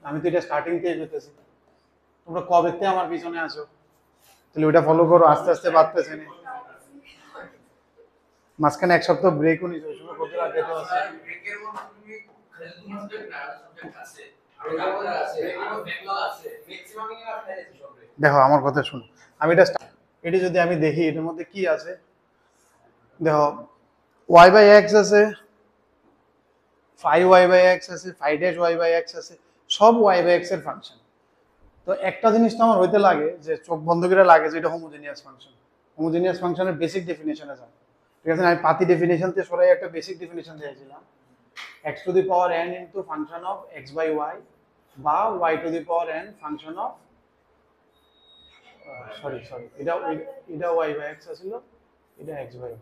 আমি তো এটা স্টার্টিং থেকে করতেছি, তোমরা কবে থেকে আমার পিছনে আছো, তাহলে ওইটা ফলো করো, আস্তে আস্তে বাড়তেছে না। মাঝখানে এক সপ্তাহ ব্রেকও নিয়েছে, ওই সময় কত রাখতে আছে। দেখো আমার কথা শুনো, আমি এটা যদি আমি দেখি এটার মধ্যে কি আছে, দেখো y বাই এক্স আছে, 5y বাই এক্স আছে, 5 y বাই এক্স আছে, সব y বাই এক্স এর ফাংশন। তো একটা জিনিস তো আমার হইতে লাগে যে চোখ বন্ধ করে লাগে যে এটা হোমোজেনিয়াস ফাংশন। হোমোজেনিয়াস ফাংশনের বেসিক ডেফিনেশনে যাও, ঠিক আছে? আমি পাতি ডেফিনেশন থেকে সরাই একটা বেসিক ডেফিনেশন দিয়েছিলাম, x to the power n into function of x by y বা y to the power n function of sorry এটা এটা y বাই x ছিল, এটা x বাই y,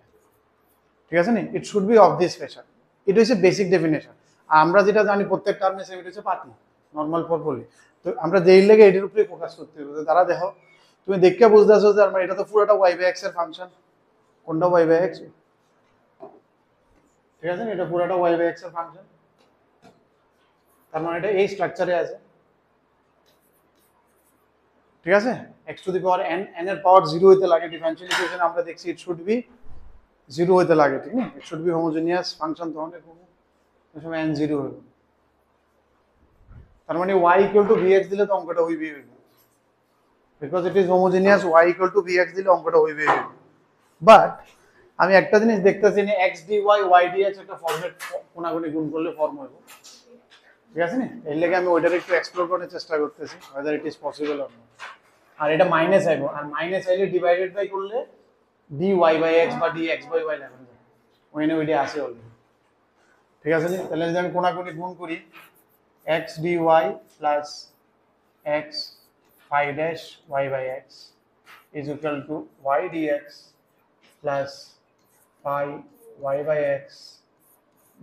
ঠিক আছে? নি it should be of this fashion. এটা হচ্ছে বেসিক ডেফিনেশন। আমরা যেটা জানি প্রত্যেক টার্মে সেম, এটা হচ্ছে পাতি নরমাল ফর বলি। তো আমরা যেই লেগে এটার উপরে ফোকাস করতে হবে। তারা দেখো তুমি দেখে বুঝতেছো যে আমরা এটা তো পুরোটা y বাই x এর ফাংশন, কোনটা y বাই x, ঠিক আছে? এটা পুরোটা y বাই x এর ফাংশন, তার মানে এটা এই স্ট্রাকচারে আছে, ঠিক আছে? x to the power n, n এর পাওয়ার 0 হইতে লাগে, ডিফারেনশিয়াল ইকুয়েশন আমরা দেখছি ইট শুড বি 0 হইতে লাগে, ঠিক না? It should be homogeneous function, তখন এরকম ওই সময় n 0 হইবে। তার মানে y ইকুয়াল টু vx দিলে তো অঙ্কটা হইবে, because it is homogeneous, y equal to vx দিলে অঙ্কটা হইবে। বাট আমি একটা জিনিস দেখতেছি না, x dy y dx একটা ফর্মেট কোনাগুনি গুণ করলে ফর্ম হইব, ঠিক আছে? না এর লেগে আমি ওইটার একটু এক্সপ্লোর করার চেষ্টা করতেছি whether it is possible or not। আর এটা মাইনাস আইবো, আর মাইনাস আইলে ডিভাইডেড বাই করলে dy বাই x বা dx বাই y লেখা যায়, ওইখানে ওইটা আছে অলরেডি, ঠিক আছে? তাহলে যদি আমি কোনাকুনি গুণ করি, x dy plus x phi dash y by x is equal to y dx plus phi y by x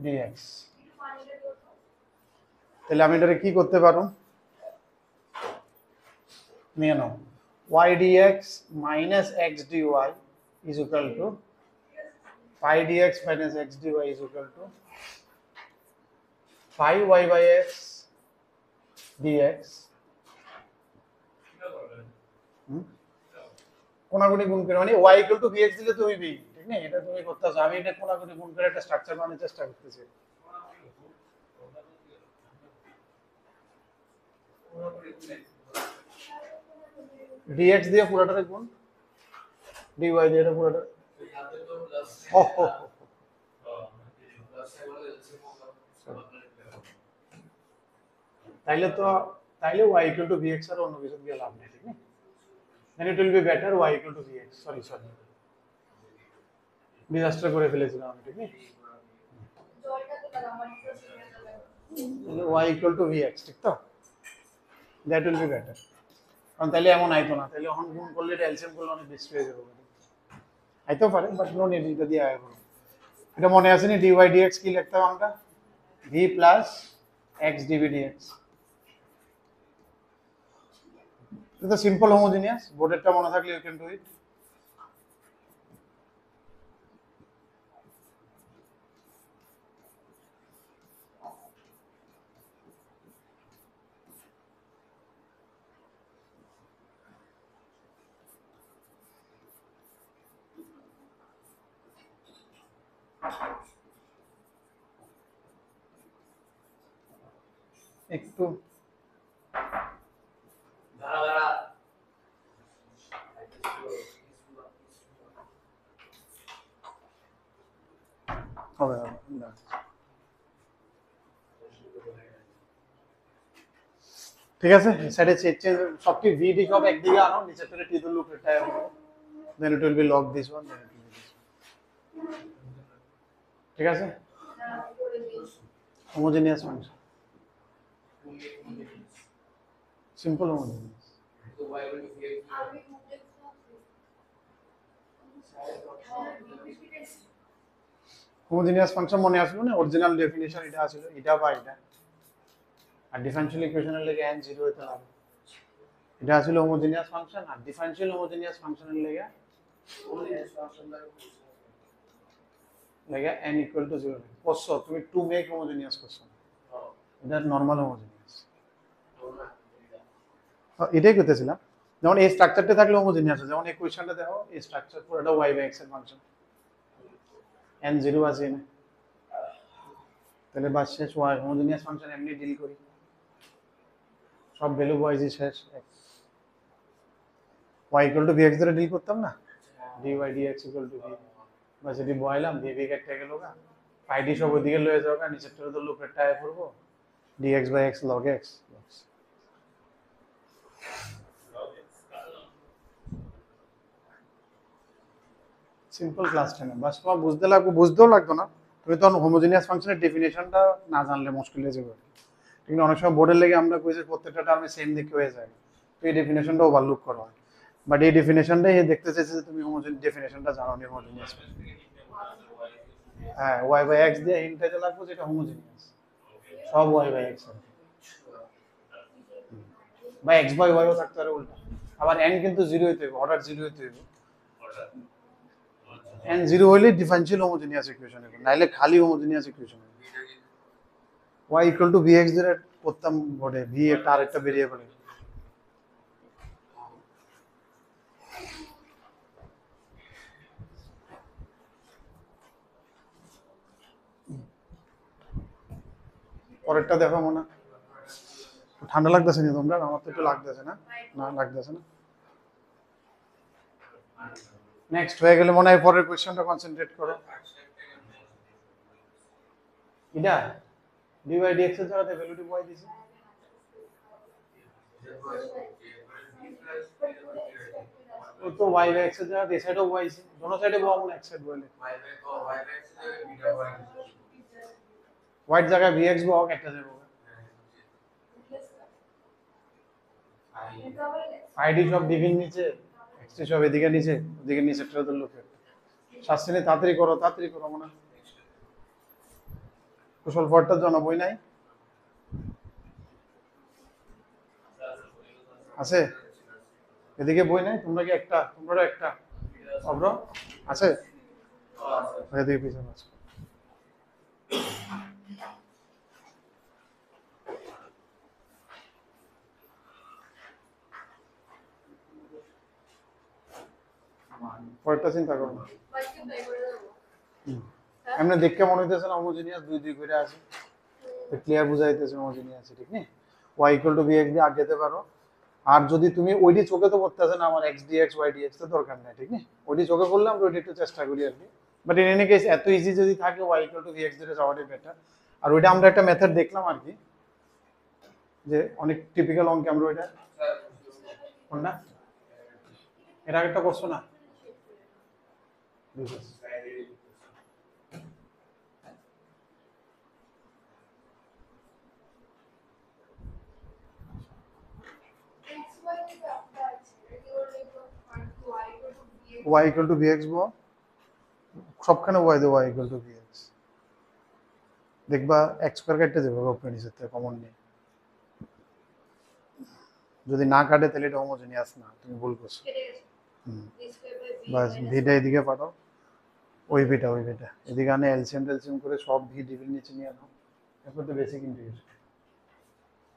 dx। তাহলে আমি এটাকে কি করতে পারো, নিয়ে নাও, y dx minus x dy is equal to phi dx minus x dy is equal to phi y by x dx। কোনাগুনি গুণ করে মানে y equal to vx দিলে তো হইবেই, ঠিক না? এটা তুমি করতেছো, আমি এটা কোনাগুনি গুণ করে একটা স্ট্রাকচার বানানোর চেষ্টা করতেছি। dx দিয়ে পুরোটারে গুণ, dy দিয়ে এটা পুরোটা, তাইলে তো তাইলে y equal to vx আর অন্য কিছু দিয়ে লাভ নেই, ঠিক না? then it will be better y equal to vx, sorry disaster করে ফেলেছিলাম আমি, ঠিক না? y equal to vx, ঠিক তো? that will be better, কারণ তাইলে এমন আইতো না, তাইলে এখন গুণ করলে এটা এলসিএম করলে অনেক বেশি হয়ে যাবে, আইতেও পারে বাট নো নিড এটা দিয়ে আয় করো। এটা মনে আছে নি dy dx কি লিখতাম আমরা, v plus x dv dx। এটা সিম্পল হোমোজেনিয়াস, বোর্ডেরটা মনে থাকলে ইউ ক্যান ডু ইট। একটু হবে ঠিক আছে? সাইডে চেঞ্জ সবটি ভি ডি সব একদিকে আনো, নিচে থেকে টি দুল উপরে টাই হবে, then it will be log this one, then it will be this, ঠিক আছে? Homogeneous function, simple homogeneous. Homogeneous function মনে আসলো না, অরিজিনাল ডেফিনিশন এটা ছিল, এটা বা এটা, আর ডিফারেনশিয়াল ইকুয়েশনের লেগে n 0 হতে লাগে, এটা ছিল হোমোজেনিয়াস ফাংশন। আর ডিফারেনশিয়াল হোমোজেনিয়াস ফাংশনের লেগে n equal to 0 করছো তুমি, টু মেক হোমোজেনিয়াস করছো, এটা নরমাল হোমোজেনিয়াস। এটাই করতেছিলাম। যেমন এই স্ট্রাকচারটা থাকলে হোমোজিনিয়াস আছে, যেমন এই কোয়েশ্চনটা দেখো, এই স্ট্রাকচার পুরোটা y বাই x এর ফাংশন, n 0 আছে না, তাহলে বাস শেষ, y হোমোজিনিয়াস ফাংশন এমনি ডিল করি, সব ভ্যালু বয়জি শেষ, y ইকুয়াল টু vx ধরে ডিল করতাম না, dy dx equal to v, বাস এটি বয়ালাম, v কেটে গেল গা, ফাই ডি সব ওইদিকে লয়ে যাও গা, নিচেরটা তো লুপের টায় পড়বো, dx by x log x, simple class 10 বাস তোমার বুঝতে লাগবে, বুঝতেও লাগতো না, তুমি তখন হোমোজিনিয়াস ফাংশনের ডেফিনেশনটা না জানলে মুশকিল হয়ে যাবে, কিন্তু অনেক সময় বোর্ডের লেগে আমরা কইছি প্রত্যেকটা টার্মে সেম দেখে হয়ে যায়, তো এই ডেফিনেশনটা ওভারলুক করা হয়, বাট এই ডেফিনেশনটাই দেখতে চাইছে যে তুমি ডেফিনেশনটা জানো নি হোমোজিনিয়াস, হ্যাঁ y বাই x দিয়ে হিন্ট লাগবে যেটা হোমোজিনিয়াস, সব y বাই x বা x বাই y ও থাকতে পারে উল্টা, আবার n কিন্তু 0 হইতে হবে, অর্ডার 0 হইতে হবে, n 0 হইলে ডিফারেনশিয়াল হোমোজিনিয়াস ইকুয়েশন হবে, নাইলে খালি হোমোজিনিয়াস ইকুয়েশন হবে, y ইকুয়াল টু vx ধরে করতাম বোর্ডে, v একটা আরেকটা ভেরিয়েবল, পরেরটা দেখো মনে, ঠান্ডা লাগতেছে না তোমরা, আমার তো একটু লাগতেছে না, না লাগতেছে না, নেক্সট হয়ে গেলে মনে হয় পরের কোশ্চেনটা কনসেন্ট্রেট করো, এটা dy dx এর জায়গাতে ভ্যালুটি y দিছি, ও তো y বাই x এর জায়গাতে এই সাইডও y আছে, দোনো সাইডে y মনে এক সাইড বলে, y এর জায়গায় vx বক একটা যাবে, আইডি সব ডিভির নিচে, এক্সটি সব এদিকে নিচে, ওদিকে নিচেরটা তো লোকে, শাস্তিনি তাড়াতাড়ি করো মনে, কুশল ফরটার জন্য বই নাই আছে, এদিকে বই নাই, তোমরা কি একটা, তোমরা একটা অব্র আছে, এদিকে পিছনে আছে, পরেরটা চিন্তা করো না, এমনি দেখে মনে হইতেছে না হোমোজিনিয়াস, দুই দুই করে আছে, তো ক্লিয়ার বুঝাইতেছে হোমোজিনিয়াস, ঠিক নেই, y ইকুয়াল টু vx দিয়ে আগে যেতে পারো, আর যদি তুমি ওইটি চোখে তো পড়তেছে না আমার x dx y dx তো দরকার নাই, ঠিক নেই, ওইটি চোখে করলাম, ওইটি একটু চেষ্টা করি আর কি, বাট ইন এনি কেস এত ইজি যদি থাকে y ইকুয়াল টু vx ধরে যাওয়াটাই বেটার, আর ওইটা আমরা একটা মেথড দেখলাম আর কি, যে অনেক টিপিক্যাল অঙ্কে আমরা ওইটা কোনটা এর আগেরটা করছো না, y ইকুয়াল টু vx বল, সবখানে y দেবো y ইকুয়াল টু vx, দেখবা x স্কয়ার কাটতে যাবে উপরে নিচে থেকে কমন নেই, যদি না কাটে তাহলে এটা হোমোজিনিয়াস না, তুমি ভুল করছো, বাস ভিটা এদিকে পাঠাও, ওই ভিটা এদিকে আনে এলসিএম টেলসিএম করে সব ভি ডিভির নিচে নিয়ে আনো, এরপর তো basic integration,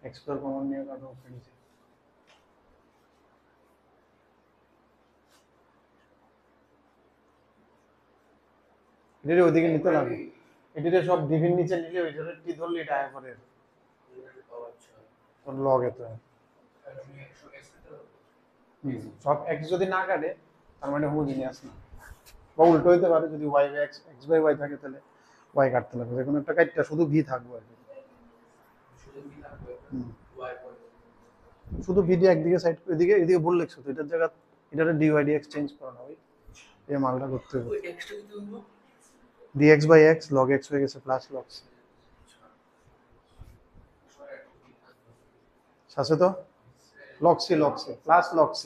x square common নিয়ে কাটো উপরে নিচে, এটারে ওইদিকে নিতে লাগে, এটারে সব ডিভির নিচে নিলে ওই জন্য টি ধরলে এটা আয় পরে, তোর লগ এত সব x যদি না কাটে তার মানে হোমোজিনিয়াস না, বা উল্টো হইতে পারে, যদি y by x by y থাকে তাহলে y কাটতে লাগবে, যে কোনো একটা কাটটা শুধু v থাকবে আর কি, শুধু v দিয়ে একদিকে সাইড এদিকে এদিকে ভুল লিখছো তো, এটার জায়গা এটারে dy dx চেঞ্জ করানো হয়, এই মালটা করতে হবে, dx by x log x হয়ে গেছে প্লাস log c, আছে তো log c plus log c,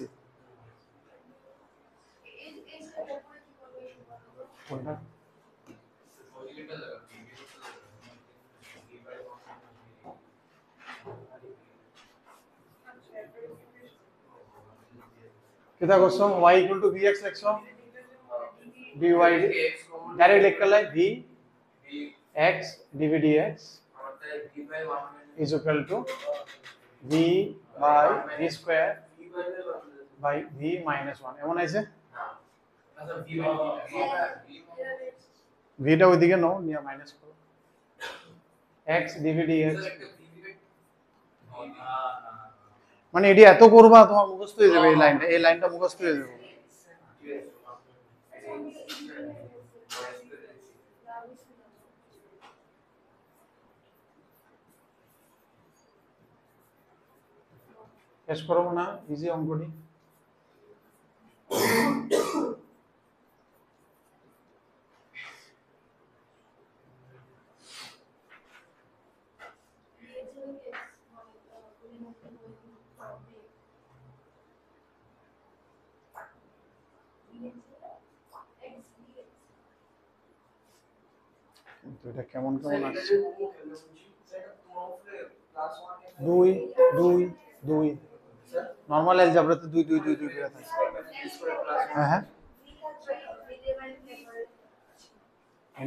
কোনটা कितना question y equal to vx लिखो, dy डायरेक्ट लिख कर ले v x dv dx is equal to v by V square by V minus 1 এমন আছে ভিটা ওইদিকে নাও নিয়ে মাইনাস করো x ডিভি dx মানে এটি এত করবা তোমার মুখস্থ হয়ে যাবে এই লাইনটা মুখস্থ হয়ে যাবে শেষ করবো না ইজি অঙ্কটি কিন্তু এটা কেমন কেমন আসছে 2 2 2 নরমাল অ্যালজেব্রাতে 2 2 2 2 করে থাকে হ্যাঁ হ্যাঁ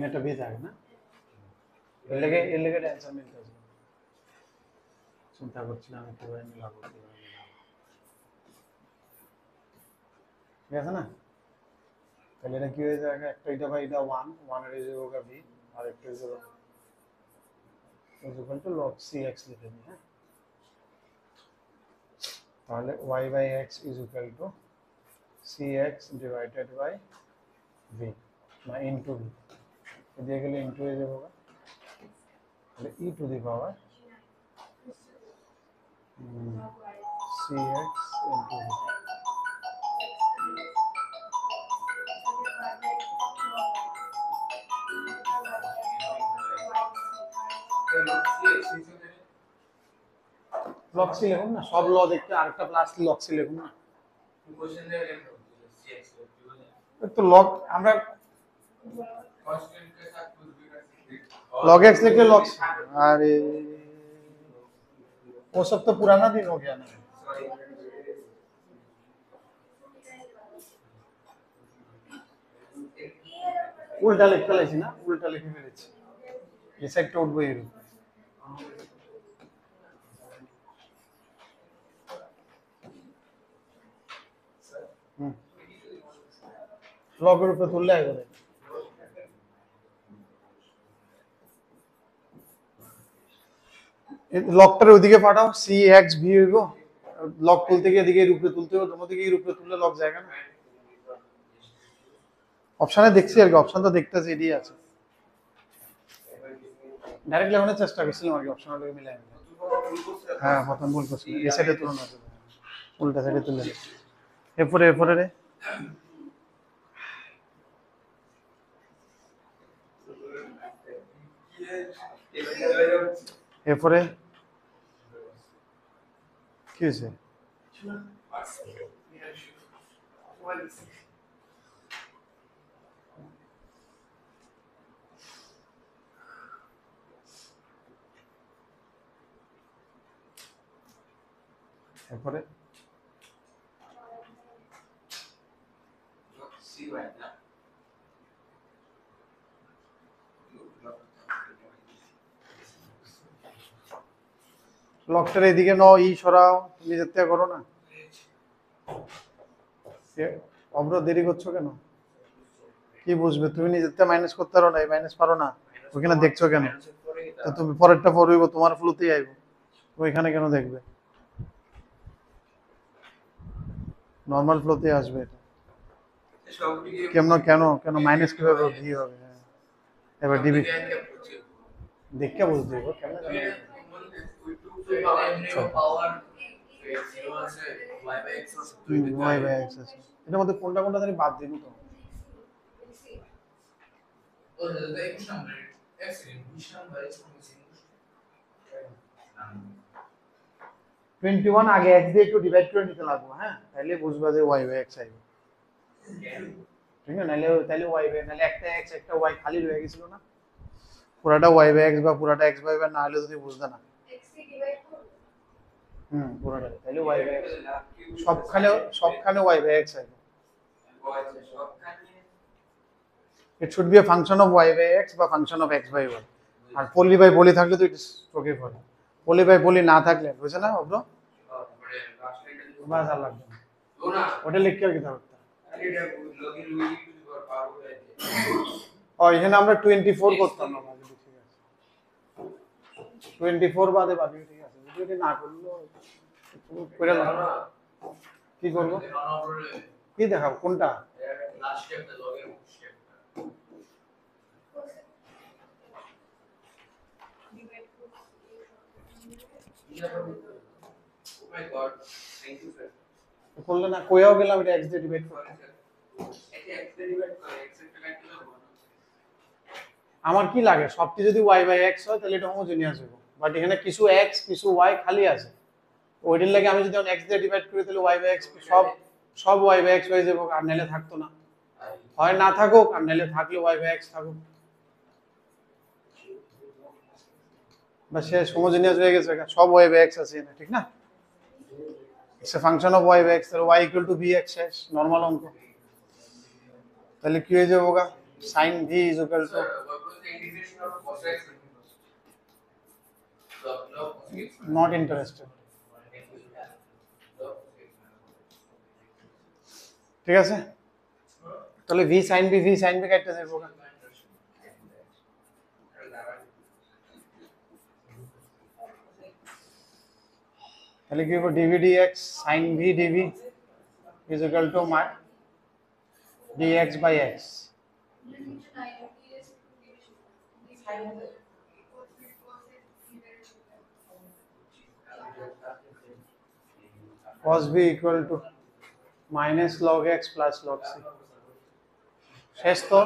এটা ভি থাকে না এর লেগে অ্যান্সার মিলতে আছে চিন্তা করছিলাম কিভাবে মিলাবো ঠিক আছে না তাহলে এটা কি হয়ে যাবে একটা এটা বাই এটা 1 1 এর যোগ হবে আর একটা যোগ ইকুয়াল টু log cx লিখে দিই হ্যাঁ তাহলে y by x is equal to cx divided by v না into v দিয়ে গেলে into হয়ে যাবে তাহলে e to the power cx into v log C লিখুন না সব ল দেখতে আরেকটা প্লাস লগ সি লিখুন না কোশ্চেন দেবে লিখুন সিএক্স তো লগ আমরা कांस्टेंट के साथ कुछ भी कर सकते log x लिख के log अरे वो सब तो पुराना दिन हो गया ना उल्टा लिखते लेছি না उल्टा লিখে ফেলেছি এই সাইডটা উঠবে এর লগের উপরে তুললে আইবে লগটার ওইদিকে পাঠাও cx v হইব লগ তুলতে গিয়ে এদিকে এর উপরে তুলতে হবে তোমার দিকে এর উপরে তুললে লগ জায়গা না অপশনে দেখছি আর কি অপশন তো দেখতেছি এটাই আছে ডাইরেক্ট লেখানোর চেষ্টা করছিলাম আর কি অপশনগুলো মিলাই হ্যাঁ প্রথম ভুল করছি এই সাইডে তুলনা আছে উল্টা সাইডে তুলে এরপরে রে এরপরে কি হয়েছে এরপরে লকটার এদিকে নাও ই সরাও নিজের থেকে করো না অব্র দেরি করছো কেন কি বুঝবে তুমি নিজের থেকে মাইনাস করতে পারো না এই মাইনাস পারো না ওখানে দেখছো কেন তো তুমি পরেরটা পড়বে তোমার ফ্লোতেই আইবো ওইখানে কেন দেখবে নরমাল ফ্লোতে আসবে এটা কেন মাইনাস কিভাবে ভি হবে এবার ডিবি দেখে বুঝতে হবে কেন y by x আছে এটার মধ্যে কোনটা জানি বাদ দিই তো টোয়েন্টি ওয়ান আগে x দিয়ে একটু ডিভাইড করে নিতে লাগবে হ্যাঁ তাহলে বুঝবা যে y by x আইবে ঠিক আছে তাহলে y by নালে একটা x একটা y খালি রয়ে গেছিল না পুরাটা y by x বা পুরাটা x by y না হলে তুমি বুঝবে না x কে ডিভাইড করো পুরাটা তাহলে y by x সবখানে y by x আইবে it should be a function of y by x বা function of x by y আর পলি বাই পলি থাকলে তো it's okay for poly by poly না থাকলে বুঝছ না অব্র বাস আর লাগবে না ওটা লিখে আর কি থাকতে ও এখানে আমরা 24 করতাম না ঠিক আছে 24 বাদে বাকি ঠিক আছে যদি না করলো করে না কি করব কি দেখাও কোনটা লাস্ট স্টেপটা লগের স্টেপটা ও মাই গড থ্যাংক ইউ স্যার করলে না কোয়াও গেলাম এটা x দিয়ে ডিভাইড করতে এটা x দিয়ে ডিভাইড করে x এর টাকা কি হবে আমার কি লাগে সবটি যদি y বাই x হয় তাহলে এটা হোমোজিনিয়াস হবে বাট এখানে কিছু x কিছু y খালি আছে ওইটার লাগে আমি যদি x দিয়ে ডিভাইড করি তাহলে y বাই x সব y বাই x হয়ে যাবে আর নাইলে থাকতো না হয় না থাকুক আর নাইলে থাকলে y বাই x থাকুক বাস শেষ হোমোজিনিয়াস হয়ে গেছে সব y বাই x আছে না ঠিক না it's a function of y by x তাহলে y equal to bx শেষ নরমাল অঙ্ক তাহলে কি হয়ে যাবে sin v is equal to not interested ঠিক আছে তাহলে v sin b কাটতে যাবো তাহলে কি হবে dv dx sin v dv is equal to dx by x cos b equal to minus log x plus log c শেষ তো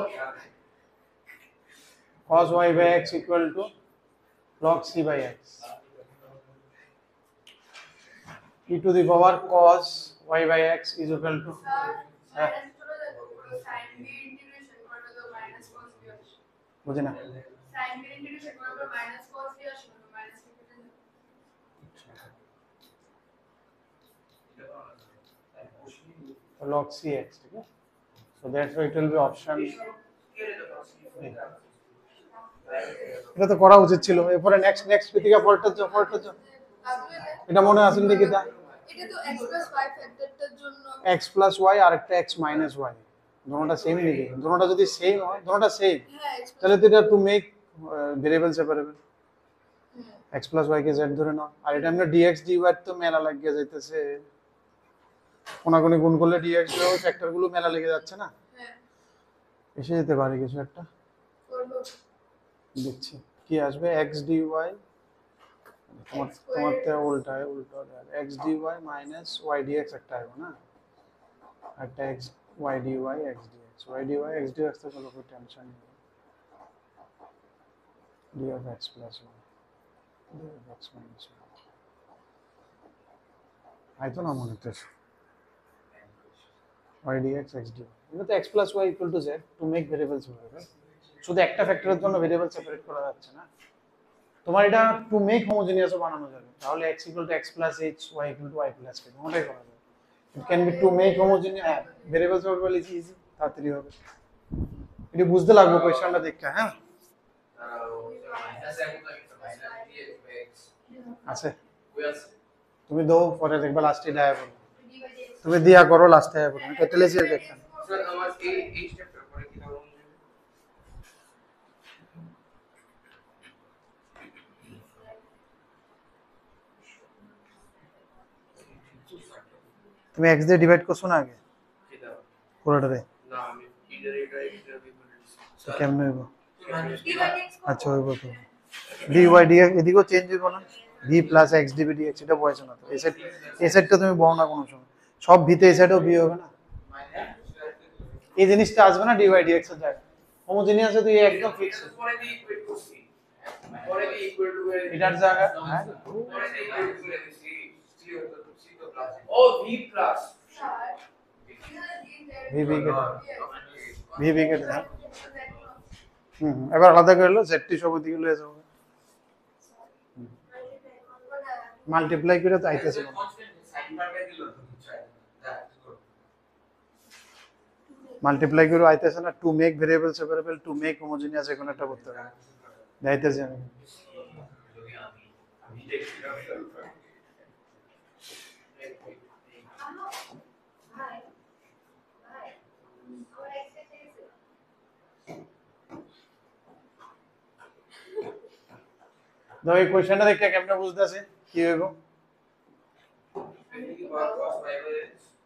cos y by x equal to log c by x e to the power cos y by x is equal to বুঝি না sin b integration করব minus cos b আসবে minus log cx ঠিক আছে so that's why it will be option এটা তো করা উচিত ছিল এরপরে নেক্সট কৃতিকা পড়তে এটা মনে আছে নাকি এটা তো x + y ফ্যাক্টরটার জন্য x + y আর একটা x - y দুটোটা সেম নাকি দুটোটা যদি সেম হয় দুটোটা সেম তাহলে তো এটা two make variable separable x + y কে z ধরে নাও আর এটা আমরা dx dy তো মেলা লাগিয়ে যাইতেছে কোনাকুনি গুণ করলে dx dy ফ্যাক্টর গুলো মেলা লেগে যাচ্ছে না এসে যেতে পারে কিছু একটা দেখছি কি আসবে x dy তোমারটা উল্টা x dy minus y dx একটা আসবে না একটা x y dy x dx y dy x dx তো কোনো টেনশন নেই d of x plus y d of x minus y আইতো না মনে হচ্ছে y dx x dy এটা তো x plus y equal to z to make variables হবে শুধু একটা ফ্যাক্টরের জন্য ভেরিয়েবল সেপারেট করা যাচ্ছে না তোমার এটা টু মেক হোমোজেনিয়াস বানানো যাবে তাহলে x equal to x plus h y equal to y plus k ওটাই করা যাবে it can be to make homogeneous variable separable is easy তাড়াতাড়ি হবে এটা বুঝতে লাগবে কোশ্চেনটা দেখে হ্যাঁ আছে তুমি দাও পরে দেখবা লাস্টে দেয়া করো তুমি দিয়া করো লাস্টে দেয়া করো ক্যাটালাইসিস দেখেন স্যার আমার এই স্টেপটা পরে কি করব তুমি x দিয়ে ডিভাইড করছো না আগে এটা পুরোটারে না আমি ইন্টারনেটে কেমনে হইব আচ্ছা হইব তো dy dx এদিকেও চেঞ্জ হইব না v plus x dv dx এটা বয়স না তো এই সেটটা তুমি বও না কোনো সময় সব v তে এই সাইডেও v হবে না এই জিনিসটা আসবে না dy dx এর জায়গায় হোমোজেনিয়াস তো এই একদম ফিক্স পরে দি ইকুয়েট করছি পরে দি ইকুয়াল টু এটার জায়গা হ্যাঁ পরে দি ইকুয়াল টু করে দিছি ও v প্লাস v কে দাও এবার আলাদা করে লো zt সব দিকে লয়ে যাও মাল্টিপ্লাই করে তো আইতেছে মাল্টিপ্লাই করে আইতেছে না two make variable separable to make homogeneous এখন একটা করতে হবে দেখাইতেছি আমি দাও এই কোশ্চেনটা দেখে কেমনে বুঝতেছে কি হইব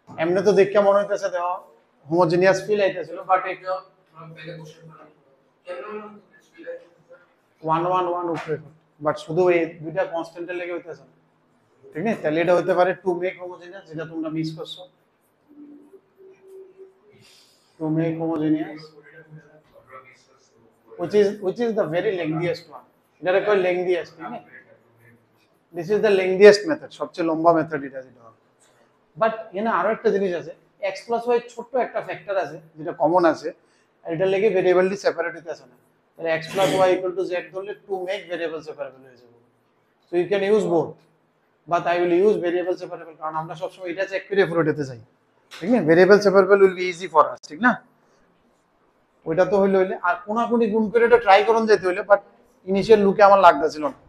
এমনি তো দেখে মনে হইতেছে দেওয়া হোমোজেনিয়াস ফিল আইতেছিল বাট এটা 1 1 1 উপরে বাট শুধু এই দুইটা কনস্ট্যান্টের লেগে হইতেছে না ঠিক আছে তাহলে এটা হতে পারে টু মেক হোমোজেনিয়াস যেটা তোমরা মিস করছো to make homogeneous which is the very lengthiest one এটা কই lengthiest ঠিক আছে this is the lengthiest method সবচেয়ে লম্বা মেথড এটা যেটা বাট এখানে আরো একটা জিনিস আছে x + y ছোট একটা ফ্যাক্টর আছে যেটা কমন আছে আর এটা লেগে ভেরিয়েবলটি সেপারেট হইতে আছে না তাহলে x + y = z ধরলে টু মেক ভেরিয়েবল সেপারেবল হয়ে যাবে so you can use both but I will use variable separable কারণ আমরা সব সময় এটা চেক করে ফ্লোটেতে যাই ঠিক আছে variable separable will be easy for us ঠিক না ওইটা তো হইলো আর কোনাকুনি গুণ করে এটা ট্রাই করুন যেতে হইলো বাট ইনিশিয়াল লুকে আমার লাগতেছিল না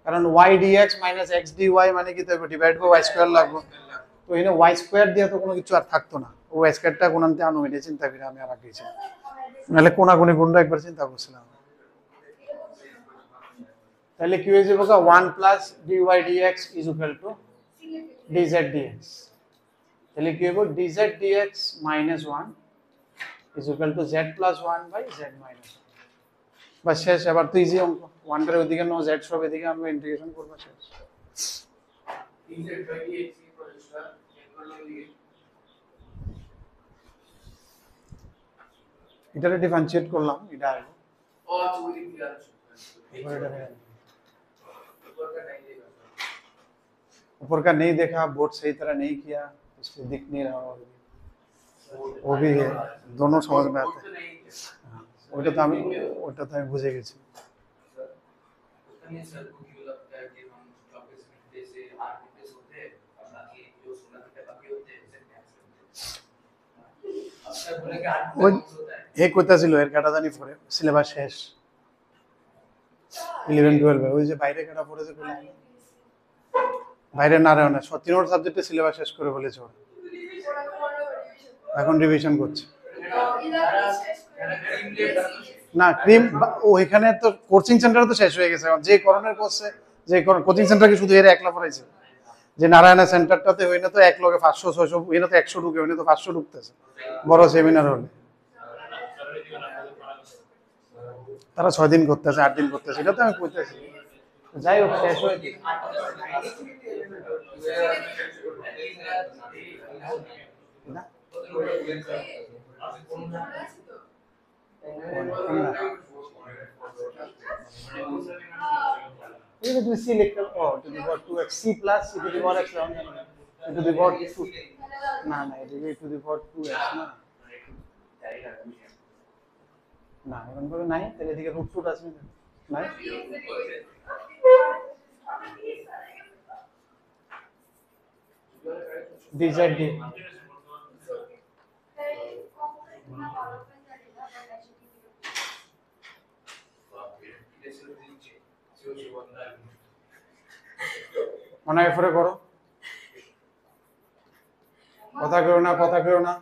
কারণ y dx - x dy মানে কি তো ডিভাইড বাই y স্কয়ার লাগবে তো এখানে y স্কয়ার দিয়ে তো কোনো কিছু আর থাকতো না ও y স্কয়ারটা কোনান্তে আনো এটা চিন্তা করে আমি আর আগেছি নাহলে কোনাকুনি গুণটা একবার চিন্তা করছিলাম তাহলে কি হয়ে যাবে 1 + dy dx = dz dx তাহলে কি হবে dz dx - 1 = z + 1 / z - 1 বাস শেষ এবার তো ইজি অঙ্ক 1 টার ওইদিকে নো z সব এদিকে আমরা ইন্টিগ্রেশন করব শেষ এটা ডিফারেন্সিয়েট করলাম এটা আইলো ऊपर का नहीं देखा बोर्ड सही तरह नहीं किया इसलिए दिख नहीं रहा वो भी है दोनों समझ में आते हैं ওটা তো আমি বুঝে গেছি এক কথা ছিল এর কাটা জানি পড়ে সিলেবাস শেষ 11 12 ওই যে বাইরে কাটা পড়েছে কোন বাইরে নারায়ণ সত্যিনোর সাবজেক্টে সিলেবাস শেষ করে বলেছে ওরা এখন রিভিশন করছে না ক্রিম ওইখানে তো কোচিং সেন্টারে তো শেষ হয়ে গেছে যে করণের কোর্সে যে কোচিং সেন্টার কি শুধু এর একলা পড়াইছে যে নারায়ণ সেন্টারটাতে হই না তো এক লগে 500 600 হই না তো 100 ঢুকে হই না তো 500 ঢুকতেছে বড় সেমিনার হলে তারা 6 দিন করতেছে 8 দিন করতেছে এটা তো আমি কইতেছি যাই হোক শেষ হয়ে গেছে না ये तो c लिख लो to the power 2x c plus c to the power x to the power 2 না না এটা to the power 2x না এরকম করে নাই তাহলে এদিকে রুট টুট আছে নাই dz d মনে করে করো কথা কেউ না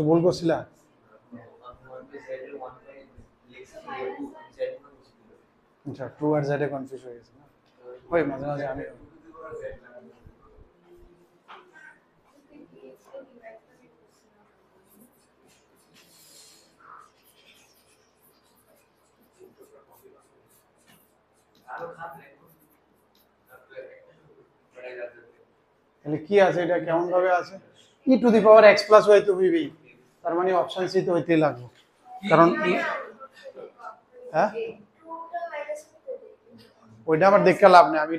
ভুল করছিলা আচ্ছা টু আর জেড এ কনফিউজ হয়ে গেছে না ওই মাঝে মাঝে আমি তাহলে কি আছে এটা কেমন ভাবে আছে e two the power x plus y তো হইবেই তার মানে অপশন সি তো হইতেই লাগবে কারণ হ্যাঁ ওইটা আবার দেখতে লাভ নেই আমি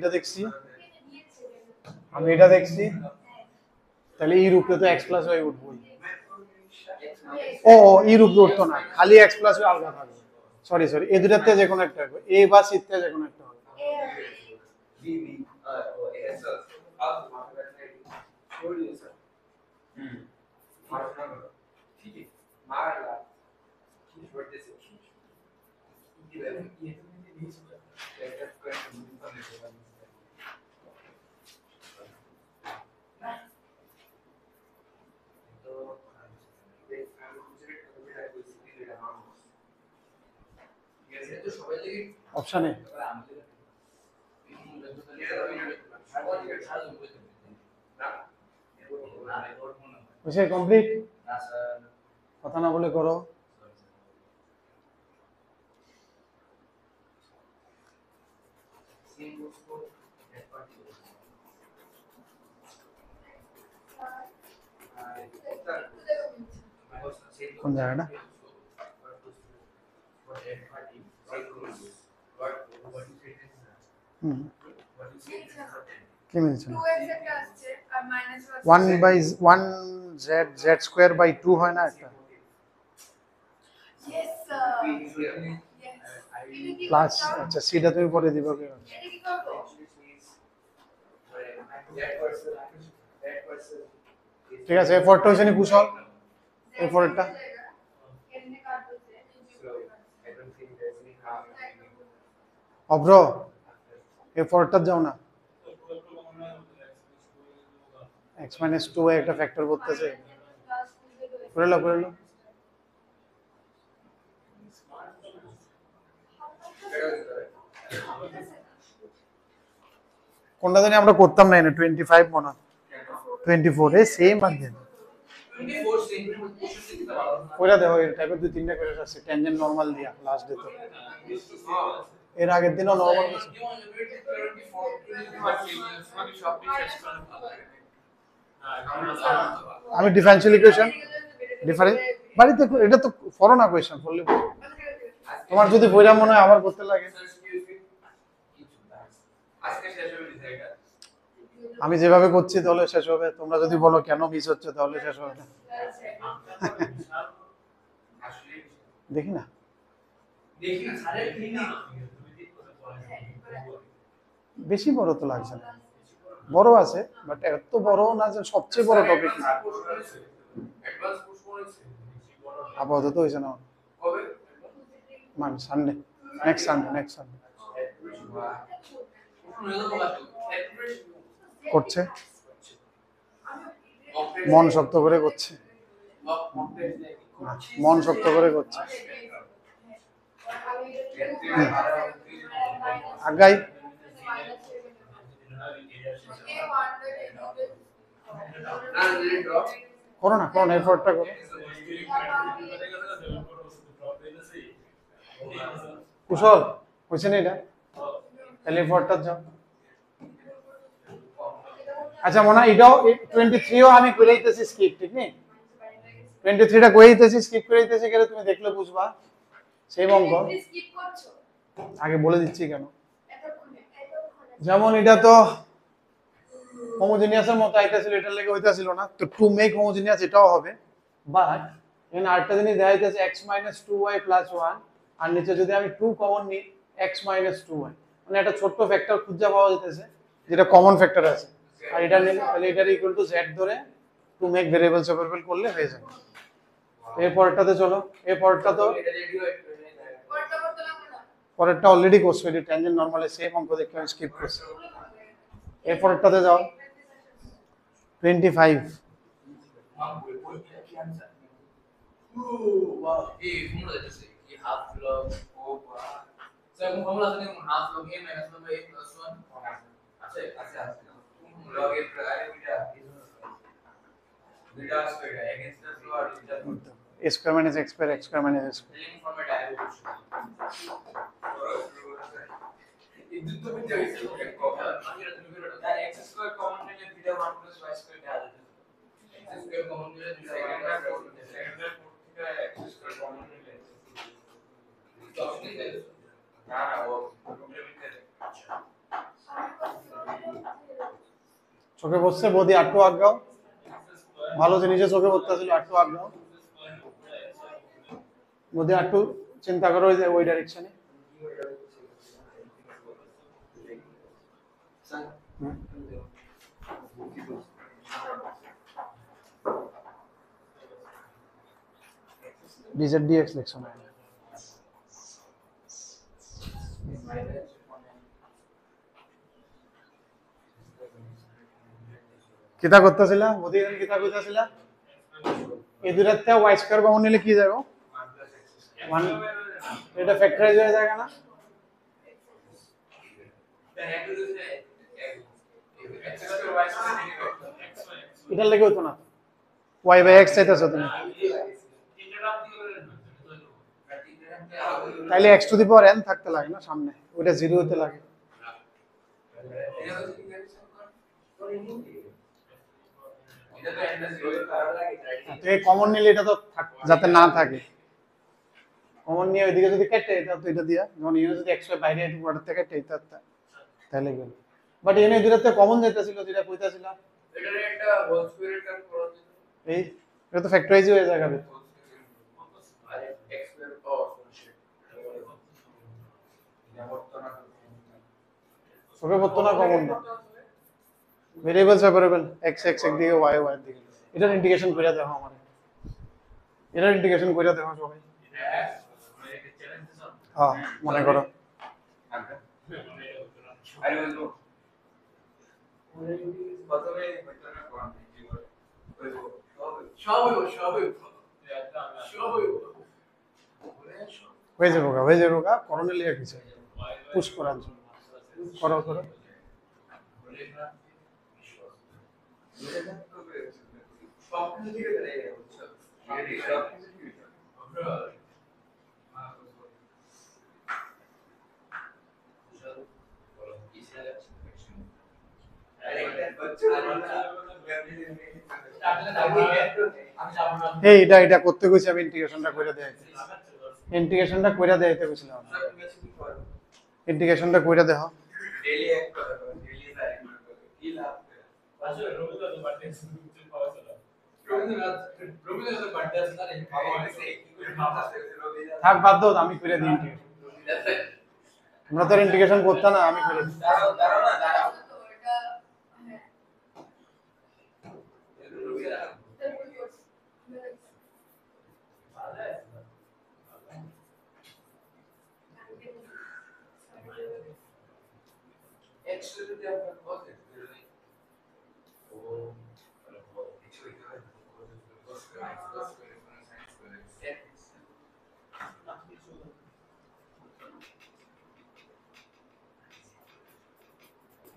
এটা দেখছি তাহলে এই রূপে তো x প্লাস y উঠবই ও ই রূপ ধরতো না, খালি এক্স প্লাস আলগা থাকবে। সরি সরি, এই দুটাতে যে কোনো একটা হবে, এ বা সি তে যে কোনো একটা হবে। অপশনে বুঝে কমপ্লিট, কথা না বলে করো। কোন জায়গাটা? কি মিলছে? 1/1 z স্কয়ার বাই 2 হয় না একটা, প্লাস আচ্ছা সিটা তুমি পরে দিবা কি? ঠিক আছে, এফর্টটা হইছে নি কুশল, এফর্টটা অব্র এফর্টটা যাও না, x - 2 একটা ফ্যাক্টর করতেছে, করে লো করে লো। কোনটা জানি আমরা করতাম না, এনে 25 মনে 24 এ সেম আর দেন 24 সেম ওইটা দেখো, এই টাইপের দুই তিনটা করে আছে ট্যানজেন্ট নরমাল দিয়া লাস্ট ডে, তো এর আগের দিনও নরমাল আছে। আমি ডিফারেনশিয়াল ইকুয়েশন ডিফারেন্স বাড়িতে এটা তো ফরো না, কোয়েশ্চন বললে তোমার যদি বইরা মনে হয় আবার করতে লাগে। আমি যেভাবে করছি তাহলে শেষ হবে, তোমরা যদি বলো কেন মিস হচ্ছে তাহলে শেষ হবে না। দেখি না বেশি বড় তো লাগছে না, বড় আছে বাট এত বড় না যে সবচেয়ে বড় টপিক না। আপাতত হয়েছে না, মান সানডে, নেক্সট সানডে করছে, মন শক্ত করে করছে, মন শক্ত করে করছে। আগাই করো না, করো না, এফোর্টটা করো। কুশল হয়েছে না এটা, তাহলে এফোর্টটা যাও। আচ্ছা মনে হয় এটাও 23ও আমি করে দিতেছি স্কিপ, ঠিক নেই 23টা করে দিতেছি স্কিপ করে দিতেছি, গেলে তুমি দেখলে বুঝবা সেম অঙ্ক। আগে বলে দিচ্ছি কেন, যেমন এটা তো হোমোজেনিয়াসের মতো আইতাছিল, এটার লেগে হইতাছিল না, তো টু মেক হোমোজেনিয়াস এটাও হবে, বাট এখানে আরেকটা জিনিস দেখা যাইতেছে x - 2y + 1, আর নিচে যদি আমি 2 কমন নিই x - 2y, মানে একটা ছোট্ট ফ্যাক্টর খুঁজে পাওয়া যাইতেছে যেটা কমন ফ্যাক্টর আছে, আর এটা নিলে তাহলে এটা ইকুয়াল টু z ধরে টু মেক ভেরিয়েবল সেপারেবল করলে হয়ে যাবে। এর পরেরটাতে চলো, এর পরেরটা তো পরেরটা অলরেডি করছো, এটি ট্যানজেন্ট নরমালে সেম অঙ্ক দেখে আমি স্কিপ করছি। এর পরেরটাতে যাও 25 a square minus x square, x square minus x square। চোখে বসছে বৌদি, আটটু আগাও, ভালো জিনিসে চোখে পড়তে ছিল, আটটু আগাও। মধ্যে একটু চিন্তা করো ওই ডাইরেকশনে। ডিজেড ডিএক্স লিখছো না? কিতা করতেছিলা বুঝিলেন? কিতা কইতাছিলা? এই দুইটাতে ওয়াই স্কয়ার কমন নিলে কি যাবে? 1 এটা ফ্যাক্টরাইজ হয়ে যায় না? এটা লেগে হতো না, y বাই x চাইতেছো তুমি, তাইলে x to the power n থাকতে লাগে না সামনে, ওটা 0 হতে লাগে। তো এই কমন নিলে এটা তো যাতে না থাকে, কমন নিয়ে ওইদিকে যদি কেটে এটা তো এটা দিয়া, যখন ইউ যদি x বাইরে একটু বর্ডার থেকে কেটে এটা তাহলে গেল। বাট এনে দুইটাতে কমন যেতেছিল, যেটা কইতাছিল এটার একটা হোল স্কয়ারের কাজ করা যেত, এই এটা তো ফ্যাক্টরাইজ হয়ে যাবে। আর x স্কয়ার পাওয়ার সলিউশন সবে বলতো না কমন না, ভেরিয়েবল সেপারেবল x x একদিকে y y একদিকে। এটার ইন্টিগ্রেশন কইরা দেখো আমারে, এটার ইন্টিগ্রেশন কইরা দেখো সবাই। হ্যাঁ মনে করো আরে বলতো প্রথমে বলতো না কোন সবই হয়ে যাবো গা করণে লিখে কিছু পুশ করার জন্য করো করো। এই এটা করতে কইছি আমি, ইন্টিগ্রেশনটা কইরা দেখাইতে, ইন্টিগ্রেশনটা কইরা দেখাইতে কইছিলাম, ইন্টিগ্রেশনটা কইরা দেখো। ডেইলি এক কথা ডেইলি তাই কি লাভ আসলে রবীন্দ্রনাথ বার্থডে পাওয়া ছিল, রবীন্দ্রনাথ বার্থডে আসলে থাক বাদ দাও, আমি কইরা দিই ইন্টিগ্রেশন, তোমরা তো ইন্টিগ্রেশন করতে না, আমি কইরা দিই। দাঁড়াও না দাঁড়াও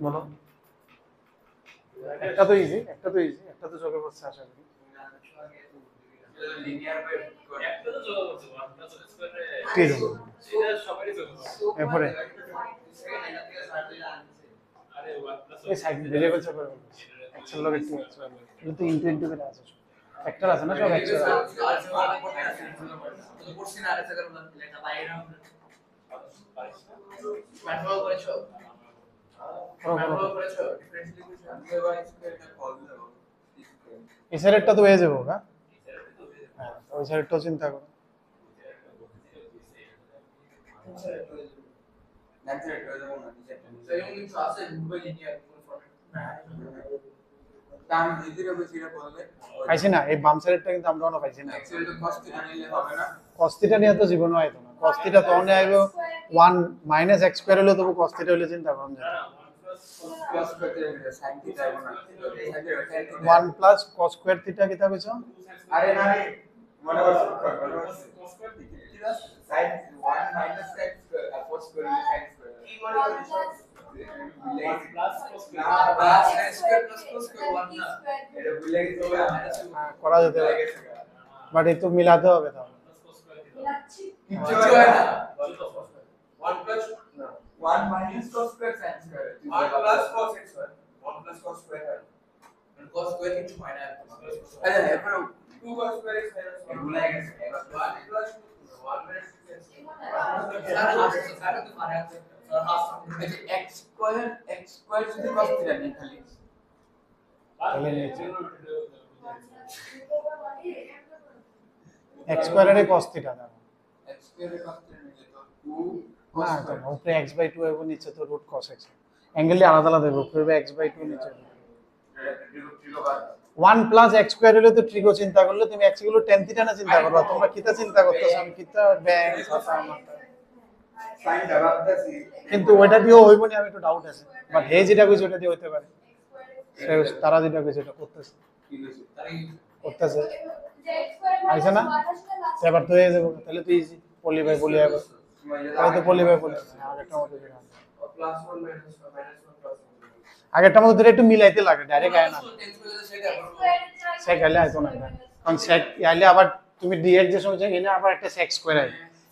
বলো, একটা তো ইজি, একটা তো চোখে পড়ছে আশা করি। লিনিয়ার বাই একটা তো যোগ করতে 1 প্লাস স্কয়ারে ঠিক আছে, এটা সবারই যোগ করতে, এরপরে আরে 1 প্লাস এই সাইড ভেরিয়েবল সেপারেবল এক্সেল লগ একটু এটা তো ইনটু ইনটু করে আছে, ফ্যাক্টর আছে না সব এক্সেল তো করছি না আরে সেকেন্ড লেখা বাইরে ম্যাথমেটিক্যাল করেছো ম্যাথমেটিক্যাল করেছো ডিফারেন্সিয়াল ইকুয়েশন y স্কয়ার এটা কল দাও এই সাইডটা তো হয়ে যাবে গা, হ্যাঁ ওই সাইডটাও চিন্তা করো। ন্যাচারাল হয়ে যাবে না নিচে তো কিন্তু আছে রুট লিনিয়ার কোন ফরম্যাট দাম দিদিরে বসিরা বললে পাইছি না, এই বাম সাইডটা কিন্তু আমরা এখনো পাইছি না। এক্সেল তো কষ্ট নিলে হবে না, cos থিটা নিয়ে তো জীবনও আইতো না, cos থিটা তো অনে আইবো 1 মাইনাস x স্কয়ার হলো, তবু cos থিটা হলে চিন্তা করুন যায় প্লাস করতে sin থিটা হবে না 1 প্লাস cos স্কয়ার থিটা কিতা কইছো? আরে না রে মনে করছ cos square theta sin 1 minus sin square আর cos স্কয়ার sin স্কয়ার কি মনে করছ প্লাস cos স্কয়ার না plus sin square plus cos square 1 না এটা ভুলে গেছি করা যেতে পারে, বাট এই তো মিলাতে হবে তাহলে। কিচ্ছু হয় না 1 plus 1 minus cos square sin square 1 plus cos square 1 plus cos square হয় cos স্কয়ার কিছু হয় না, আচ্ছা এরপর 2 cos স্কয়ার x মাইনাস 1 ভুলে গেছি 1 প্লাস 1 মাইনাস স্যার তো পারে আছে স্যার হাফ x স্কয়ার যদি cos থিটা নেই খালি তাহলে নিচে x স্কয়ার এর cos থিটা দাও, স্কয়ারে cos স্কয়ার নিচে তো 2 না তো উপরে x/2 এবং নিচে তো রুট cos x অ্যাঙ্গেলই আলাদা আলাদা হবে উপরে x/2 নিচে 1 প্লাস x স্কয়ার হলে তো ট্রিগো চিন্তা করলে তুমি x গুলো tan থিটা না চিন্তা করবা তোমরা কিতা চিন্তা করতেছ আমি কিতা ব্যাং ছাতা মাথা সাইন ভাবতাছি কিন্তু ওইটা দিয়েও হইব না আমি একটু ডাউট আছে বাট হে যেটা কইছে ওটা দিয়ে হইতে পারে তারা যেটা কইছে এটা করতেছে কি হইছে তাই করতেছে আইছে না এবার তো হয়ে যাবে তাহলে তো ইজি পলি বাই পলি হবে তাহলে তো পলি বাই পলি আগেরটা মতো যেটা প্লাস 1 মাইনাস 1 মাইনাস 1 প্লাস 1 আগেরটা মতো ধরে একটু মিলাইতে লাগে ডাইরেক্ট আয় না সেক আইলে আইতো না কারণ সেক আইলে আবার তুমি dx যে সময় এনে আবার একটা sec স্কয়ার আই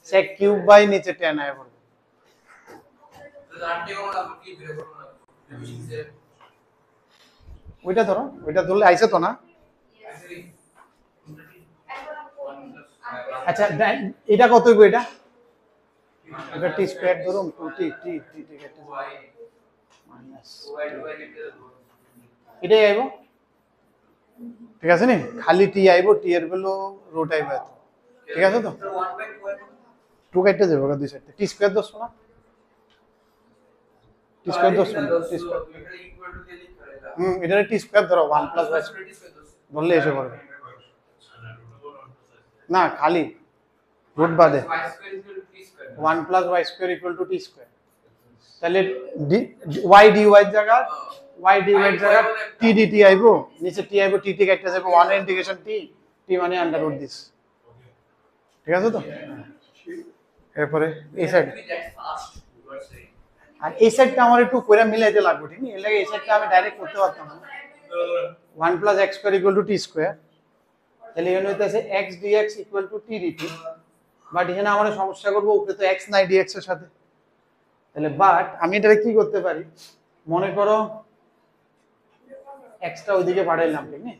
sec কিউব বাই নিচে tan আয় পড়বে ওইটা ধরো ওইটা ধরলে আইছে তো না আচ্ছা এটা কত হইব এটা এটা টি স্কয়ার ধরুন 2t t t t কেটে মাইনাস এটাই আইব ঠিক আছে নি খালি টি আইব টি এর ভ্যালু রুট আইব এত ঠিক আছে তো 2 কেটে যাবে দুই সাইডে টি স্কয়ার দছ না টি স্কয়ার দছ টি স্কয়ার এটা টি স্কয়ার ধরো 1 প্লাস y ধরলে এসে পড়বে না খালি রুট বাদে 1 plus y square equal to T square তাহলে y dy এর জায়গা y dy এর জায়গা t dt আইবো নিচে t আইবো t t কেটে যাবে 1 ইন্টিগ্রেশন t t মানে আন্ডার রুট দিস ঠিক আছে তো এরপরে এই সাইড আর এই সাইডটা আমার একটু কইরা মিলাইতে লাগবে ঠিক আছে এর লাগে এই সাইডটা আমি ডাইরেক্ট করতে পারতাম না 1 plus x square equal to t square তাহলে এখানে হইতাছে x dx equal to t dt but এখানে আমরা সমস্যা করব উপরে তো x নাই dx এর সাথে তাহলে বাট আমি এটা কি করতে পারি মনে করো x টা ওইদিকে পাঠাইলাম ঠিক না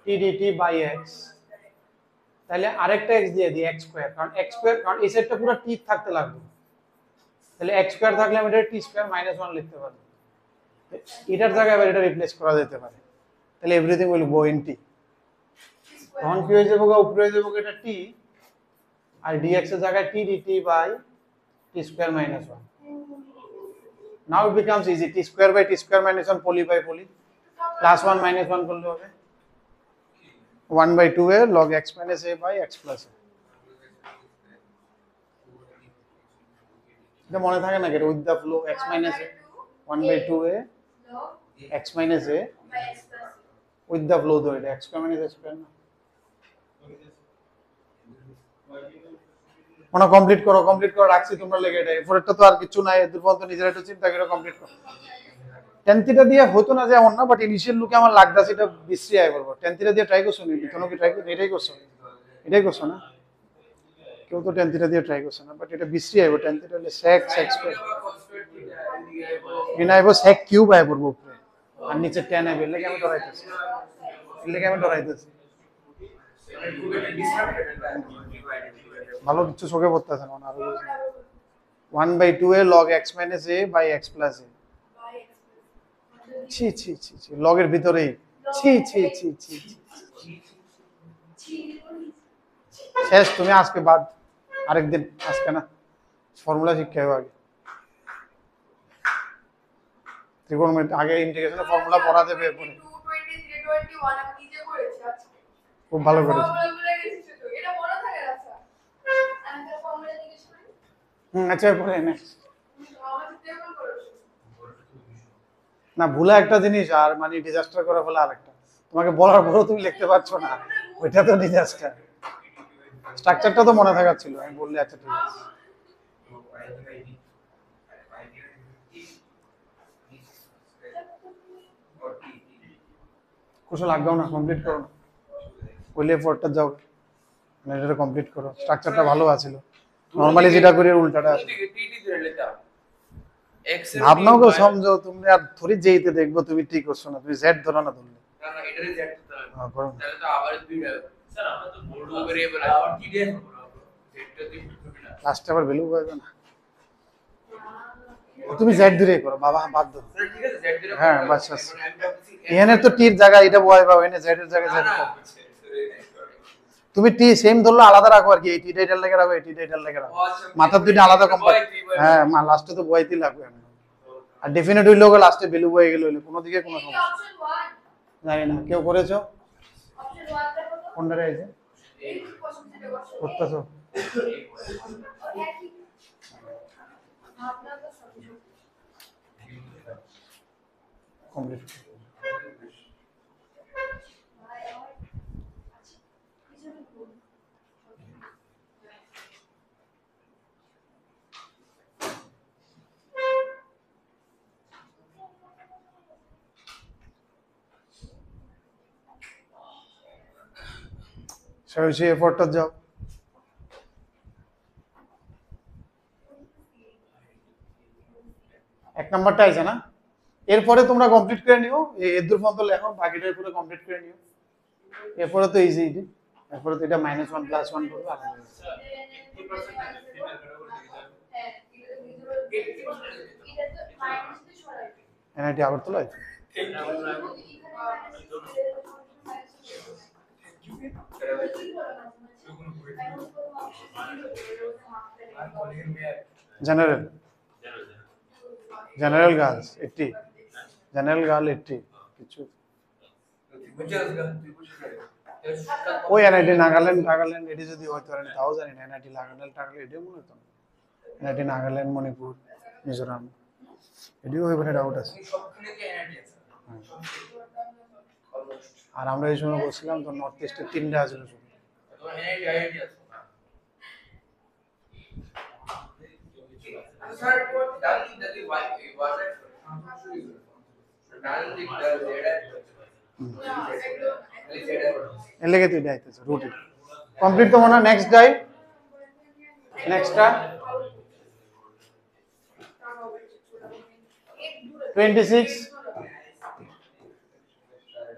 t dt বাই x তাহলে আরেকটা x দিয়ে দিই x স্কয়ার কারণ x স্কয়ার কারণ এই সাইডটা পুরো t থাকতে লাগবে তাহলে x স্কয়ার থাকলে আমি এটা t স্কয়ার মাইনাস 1 লিখতে পারি এটার জায়গায় আবার এটা রিপ্লেস করা যেতে পারে তাহলে everything will go in t তখন কি হয়ে যাবে উপরে হয়ে যাবে এটা t আর dx এর জায়গায় t dt by t square minus 1 now it becomes easy t square by t square minus 1 poly by poly plus 1 minus 1 করলে হবে 1 by 2 a log x minus a বাই x plus a এটা মনে থাকে না কেটে with the flow x minus a 1 by 2 a x minus a with the flow ধরে এটা x square minus a square না ওনা কমপ্লিট করো রাখছি তোমরা লেগে এটা এরপরটা তো আর কিছু নাই এদের বলতো নিজেরা একটু চিন্তা করে কমপ্লিট করো tan থিটা দিয়ে হতো না যে এমন না বাট ইনিশিয়াল লুকে আমার লাগতাছে এটা বিশ্রী আয় করব tan থিটা দিয়ে ট্রাই করছো নি কোনো কি ট্রাই করছো এটাই করছো না কেউ তো tan থিটা দিয়ে ট্রাই করছে না বাট এটা বিশ্রী আইব tan থিটা হলে sec স্কয়ার এনে আইব sec কিউব আয় করব উপরে আর নিচে tan আইব লাগে আমি ডরাইতেছি ভালো কিছু চোখে পড়তেছে না আরো 1 by 2 a log x minus a বাই x plus a ছি log এর ভিতরেই ছি শেষ তুমি আজকে বাদ আরেকদিন আজকে না ফর্মুলা শিখতে হবে আগে ত্রিকোণমিতি আগে ইন্টিগ্রেশনের ফর্মুলা পড়া দেবে এরপরে 220 321 আমি নিজে করেছি আজকে খুব ভালো করেছো ফর্মুলা ভুলে গেছি তো এটা মনে থাকে না স্যার আমি তো ফর্মুলা জিজ্ঞেস করি আচ্ছা এরপরে এনে আমার সাথে এমন করেছো না ভুলা একটা জিনিস আর মানে ডিজাস্টার করে ফেলা আরেকটা তোমাকে বলার পরও তুমি লিখতে পারছো না ওইটা তো ডিজাস্টার স্ট্রাকচারটা তো মনে থাকার ছিল আমি বললে আচ্ছা ঠিক আছে কুশল আগাও না কমপ্লিট করো না বললে ফোরটা যাও মানে এটা কমপ্লিট করো স্ট্রাকচারটা ভালো আছিল নরমালি যেটা করি উল্টাটা ভাবনাও কেউ সমঝো তুমি আর থরি যেইতে দেখবো তুমি ঠিক করছো না তুমি জেড ধরো না ধরলে না এটারে জেড হ্যাঁ করো তাহলে তো আবার দুইটা স্যার আমরা তো বোর্ড ভেরিয়েবল আবার টিডিএস করব জেডটা দিয়ে হবে না লাস্টে আবার ভ্যালু পাবে না তুমি জেড ধরে করো বাবা বাদ দাও স্যার ঠিক আছে জেড দিয়ে হ্যাঁ বাস এখানে তো টির জায়গা এটা বয় পাবে এনে জেড এর জায়গায় জেড পাবে তুমি টি সেম ধরলে আলাদা রাখো আর কি, এই টিটা এটার লেগে রাখো, এই টিটা এটার লেগে রাখো, মাথার দুইটা আলাদা কম্পার্ট। হ্যাঁ লাস্টে তো বইতেই লাগবে, আর ডেফিনেট হইলো লাস্টে ভ্যালু বয়ে গেল, কোনো দিকে কোনো সমস্যা অপশন 1 জানি না কেউ করেছো অপশন 1 দেখো তো কোনটা রয়েছে এই কোশ্চেন থেকে বসো করতেছো একই ভাবনা তো সবই কমপ্লিট। ভাই আমার আচ্ছা কিছু বল সেই এফোর্টটা যাও, এক নাম্বারটা আছে না, এরপরে তোমরা কমপ্লিট করে নিও, এর দূর পর্যন্ত লেখো, বাকিটা এরপরে কমপ্লিট করে নিও, এরপরে তো ইজি, এরপরে তো এটা -1 +1 করবে আর হ্যাঁ এটা তো মাইনাস দিয়ে সরাই এনআইটি আগরতলা আছে। General general girls 80, general girl 80 কিছু ওই এনআইটি নাগাল্যান্ড এটি যদি হইতে পারেন তাও জানি না, এনআইটি নাগাল্যান্ড টাগালে এটিও মনে হতো না, এনআইটি নাগাল্যান্ড মণিপুর মিজোরাম এটিও হয়ে পারে, ডাউট আছে। আর আমরা এই সময় বলছিলাম তো নর্থ ইস্টে 3টা আছে শুধু, এর লেগে তো এটা আইতেছে রুটি কমপ্লিট তো মনে, নেক্সট ডাই নেক্সটটা 26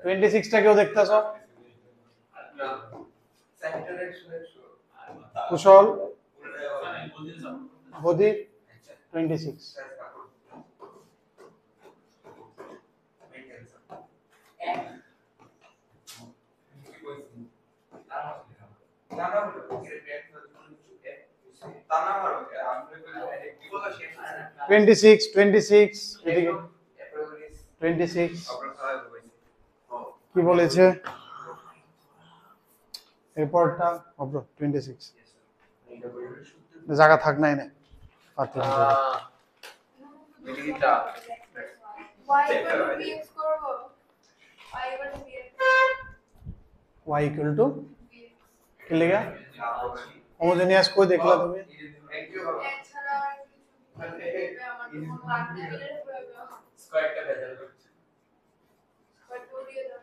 26টা কেউ দেখতেছো কুশল হদি 26 26 26 এদিকে 26 কি বলেছে রিপোর্টটা অব্রো 26 জায়গা থাক নাই না পাতলাম y bx করব y bx y equal to কি লেগা হোমোজেনিয়াস কই দেখলা তুমি এছাড়া আর কিছু আমার কোনো লাগবে না স্কয়ারটা বেজাল করছে বাট দিয়ে দাও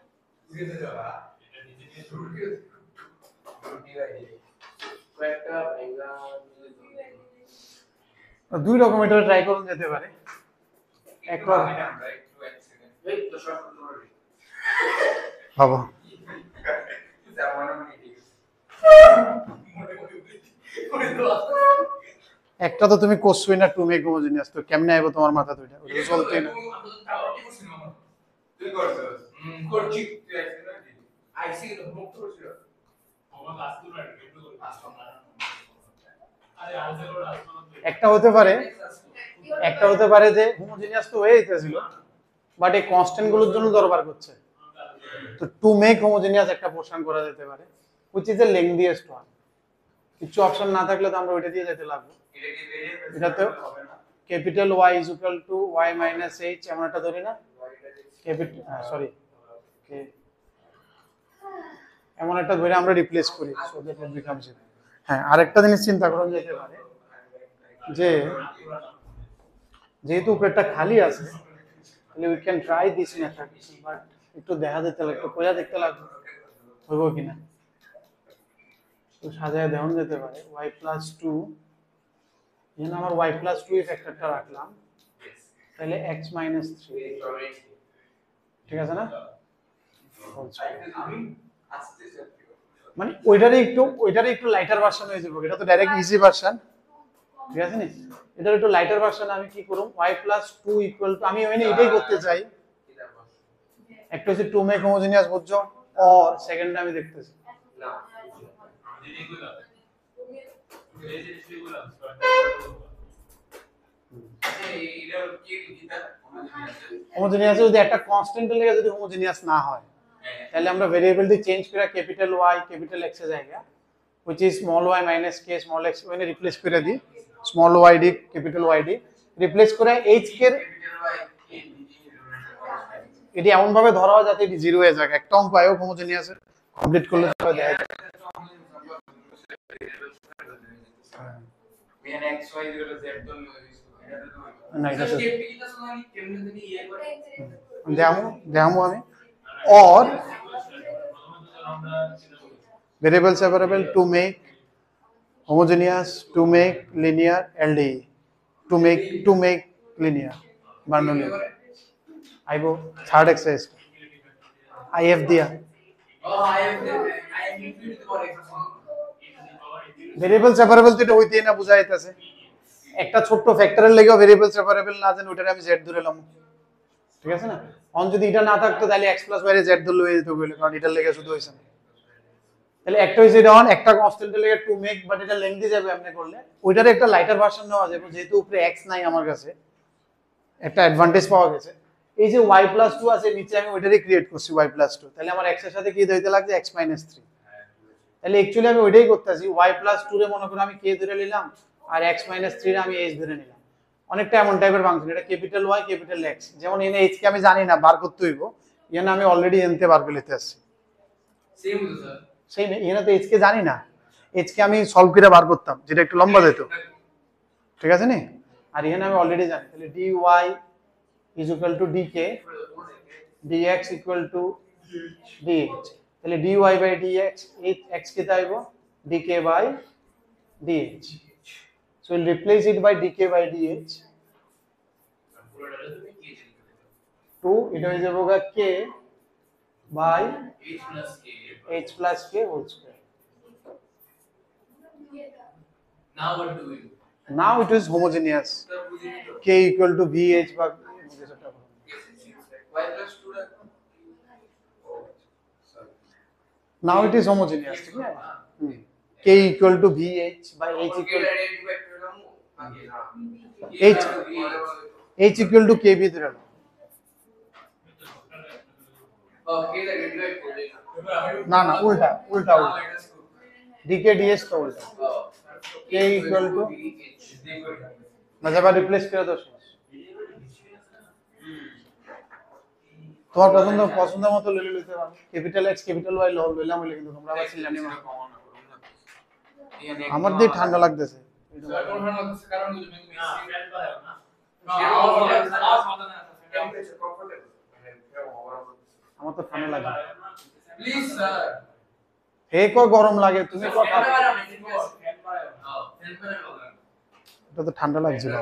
বুঝতে যাবা এটা নিচে নিয়ে রুটি ভাই স্কয়ারটা ভেঙা দুই রকম এটা ট্রাই করুন যেতে পারে, এক রকম এই তো সব করতে বাবা একটা তো তুমি কোশ্চেন না টু মেক হোমোজেনিয়াস, তো কেমনে আইবো তোমার মাথা দুইটা ওটা তো চলতেই না। তুই করছিস করছি তুই আইসি মুক্ত করছিস আমার কাজ তো রাইট একটু করে কাজ না আরে আনসার করে আসলে একটা হতে পারে যে হোমোজেনিয়াস তো হয়ে যেতেছিল বাট এই কনস্ট্যান্ট গুলোর জন্য দরবার করছে, তো টু মেক হোমোজেনিয়াস একটা পোর্শন করা যেতে পারে which is the lengthiest one, কিছু অপশন না থাকলে তো আমরা ওইটা দিয়ে যেতে লাগবে, এটা তো capital Y is equal to Y minus H এমন একটা ধরি না, ক্যাপিটাল সরি এমন একটা ধরে আমরা রিপ্লেস করি সো দ্যাট ইট বিকামস ইট। হ্যাঁ আরেকটা জিনিস চিন্তা করা যেতে পারে যে যেহেতু উপরেরটা খালি আছে তাহলে we can try this method, but একটু দেখা যেতে লাগবে, একটু কইরা দেখতে লাগবে হইব কিনা, তো সাজায় দেওয়া যেতে পারে y+2 এখানে আমার y+2 এই ফ্যাক্টরটা রাখলাম, তাহলে x - 3 ঠিক আছে না, মানে ওইটারই একটু লাইটার ভার্সন হয়ে যাবে, এটা তো ডাইরেক্ট ইজি ভার্সন ঠিক আছে নি, এটার একটু লাইটার ভার্সন আমি কি করব y+2 ইকুয়াল টু, আমি ওইখানে এটাই করতে চাই, একটা হচ্ছে টু মেক হোমোজেনিয়াস বুঝছো, আর সেকেন্ডটা আমি দেখতেছি না হোমোজেনিয়াস যদি একটা কনস্ট্যান্টের লেগে যদি হোমোজেনিয়াস না হয় তাহলে আমরা ভেরিয়েবলটি চেঞ্জ করে ক্যাপিটাল ওয়াই ক্যাপিটাল এক্স এর জায়গা which is small y minus k small x ওখানে রিপ্লেস করে দিই small Y D capital Y D replace করে এইচ কে এটি এমন ভাবে ধরা হয় যাতে এটি জিরো হয়ে যায় একটা অঙ্ক আয়ো হোমোজেনিয়াস কমপ্লিট করলে তো দেখা যায় না এটা দেখামু আমি or variable separable to make homogeneous to make linear LDE to make linear Bernoulli আইবো থার্ড এক্সারসাইজ আইএফ দিয়া ভেরিয়েবল সেপারেবল তো এটা হইতেই না বুঝা যাইতাছে একটা ছোট্ট ফ্যাক্টরের লাগেও ভেরিয়েবল সেপারেবল না জানি ওটারে আমি z ধরে লম ঠিক আছে না অন যদি এটা না থাকতো তাহলে x প্লাস y এর z ধরলে হয়ে যেত বলে কারণ এটার লেগে শুধু হইছে না তাহলে একটা হইছে এটা অন একটা কনস্ট্যান্টের লেগে টু মেক বাট এটা লেংথি যাবে আপনি করলে ওইটার একটা লাইটার ভার্সন নেওয়া যাবে যেহেতু উপরে x নাই আমার কাছে একটা অ্যাডভান্টেজ পাওয়া গেছে এই যে y প্লাস 2 আছে নিচে আমি ওইটারই ক্রিয়েট করছি y প্লাস 2 তাহলে আমার x এর সাথে কি দিতে লাগছে x মাইনাস 3 তাহলে অ্যাকচুয়ালি আমি ওইটাই করতেছি y প্লাস 2 রে মনে করে আমি k ধরে নিলাম আর x মাইনাস 3 রে আমি h ধরে নিলাম অনেকটা এমন টাইপের ফাংশন এটা ক্যাপিটাল y ক্যাপিটাল x যেমন এনে h কে আমি জানি না বার করতে হইব এখানে আমি অলরেডি এনতে বার করে নিতে আসছি সেম তো স্যার সেই এখানে তো h কে জানি না h কে আমি সলভ করে বার করতাম যেটা একটু লম্বা যেত ঠিক আছে নি আর এখানে আমি অলরেডি জানি তাহলে dy is equal to dk dx equal to dh তাহলে dy by dx x K তাইব dk by dh so we'll replace it by dk by dh 2 এটা হয়ে যাবে k by h plus k whole square now what do we do now it is homogeneous k equal to vh বা y plus 2 রাখো now it is homogeneous ঠিক আছে k equal to vh by h equal h equal to kb ধরে নাও ওকে এটা divide করে না না উল্টা উল্টা উল্টা dk ds তো উল্টা k equal to मतलब रिप्लेस করে দাও তোমার পছন্দ মতো লইলে লইতে পারো ক্যাপিটাল x ক্যাপিটাল y লইলাম বলে কিন্তু তোমরা আবার জানি না আমার দিয়ে ঠান্ডা লাগতেছে কারণ আমার তো ঠান্ডা লাগে প্লিজ স্যার হে কো গরম লাগে তুমি কথা এটা তো ঠান্ডা লাগছিল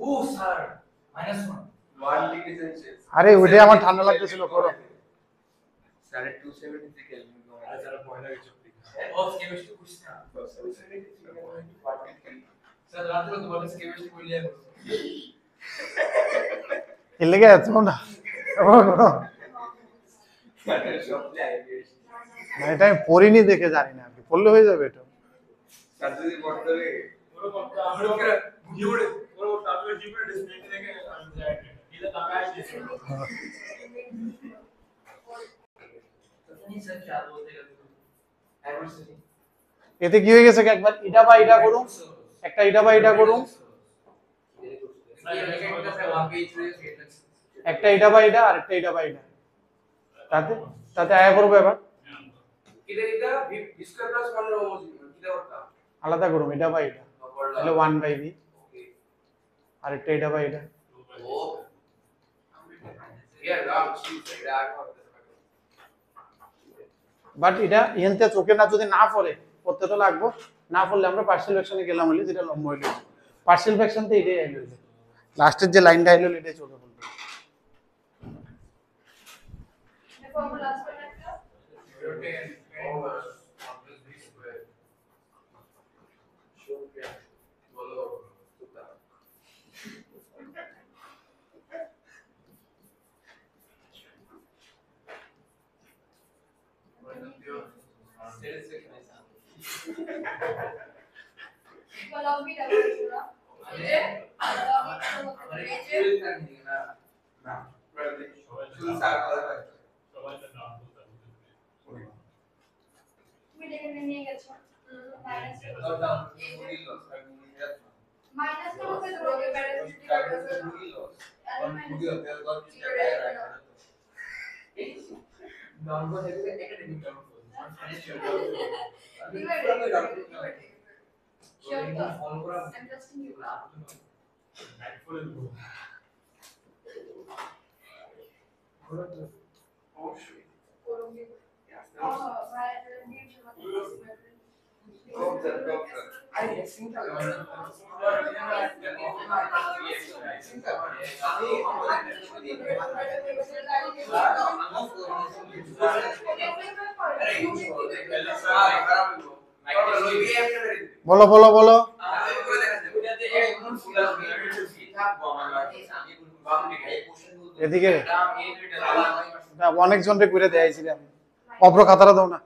ও স্যার -1 ডিগ্রি সেলসিয়াস আরে ওইটা আমার ঠান্ডা লাগতেছিল করো স্যার 273 কেলভিন স্যার পয়লা কিছু ও কেমিস্ট্রি বুঝছ না স্যার রাতে তো বলেছে কেমিস্ট্রি কইলে এর লেগে এত না না এটা আমি পড়িনি দেখে জানি না কি পড়লে হয়ে যাবে এটা স্যার যদি পড়তে হবে পুরো পড়তে আমরা বুঝিয়ে পুরো তাহলে জিপে ডিসপ্লে থেকে আমি যাই এটা লাগাই দিয়েছি স্যার क्या बोलते हैं एडवर्सरी এতে কি হয়ে গেছে একবার এটা বা এটা করুন একটা এটা বা এটা করুন একটা এটা বা এটা আর একটা এটা বা এটা তাতে তাতে আয়া করবে এবার এটা স্কয়ার প্লাস 1 এর হোমোজিনিয়াস কিটা করতে আলাদা করুন এটা বা এটা তাহলে 1/b আর একটা এটা বা এটা ও ইয়ার রাম এটা বাট এটা এনতে চোখে না যদি না পড়ে পড়তে তো লাগবো না পড়লে আমরা পার্শিয়াল ফ্র্যাকশনে গেলাম হলে যেটা লম্ব হইলো পার্শিয়াল ফ্র্যাকশন তো এটাই আইলো লাস্টের যে লাইনটা আইলো এটাই চোখে পড়বে ফর্মুলা আসবে না একটা rotate over plus b square বলো लॉग भी डबल पूरा ये लॉग মানে ये চুল কাটি দিকে না না চুল সার করা হয় তুমি দেখে নিয়ে গেছো মাইনাস মাইনাস তো হবে তো রোগে ব্যালেন্স ঠিক আছে নরমাল থেকে একাডেমিক টার্ম ফাইনান্সিয়াল ফলো করা I'm trusting you. অবশ্যই I think বলো বলো বলো এদিকে অনেক জনকে করে দেয়াইছি রে আমি অপ্র খাতাটা দাও না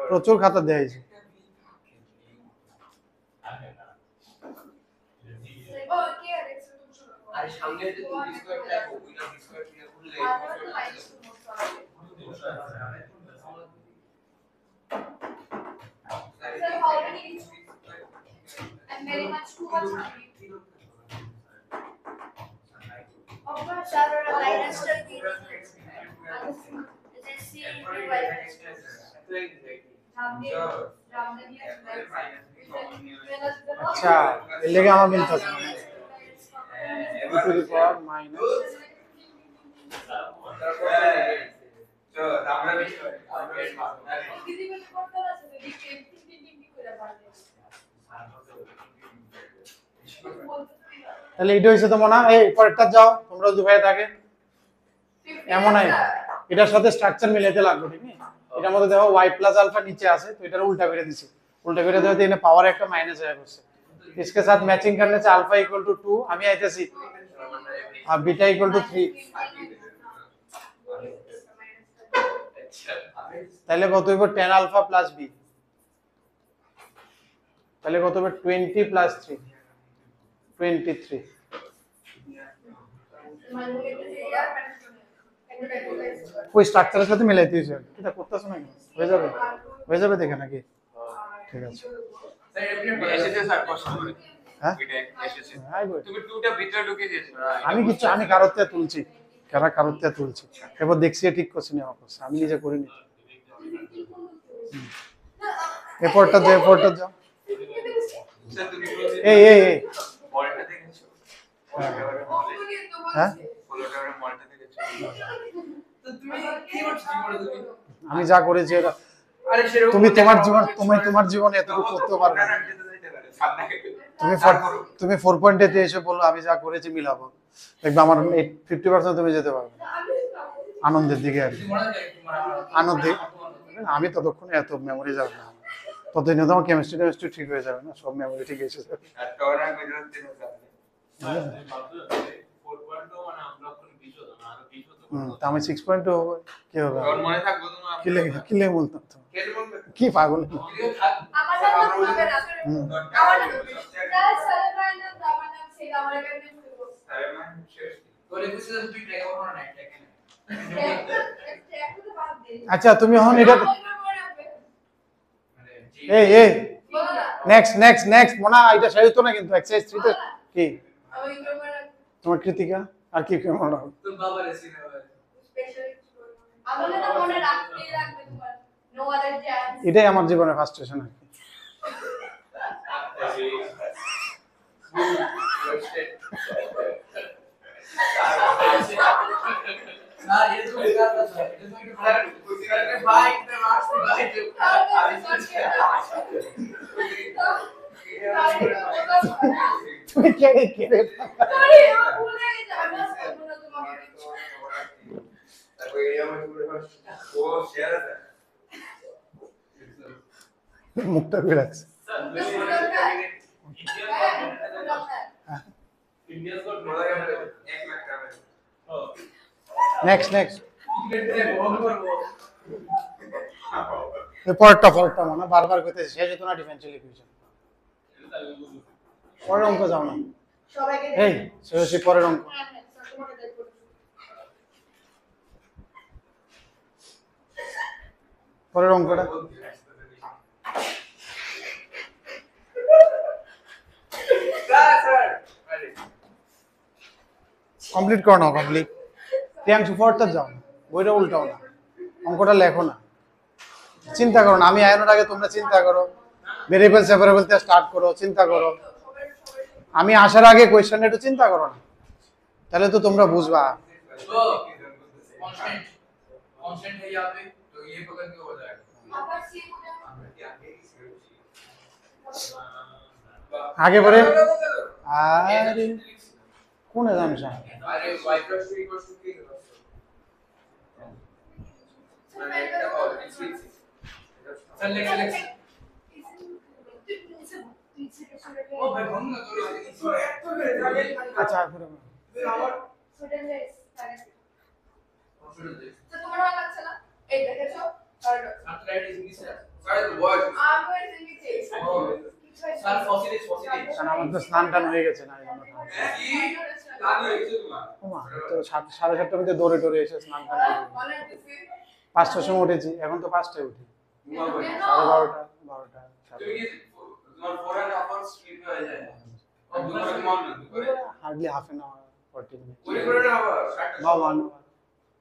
প্রচুর খাতা দেয়াইছি আর সামনে যে তুমি ডিসকাউন্ট রাখো ওইটা ডিসকাউন্ট দিয়ে খুললে I'm very much too much hungry. Sir, minus 30. Let's see আচ্ছা এর লেগে আমার মিলতেছে না e to the power minus তাহলে এটা হইছে তো মনে হয় এই পরেরটা যাও তোমরা দুভাই থাকে এমন হয় এটার সাথে স্ট্রাকচার মিলাইতে লাগবে ঠিক আছে এটার মধ্যে দেখো y প্লাস আলফা নিচে আছে তো এটার উল্টা করে দিছি उल्टा করে দেওয়াতে এখানে পাওয়ার একটা মাইনাস হয়ে গেছে इसके साथ मैचिंग करने से अल्फा इक्वल टू 2 আমি আইতেছি আর बीटा इक्वल टू 3 তাহলে কত হবে tan আলফা প্লাস b তাহলে কত হবে 20 প্লাস 3 23 ওই স্ট্রাকচারের সাথে মিলাইতে হইছে এটা করতেছ না হয়ে যাবে দেখে নাকি ঠিক আছে এসেছে স্যার কষ্ট করে হ্যাঁ এটা এসেছে আই গো তুমি টুটা ভিতরে ঢুকে দিয়েছো আমি কারোতে তুলছি কারোতে তুলছি এবার দেখছি ঠিক করছি না অবশ্য আমি নিজে করিনি এরপরটা যাও স্যার তুমি এই বলটা দেখেছো হ্যাঁ ফলোটারে মলটা দেখেছো তো তুমি কি করছো জীবনে তুমি আমি যা করেছি এটা আরে সেরকম তোমার জীবনে এতটুকু করতে পারবে না তুমি 4 তে এসে বললো আমি যা করেছি মিলাবো দেখবে আমার 50% তুমি যেতে পারবে আনন্দের দিকে আর কি আনন্দে আমি ততক্ষণ এত মেমোরি যাবে না ততদিনে তোমার কেমিস্ট্রি ঠিক হয়ে যাবে না সব মেমোরি ঠিক এসে যাবে তা আমি 6.2 হবে কি হবে মনে থাকবো তোমার কি লে বলতাম তো কি পাগল আচ্ছা তুমি এখন এটা এই নেক্সট মনা এটা শেষ হতো না কিন্তু এক্সারসাইজ 3 তে কি তোমার কৃতিকা আর কি কেমন হবে তোর বাবার এসিনা এটাই আমার জীবনের ফার্স্টেশন আর কি তুমি কে মুখটা বেরাচ্ছে নেক্সট এই পরেরটা মনে হয় বারবার কইতেছি শেষ হতো না ডিফারেনশিয়াল ইকুয়েশন। পরের অঙ্ক যাও না। সবাইকে এই শেষ পরের অঙ্ক। হ্যাঁ হ্যাঁ স্যার তোমাকে দেখবো পরের অঙ্কটা কমপ্লিট করো না কমপ্লিট। প্রিয়াংশু পরেরটা যাও না, বইটা উল্টাও না, অঙ্কটা লেখো না, চিন্তা করো না। আমি আয়ানোর আগে তোমরা চিন্তা করো, ভেরিয়েবল সেপারেবল থেকে স্টার্ট করো, চিন্তা করো। আমি আসার আগে কোয়েশ্চেনটা একটু চিন্তা করো না, তাহলে তো তোমরা বুঝবা। तो कांस्टेंट कांस्टेंट है यहाँ पे तो ये पकड़ के हो जाएगा আবার সি আগে পরে আরে কোন এক্সামশন? अरे y plus 2 equals to 3 चल लेट्स ओ भाई हम ना तो इसको ऐड तो कर आगे আচ্ছা পুরো फिर आवर স্টুডেন্টস हॉस्पिटल दे তো তোমার ভালো লাগছে না এই দেখেছো আর subscribe is English sir the word আমি ইংলিশে सर फॉसिल কারণ আমার তো স্নান টান হয়ে গেছে না, এই জন্য। की लानी है तुम्हारा ওমা, তো 7:30টার মধ্যে দৌড়ে দৌড়ে এসে স্নান টান করে 5টার সময় উঠেছি, এখন তো 5টায় উঠি, 12:30 12টা তুমি কি তোমার 4.5 আওয়ার্স স্লিপ হয়ে যায় और तुम्हारा दिमाग ना करे hardly half an hour 40 minute पूरी 4.5 आवर বা 1 আওয়ার।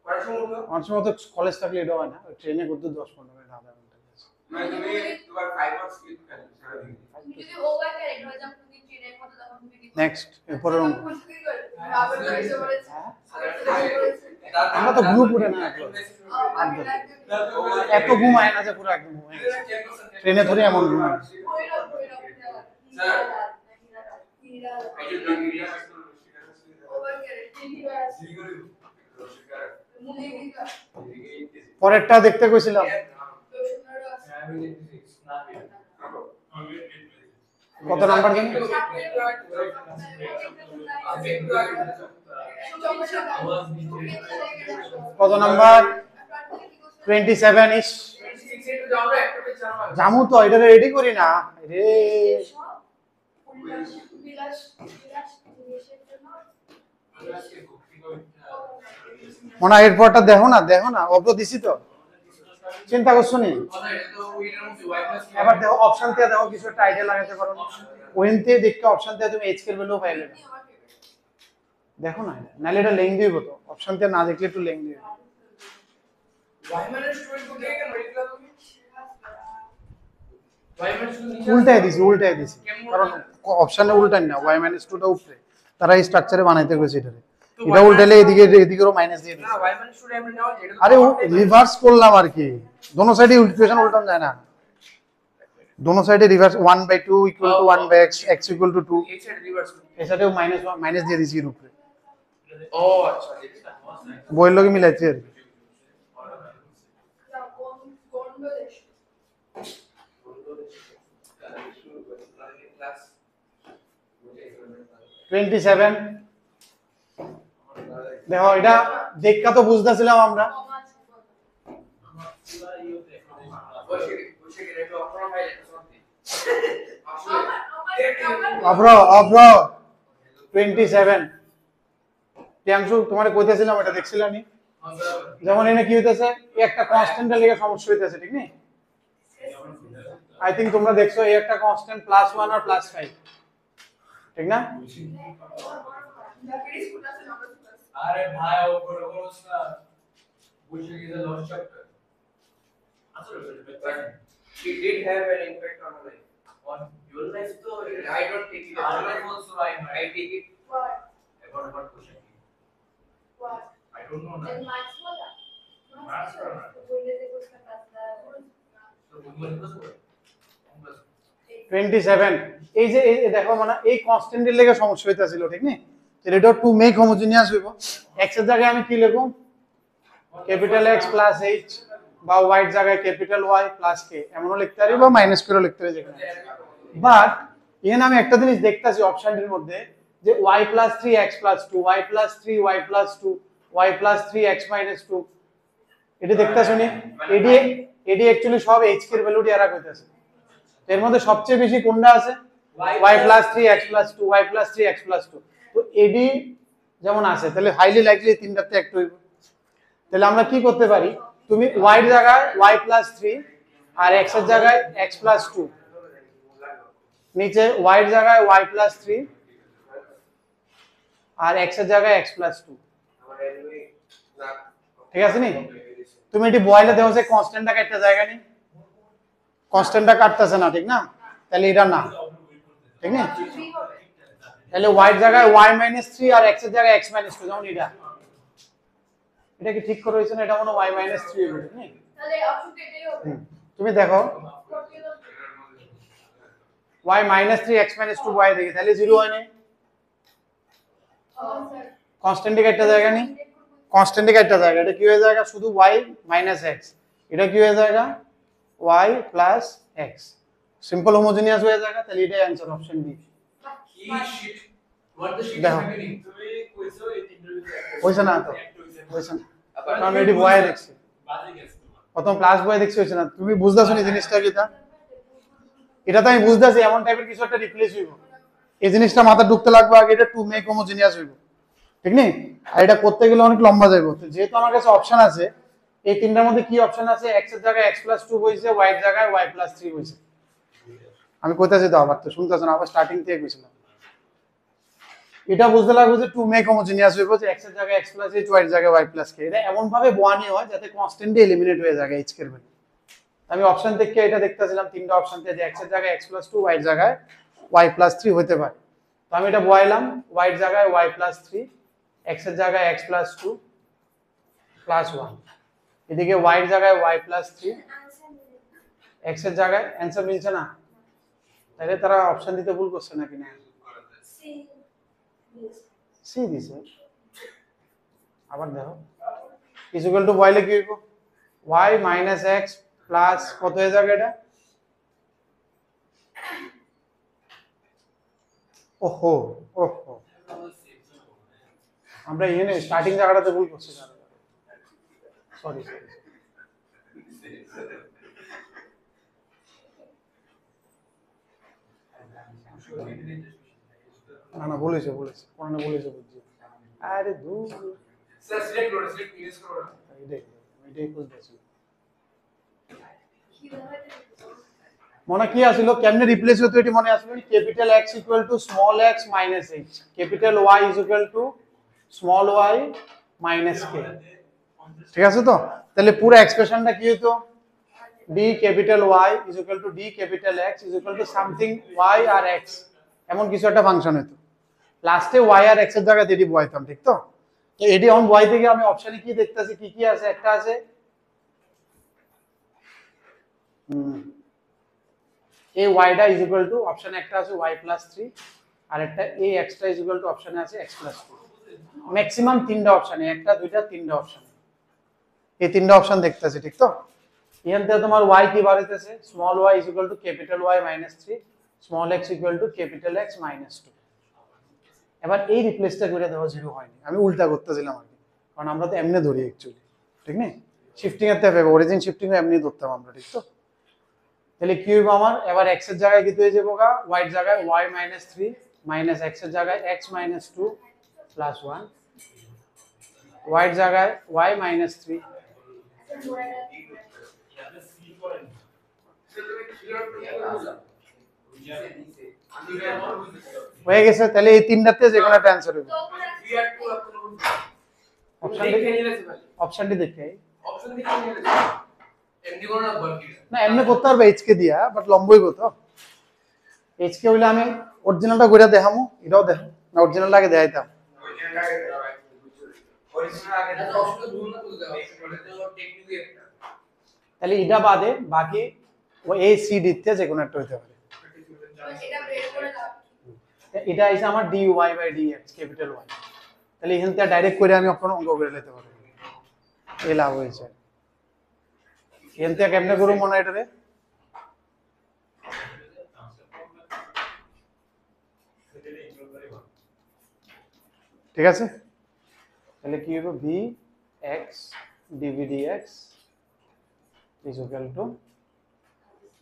কয়টা সময় উঠলো অনেক সময় তো কলেজ থাকলে এটা হয় না, ট্রেনে করতে 10-15 মিনিট আধা ঘন্টা গেছে। মানে তুমি তোমার 5 আওয়ার্স স্লিপ করে সারা দিন যদি ওভার ক্যারেক্ট হয়ে যাও তুমি ট্রেনের মতো তখন তুমি কি নেক্সট এরপরের অঙ্ক। আবার তো এসে বলেছে হ্যাঁ? আমরা আমরা তো গ্রুপ উঠে না এখন। এত ঘুম হয় না যে পুরো একদম ঘুম হয়ে গেছে। ট্রেনে ধরে এমন ঘুম হয়। পরেরটা দেখতে কইছিলাম কত নাম্বার জানি? কত নাম্বার? 27 ইস জামু তো এটা রেডি করি না রে। মনে হয় এরপরটা দেখো না অব্দ দিছি তো, চিন্তা করছো নি? এবার দেখো অপশন দিয়ে দেখো কিছু একটা আইডিয়া লাগাতে পারো, ওইনতে দেখতে অপশন দিয়ে তুমি এইচ এর ভ্যালু পাইলে দেখো না, নালে এটা লেংদি হইব তো, অপশন দিয়ে না দেখলে একটু লেংদি হইব। উল্টাই দিছি কারণ অপশনে উল্টাই না, y - 2 টা উপরে, তারা এই স্ট্রাকচারে বানাইতে গেছে এটারে, এটা উল্টাইলে এদিকেরও মাইনাস দিয়ে দিছে। আরে রিভার্স করলাম আর কি, দোনো সাইডে ইকুয়েশন উল্টানো যায় না, দোনো সাইডে রিভার্স 1/2 = 1/x x = 2, এই সাইডেও মাইনাস দিয়ে দিছি এর উপরে। ও আচ্ছা বইয়ের লগে মিলাইছি আর কি। ক্লাস 27 দেখো এটা দেখা তো বুঝতেছিলাম আমরা, অব্র 27 প্রিয়াংশু তোমার কইতেছিলাম এটা দেখছিলামই, যেমন এনে কি হইতেছে এই একটা কনস্ট্যান্টের লেগে সমস্যা হইতেছে, ঠিক নেই? আই থিংক তোমরা দেখছো এই একটা কনস্ট্যান্ট +1 আর +5, ঠিক না? अरे भाई वो बरोबर उसका बुझे की the lost chapter it did have an impact on my life on your life so I don't take it our life also I take it about question I don't know na so বুঝলে তো 27 এই যে এই দেখো মানে এই কনস্ট্যান্টের লেগে সমস্যা হইতাছিল, ঠিক নেই? এটা টু মেক হোমোজেনিয়াস হইব, x এর জায়গায় আমি কি লিখব? ক্যাপিটাল X প্লাস h, বা y এর জায়গায় ক্যাপিটাল Y প্লাস k এমনও লিখতে পারি, বা মাইনাস করেও লিখতে পারি যেখানে। বাট এখানে আমি একটা জিনিস দেখতাছি অপশনটির মধ্যে যে y + 3x + 2 y + 3 y + 2 y + 3x - 2 এটা দেখতাছো নি? এডি অ্যাকচুয়ালি সব এইচ এর ভ্যালু দিয়ে এরা কইতাছে। এর মধ্যে সবচেয়ে বেশি কোনটা আছে y + 3 x + 2 y + 3 x + 2। তো এডি যেমন আছে তাহলে হাইলি লাইকলি তিনটাতে একটা হইব। তাহলে আমরা কি করতে পারি, তুমি y এর জায়গায় y + 3 আর x এর জায়গায় x + 2, নিচে y এর জায়গায় y + 3 আর x এর জায়গায় x + 2, ঠিক আছে নি? তুমি এটি বয়লে দেওয়া আছে কনস্ট্যান্টটা কাটতে জায়গা নেই, কনস্ট্যান্টটা কাটতেছে না, ঠিক না? তাহলে এটা না, ঠিক না? তাহলে y এর জায়গায় y - 3 আর x এর জায়গায় x - 2, যেমন এটা কি ঠিক করে হইছে না? এটা মনে y - 3 হইবে, ঠিক না? তাহলে অপশন এটাই হবে। তুমি দেখো y - 3 x - 2 y দেখি, তাহলে 0 হয় না, স্যার কনস্ট্যান্টে কাটতে জায়গা নেই, কনস্ট্যান্টে কাটতে জায়গা, এটা কি হয়ে যায়গা শুধু y - x, এটা কি হয়ে যায়গা y + x, সিম্পল হোমোজেনিয়াস হয়ে যায়গা। তাহলে এটাই आंसर, অপশন ডি। কি sheet what the shit is দেখো। happening তুমি কইছো এই তিনটার ভিতরে একটা হইছে না তো, হইছে না, কারণ এটি বয়ে দেখছি, বাজে গেছে তোমার প্রথম ক্লাস বয়ে দেখছি, হইছে না। তুমি বুঝতাছো না জিনিসটা কিটা, এটা তো আমি বুঝতাছি এমন টাইপের কিছু একটা রিপ্লেস হইব, এই জিনিসটা মাথা ঢুকতে লাগবে আগে, এটা টু মেক হোমোজেনিয়াস হইব, ঠিক নেই? আর এটা করতে গেলে অনেক লম্বা যাইব। তো যেহেতু আমার কাছে অপশন আছে, এই তিনটার মধ্যে কি অপশন আছে, x এর জায়গায় x + 2 হইছে, y এর জায়গায় y + 3 হইছে। আমি কইতাছি তো, আবার তো শুনতাছ না, আবার স্টার্টিং থেকে কইছিলাম। এটা বুঝতে লাগবে যে টু মেক হোমোজেনিয়াস হইব, যে x এর জায়গায় x + h, y এর জায়গায় y + k, এটা এমন ভাবে বোয়ানি হয় যাতে কনস্ট্যান্টলি এলিমিনেট হয়ে যায় h এর ভ্যালু। আমি অপশন থেকে এটা দেখতেছিলাম, তিনটা অপশন থেকে, যে x এর জায়গায় x + 2, y এর জায়গায় y + 3 হতে পারে। তো আমি এটা বয়াইলাম, y এর জায়গায় y + 3, x এর জায়গায় x + 2 + 1, এদিকে y এর জায়গায় y + 3, x এর জায়গায় অ্যানসার মিলছে না, তাহলে তারা অপশন দিতে ভুল করছে নাকি না? সি দিছে, আবার দেখো ইকুয়াল টু বয়লে কি হইব, y - x প্লাস কত হয়ে যাবে এটা, ওহো ওহো, আমরা এখানে স্টার্টিং জায়গাটাতে ভুল করছি, সরি সরি। না না, বলেছে বলেছে, কোন বলেছে বুঝছি, আরে দূর, স্যার সিলেক্ট করো, সিলেক্ট ইউজ করো না এটাই বুঝতেছি। কি হবে? মনে কি আসলো, কেমনে রিপ্লেস হতো এটি মনে আসলো, capital x = small x - h, capital y = small y - k, ঠিক আছে তো? তাহলে পুরো এক্সপ্রেশনটা কি হতো, d capital y = d capital x = something y আর x, এমন কিছু একটা ফাংশন হতো, লাস্টে y আর x এর জায়গাতে এটি বসাইতাম, ঠিক তো? তো এটি অন বয় থেকে আমি অপশনে কি দেখতেছি, কি কি আছে, একটা আছে এই y টা = অপশনে একটা আছে y + 3, আর একটা এই x টা = অপশনে আছে x + 2, ম্যাক্সিমাম তিনটা অপশনে, একটা দুইটা তিনটা অপশন, এই তিনটা অপশন দেখতেছি, ঠিক তো? এখান থেকে তোমার y কি বার হইতেছে, small y = capital y - 3, small x = capital x - 2। এবার এই রিপ্লেসটা করে দেওয়া 0 হয়নি, আমি উল্টা করতেছিলাম আর কি, কারণ আমরা তো এমনি ধরি অ্যাকচুয়ালি, ঠিক না? শিফটিং এর থেকে অরিজিন শিফটিং এমনি ধরতাম আমরা, ঠিক তো? তাহলে কি হইব আমার, এবার x এর জায়গায় কি হয়ে যাবো গা, y এর জায়গায় y - 3 মাইনাস x এর জায়গায় x - 2 প্লাস 1, y এর জায়গায় y - 3, হয়ে গেছে। তাহলে এই তিনটাতে যে কোনো একটা অ্যানসার হবে। অপশনটি দেখে না, এমনি করতে পারবে এইচ কে দিয়া, বাট লম্বই কত, এইচ কে হইলে আমি অরিজিনালটা কইরা দেখামু, এটাও দেখো না, অরিজিনালটা আগে দেখাইতাম। তাহলে এটা বাদে বাকি ও এ সি ডি তে যে কোনো একটা হইতে পারে। এটা বের করে দাও। এটা আছে আমার dy by dx capital Y, তাহলে এখান থেকে ডাইরেক্ট করে আমি আপনার অঙ্ক করে নিতে পারবো, এই লাভ হয়েছে। এখান থেকে কেমনে করব মনে হয় এটারে, ঠিক আছে? তাহলে কি হবে, v x dv dx is equal to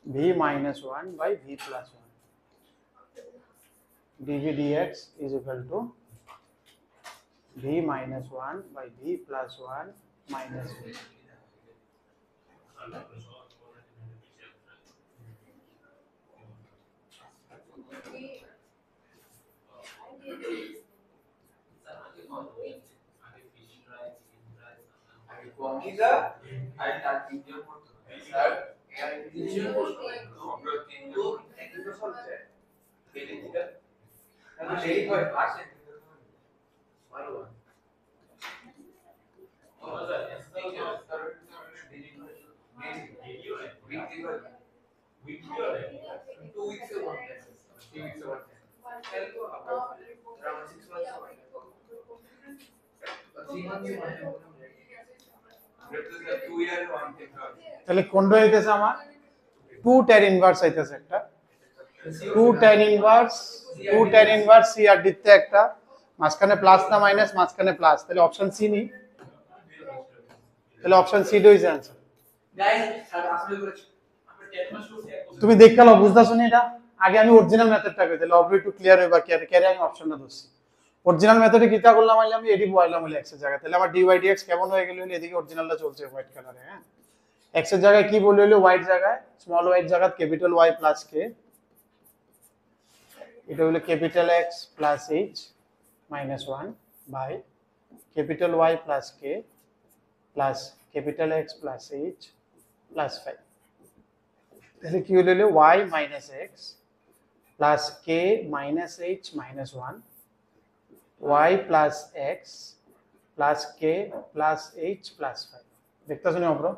v minus 1 by v plus 1. dv dx is equal to v minus 1 by v plus 1 minus v. তাহলে কোনটা হইতেছে আমার 2 tan ইনভার্স হইতেছে একটা 2 tan ইনভার্স সি আর দিতে একটা মাঝখানে প্লাস না মাইনাস মাঝখানে প্লাস তাহলে অপশন সি নি তাহলে অপশন সি দই आंसर তুমি দেখালো বুঝতাছ নি এটা আগে আমি অরিজিনাল মেথডটা কই তাহলে অবশ্যই একটু ক্লিয়ার হইবা কি আর আমি অপশনটা ধরছি অরিজিনাল মেথডে কিটা করলাম আমি এডি বয়লাম হলো x এর জায়গায় তাহলে আমার dy dx কেমন হয়ে গেল এদিকে অরিজিনালটা চলছে হোয়াইট কালারে হ্যাঁ x এর জায়গায় কি বলে হলো y এর জায়গায় স্মল y এর জায়গায় ক্যাপিটাল y প্লাস k এটা হলো capital x plus h minus 1 by capital y plus k plus capital x plus h plus 5 তাহলে কি হলো y minus x plus k minus h minus 1 y plus x plus k plus h plus 5 দেখতেছ না আমরা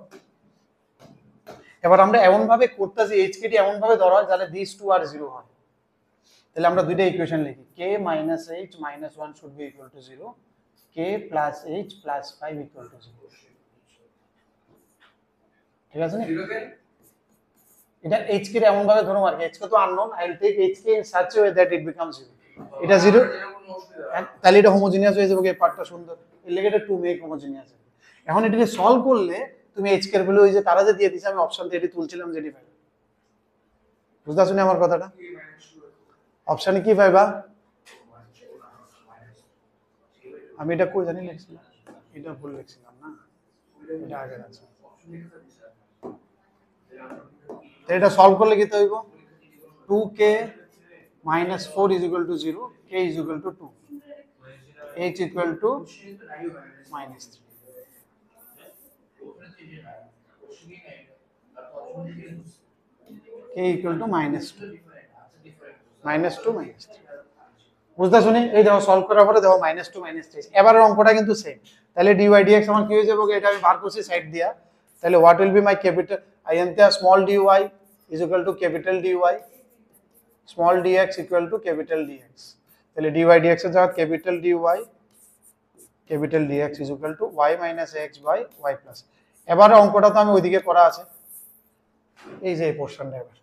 এবার আমরা এমন ভাবে করতেছি h কে এমন ভাবে ধরা হয় যাতে these two are 0 হয় তাহলে আমরা দুইটা ইকুয়েশন লিখি k minus h minus 1 should be equal to 0 k plus h plus 5 equal to 0 ঠিক আছে না এটা h কে এমন ভাবে ধরো আর h কে তো unknown I will take h k in such a way that it becomes 0 এটা 0 তাহলে এটা হোমোজিনিয়াস হয়ে যাবে এই পার্টটা সুন্দর এর লাগি এটা টু মেক হোমোজিনিয়াস এখন এটাকে সলভ করলে তুমি h এর ভ্যালু ওই যে তারা যে দিয়ে দিছে আমি অপশন দিয়ে এটি তুলছিলাম যেটি পাই বুঝতাছ না আমার কথাটা অপশনে কি পাইবা আমি এটা কই জানি লিখছিলাম এটা ভুল লিখছিলাম না এটা আগে আছে তো এটা সলভ করলে কি হইব 2k minus 4 is equal to 0 k is equal to 2 h equal to minus 3 k equal to minus 2 minus 2 minus 3 বুঝতা শুনি এই দেখো সলভ করার পরে দেখো -2 -3 এবারের অঙ্কটা কিন্তু সেম তাহলে dy dx আমার কি হয়ে যাবে এটা আমি বার করছি সাইড দিয়া তাহলে what will be my capital I am the small dy is equal to capital dy small dx equal to capital dx তাহলে dy dx এর জায়গায় capital dx is equal to y minus x by y plus এবারে অঙ্কটা তো আমি ওইদিকে করা আছে এই যে এই পোরশনটা এবার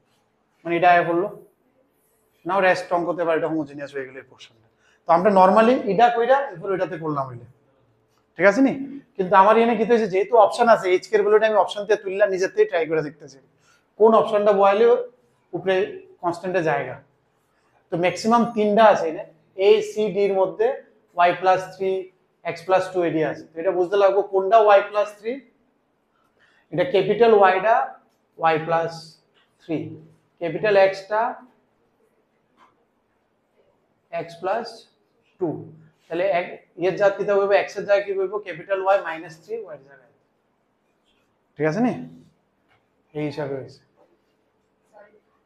মানে এটা আয়া বললো নাও রেস্ট অঙ্কতে এবার এটা হোমোজিনিয়াস হয়ে গেল এই পোরশনটা তো আমরা নরমালি এটা কইরা এরপর এটাতে করলাম হইলে ঠিক আছে নি কিন্তু আমার এখানে কি হইছে যেহেতু অপশন আছে h এর ভ্যালুটা আমি অপশন দিয়ে তুললা নিজেতেই ট্রাই করে দেখতেছি কোন অপশনটা বয়ালে উপরে কনস্ট্যান্টে জায়গা তো ম্যাক্সিমাম তিনটা আছে না a c d এর মধ্যে y plus 3 x plus 2 এডি আছে তো এটা বুঝতে লাগবে কোনটা y plus 3 এটা ক্যাপিটাল y টা y plus 3 ক্যাপিটাল x টা x plus 2 তাহলে এর জায়গায় কি হবে x এর জায়গায় কি হবে ক্যাপিটাল y minus 3 y এর জায়গায় ঠিক আছে নি এই হিসাবে হইছে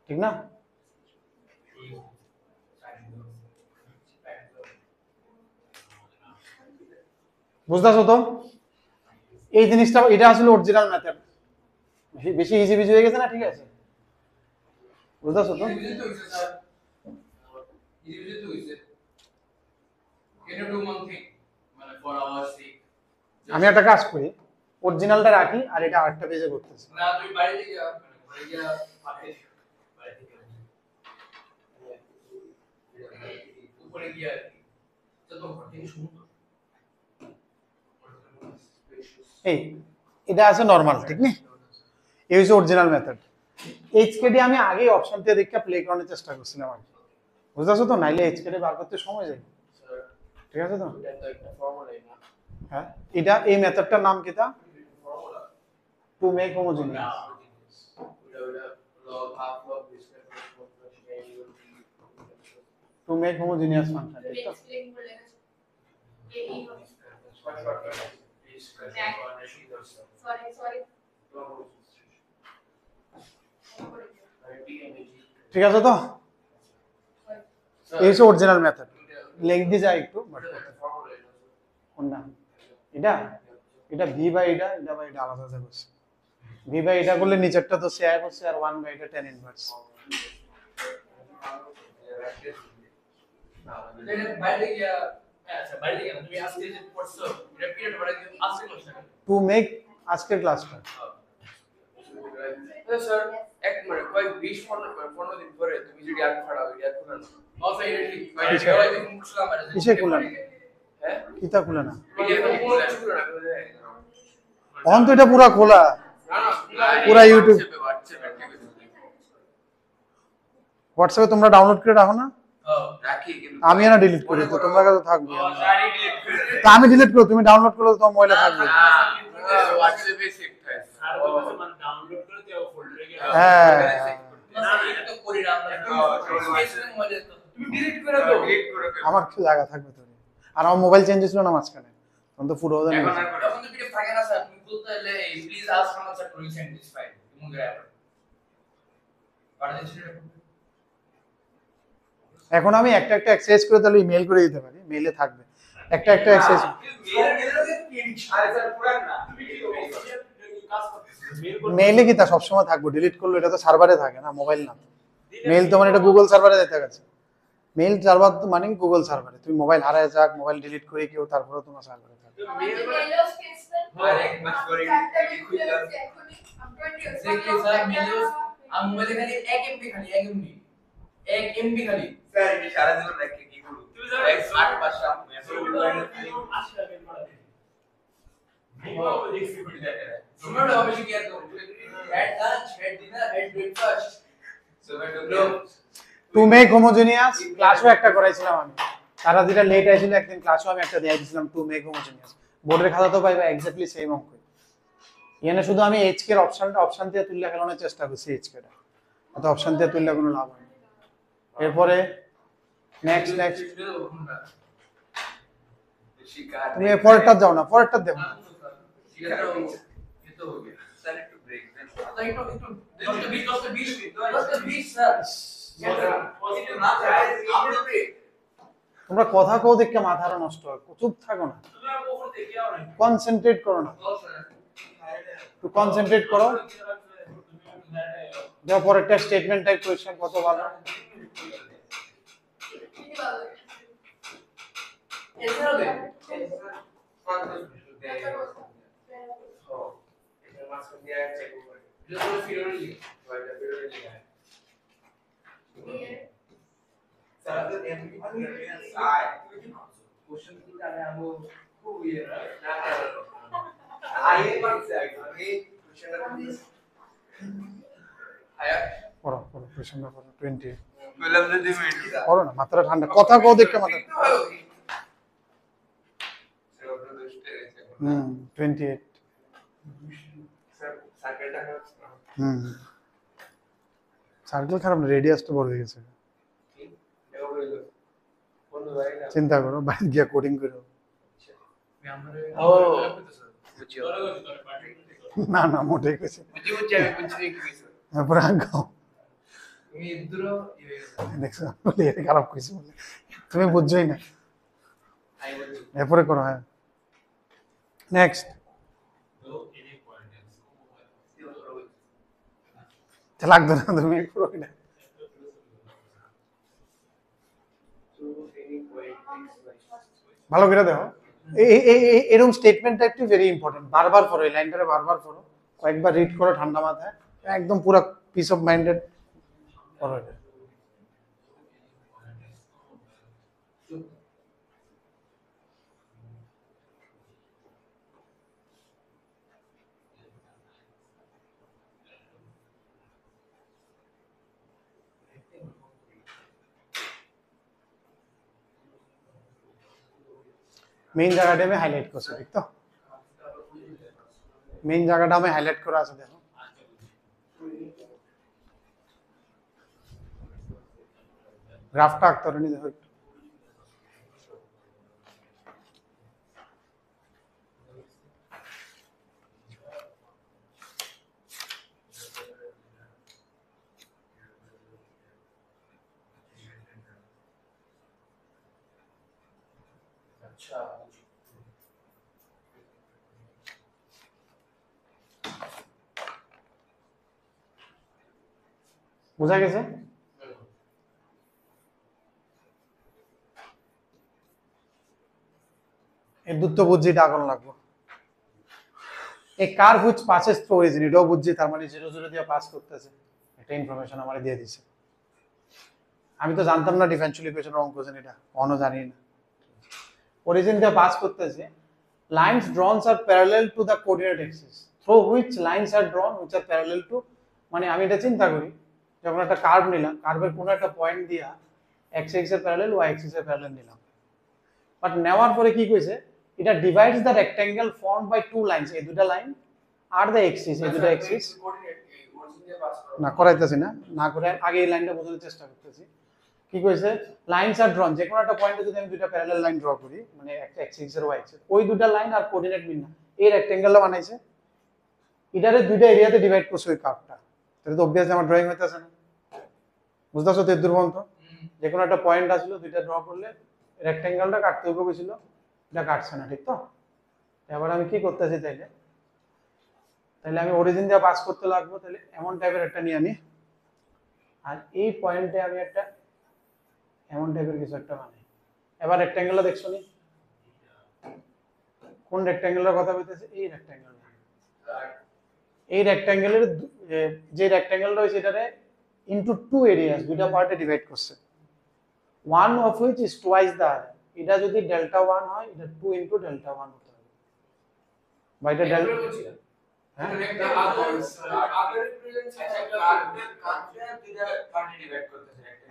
ঠিক না বুঝতাছো তো এই জিনিসটা এটা আসলে অরিজিনাল মেথড বেশি ইজি বিজি হয়ে গেছে না ঠিক আছে বুঝতাছো তো আমি একটা কাজ করি অরিজিনালটা রাখি আর এটা আরেকটা পেজে করতেছি না তুই বাইরে যা বাইরে যা উপরে গিয়ে চলো ঠিক শুনো এই এটা আছে নরমাল ঠিক না এই হচ্ছে অরিজিনাল মেথড। এইচকেডি আমি আগে অপশন দিয়ে দেখে প্লে করানোর চেষ্টা করছিলাম আর কি, বুঝতেছো তো, নাইলে এইচকেডি বার করতে সময় যায়। ঠিক আছে তো? এটা তো একটা ফর্মুলাই না। হ্যাঁ, এটা এই মেথডটার নাম কি তা? To make homogeneous. ওটা log half log this to make homogeneous function, ঠিক তো? এক্সপ্লেইন করে লেখা এই হবে সরি সরি ঠিক আছে তো? এই হচ্ছে অরিজিনাল মেথড। লেংথি যায় একটু, বাট কোনটা? এটা এটা ভি বাই এটা বাই এটা আলাদা যাবে। ভি বাই এটা করলে নিচেরটা তো শেয়ার হচ্ছে, আর 1 বাই এটা tan ইনভার্স। বাইরে গিয়া আচ্ছা বাইরে গিয়া তুমি আজকে যে পড়ছো এটা পিরিয়ড পড়া কি আজকে ক্লাসটা টু মেক আজকের ক্লাসটা। স্যার এক মিনিট কয় 20 দিন পরে তুমি যদি আগে ফাড়াও এটা খুলে না আচ্ছা এটা ঠিক বাইরে গিয়া তুমি মুছলাম আর কিসে খুলে না? হ্যাঁ কিতা খুলে না? এটা তো খুলে না অন তো এটা পুরা খোলা, পুরা ইউটিউব হোয়াটসঅ্যাপে তোমরা ডাউনলোড করে রাখো না? রাখি কিন্তু আমি না ডিলিট করি, তো তোমরা কাছে থাকবে। জানি ডিলিট করে তা আমি ডিলিট করব, তুমি ডাউনলোড করলে তো তোমার মোবাইলে থাকবে। হোয়াটসঅ্যাপে সেভ থাকে আর ওটা মানে ডাউনলোড করে দিও ফোল্ডারে গিয়ে। হ্যাঁ, না এটা তো করি না আমরা স্পেসিফিক মধ্যে তো তুমি ডিলিট করে দাও ডিলিট করে আমার কি জায়গা থাকবে তো? আর আমার মোবাইল চেঞ্জ হয়েছিল না মাঝখানে, তখন তো পুরো ওদের এখন তো পিডিএফ থাকে না স্যার তুমি বলতে হলে please ask from sir to recent this file তুমি গ্র্যাব পাঠাতে ছিল। এখন আমি একটা একটা এক্সারসাইজ করে তাহলে ইমেল করে দিতে পারি, মেইলে থাকবে একটা একটা এক্সারসাইজ। মেইলে কি তা সবসময় থাকবে, ডিলিট করলে এটা তো সার্ভারে থাকে না, মোবাইল না। মেইল তো মানে এটা গুগল সার্ভারে যেতে গেছে। মেইল সার্ভার তো মানে গুগল সার্ভারে, তুমি মোবাইল হারায় যাক, মোবাইল ডিলিট করে কেউ, তারপরে তোমার সার্ভারে থাকবে। আমি মোবাইলে খালি 1 এমবি খালি 1 এমবি 1 এমবি খালি স্যার এটা সারা জীবন রাখতে কি করব তুমি জানো 1 ভাষা জোম্যাটো অবশ্যই কি করব head lunch head dinner head breakfast Zomato low to make homogeneous ক্লাসও একটা করাইছিলাম আমি, তারা যেটা লেট আইছিল একদিন ক্লাসও আমি একটা দিয়ে দিয়েছিলাম টু মেক হোমোজেনিয়াস। বোর্ডের খাতা তো পাইবা এক্স্যাক্টলি সেম অঙ্ক। এখানে শুধু আমি এইচকে এর অপশন দিয়ে তুললে খেলানোর চেষ্টা করছি, এইচকেটা অত অপশন দিয়ে তুললে কোনো লাভ হয় না। এরপরে নেক্সট তুমি পরেরটা যাও না, পরেরটা দেখো না। ये तो हो गया सर एक ब्रेक तो एक 20 सर पॉजिटिव ना जाए आप लोग তোমরা কথা কও দেখে মাথাটা নষ্ট হয়, চুপ থাকো না, তুমি আর ওপর দেখে আও না। কনসেন্ট্রেট করো না, একটু কনসেন্ট্রেট করো। দেখো পরেরটা স্টেটমেন্ট টাইপ কোশ্চেন কত ভালো। ऐसे हो गए जो तो फिर नहीं वाइड फिर नहीं है सर तो एमपी आए क्वेश्चन की तरह वो खूब ये ना आए पर से आगे क्वेश्चन आया পড়ো পড়ো কোশ্চেনটা পড়ো 20 বললাম যে 2 মিনিট পড়ো না, মাথাটা ঠান্ডা, কথা কও দেখে মাথা। 28 সার্কেলটা সার্কেল খারাপ না, রেডিয়াসটা বড় হয়ে গেছে। চিন্তা করো, বাইরে গিয়া কোডিং করো। ও না না, মোটেই কিছু বুঝি বুঝি আমি বুঝছি কি কিছু তারপর আগাও। তুমি ইদুরো দেখছো বলে এটা খারাপ কইছি বলে তুমি বুঝছই না। আই বুঝছি এরপরে করো। হ্যাঁ, নেক্সট লাগতো না, তুমি করো এটা। ভালো করে দেখো, এরকম স্টেটমেন্ট টাইপটি ভেরি ইম্পর্টেন্ট। বারবার পড়ো এই লাইনটারে, বারবার পড়ো, কয়েকবার রিড করো ঠান্ডা মাথায়, একদম পুরো পিস অফ মাইন্ডেড পড়ো এটা। মেইন জায়গাটা আমি হাইলাইট করছি ঠিক তো মেইন জায়গাটা আমি হাইলাইট করা আছে দেখো গ্রাফটা আঁকতে পারি দেখো একটু अच्छा বোঝা গেছে এর দূরত্ব বুঝছি এটা আগুন লাগবো এই কার হুইচ পাসেস থ্রু অরিজিন এটাও বুঝছি তার মানে 0 0 দিয়ে পাস করতেছে একটা ইনফরমেশন আমারে দিয়ে দিছে আমি তো জানতাম না ডিফারেনশিয়াল ইকুয়েশনের অঙ্ক জানি এটা অন্য জানি না অরিজিন দিয়ে পাস করতেছে lines drawn are parallel to the coordinate axis through which lines are drawn which are parallel to মানে আমি এটা চিন্তা করি যখন একটা কার্ভ নিলাম কার্ভের কোনো একটা পয়েন্ট দিয়া x axis এর প্যারালাল y axis এর প্যারালাল নিলাম বাট নেওয়ার পরে কি কইছে এটা divides the rectangle formed by two lines এই দুটো লাইন আর দ্য এক্সিস এই দুটো এক্সিস না করাইতেছি না না করে আগে এই লাইনটা বোঝানোর চেষ্টা করতেছি কি কইছে লাইনস আর ড্রন যে কোনো একটা পয়েন্টে যদি আমি দুটো প্যারালাল লাইন ড্র করি মানে একটা x axis আর y axis ওই দুটো লাইন আর কোঅর্ডিনেট মিল না এই রেক্ট্যাঙ্গেলটা বানাইছে এটারে দুটো এরিয়াতে ডিভাইড করছে ওই কার্ভটা তাহলে তো অবভিয়াসলি আমার ড্রয়িং হইতাছে না বুঝতেছো তো এর পর্যন্ত যে কোনো একটা পয়েন্ট আসলো দুইটা ড্র করলে রেক্ট্যাঙ্গেলটা কাটতে হবে কইছিল এটা কাটছে না ঠিক তো এবার আমি কি করতেছি তাহলে আমি অরিজিন দিয়ে পাস করতে লাগবো তাহলে এমন টাইপের একটা নিয়ে আনি আর এই পয়েন্টে আমি একটা এমন টাইপের কিছু একটা বানাই এবার রেক্ট্যাঙ্গেলটা দেখছো নি কোন রেক্ট্যাঙ্গেলের কথা বলতেছে এই রেক্ট্যাঙ্গেলটা এই রেক্ট্যাঙ্গেলের যে রেক্ট্যাঙ্গেলটা হইছে এটারে ইনটু টু এরিয়াস দুইটা পার্টে ডিভাইড করছে one of which is twice the other এটা যদি ডেল্টা 1 হয় এটা 2 ইনটু ডেল্টা 1 হতে হবে বা এটা ডেল্টা হ্যাঁ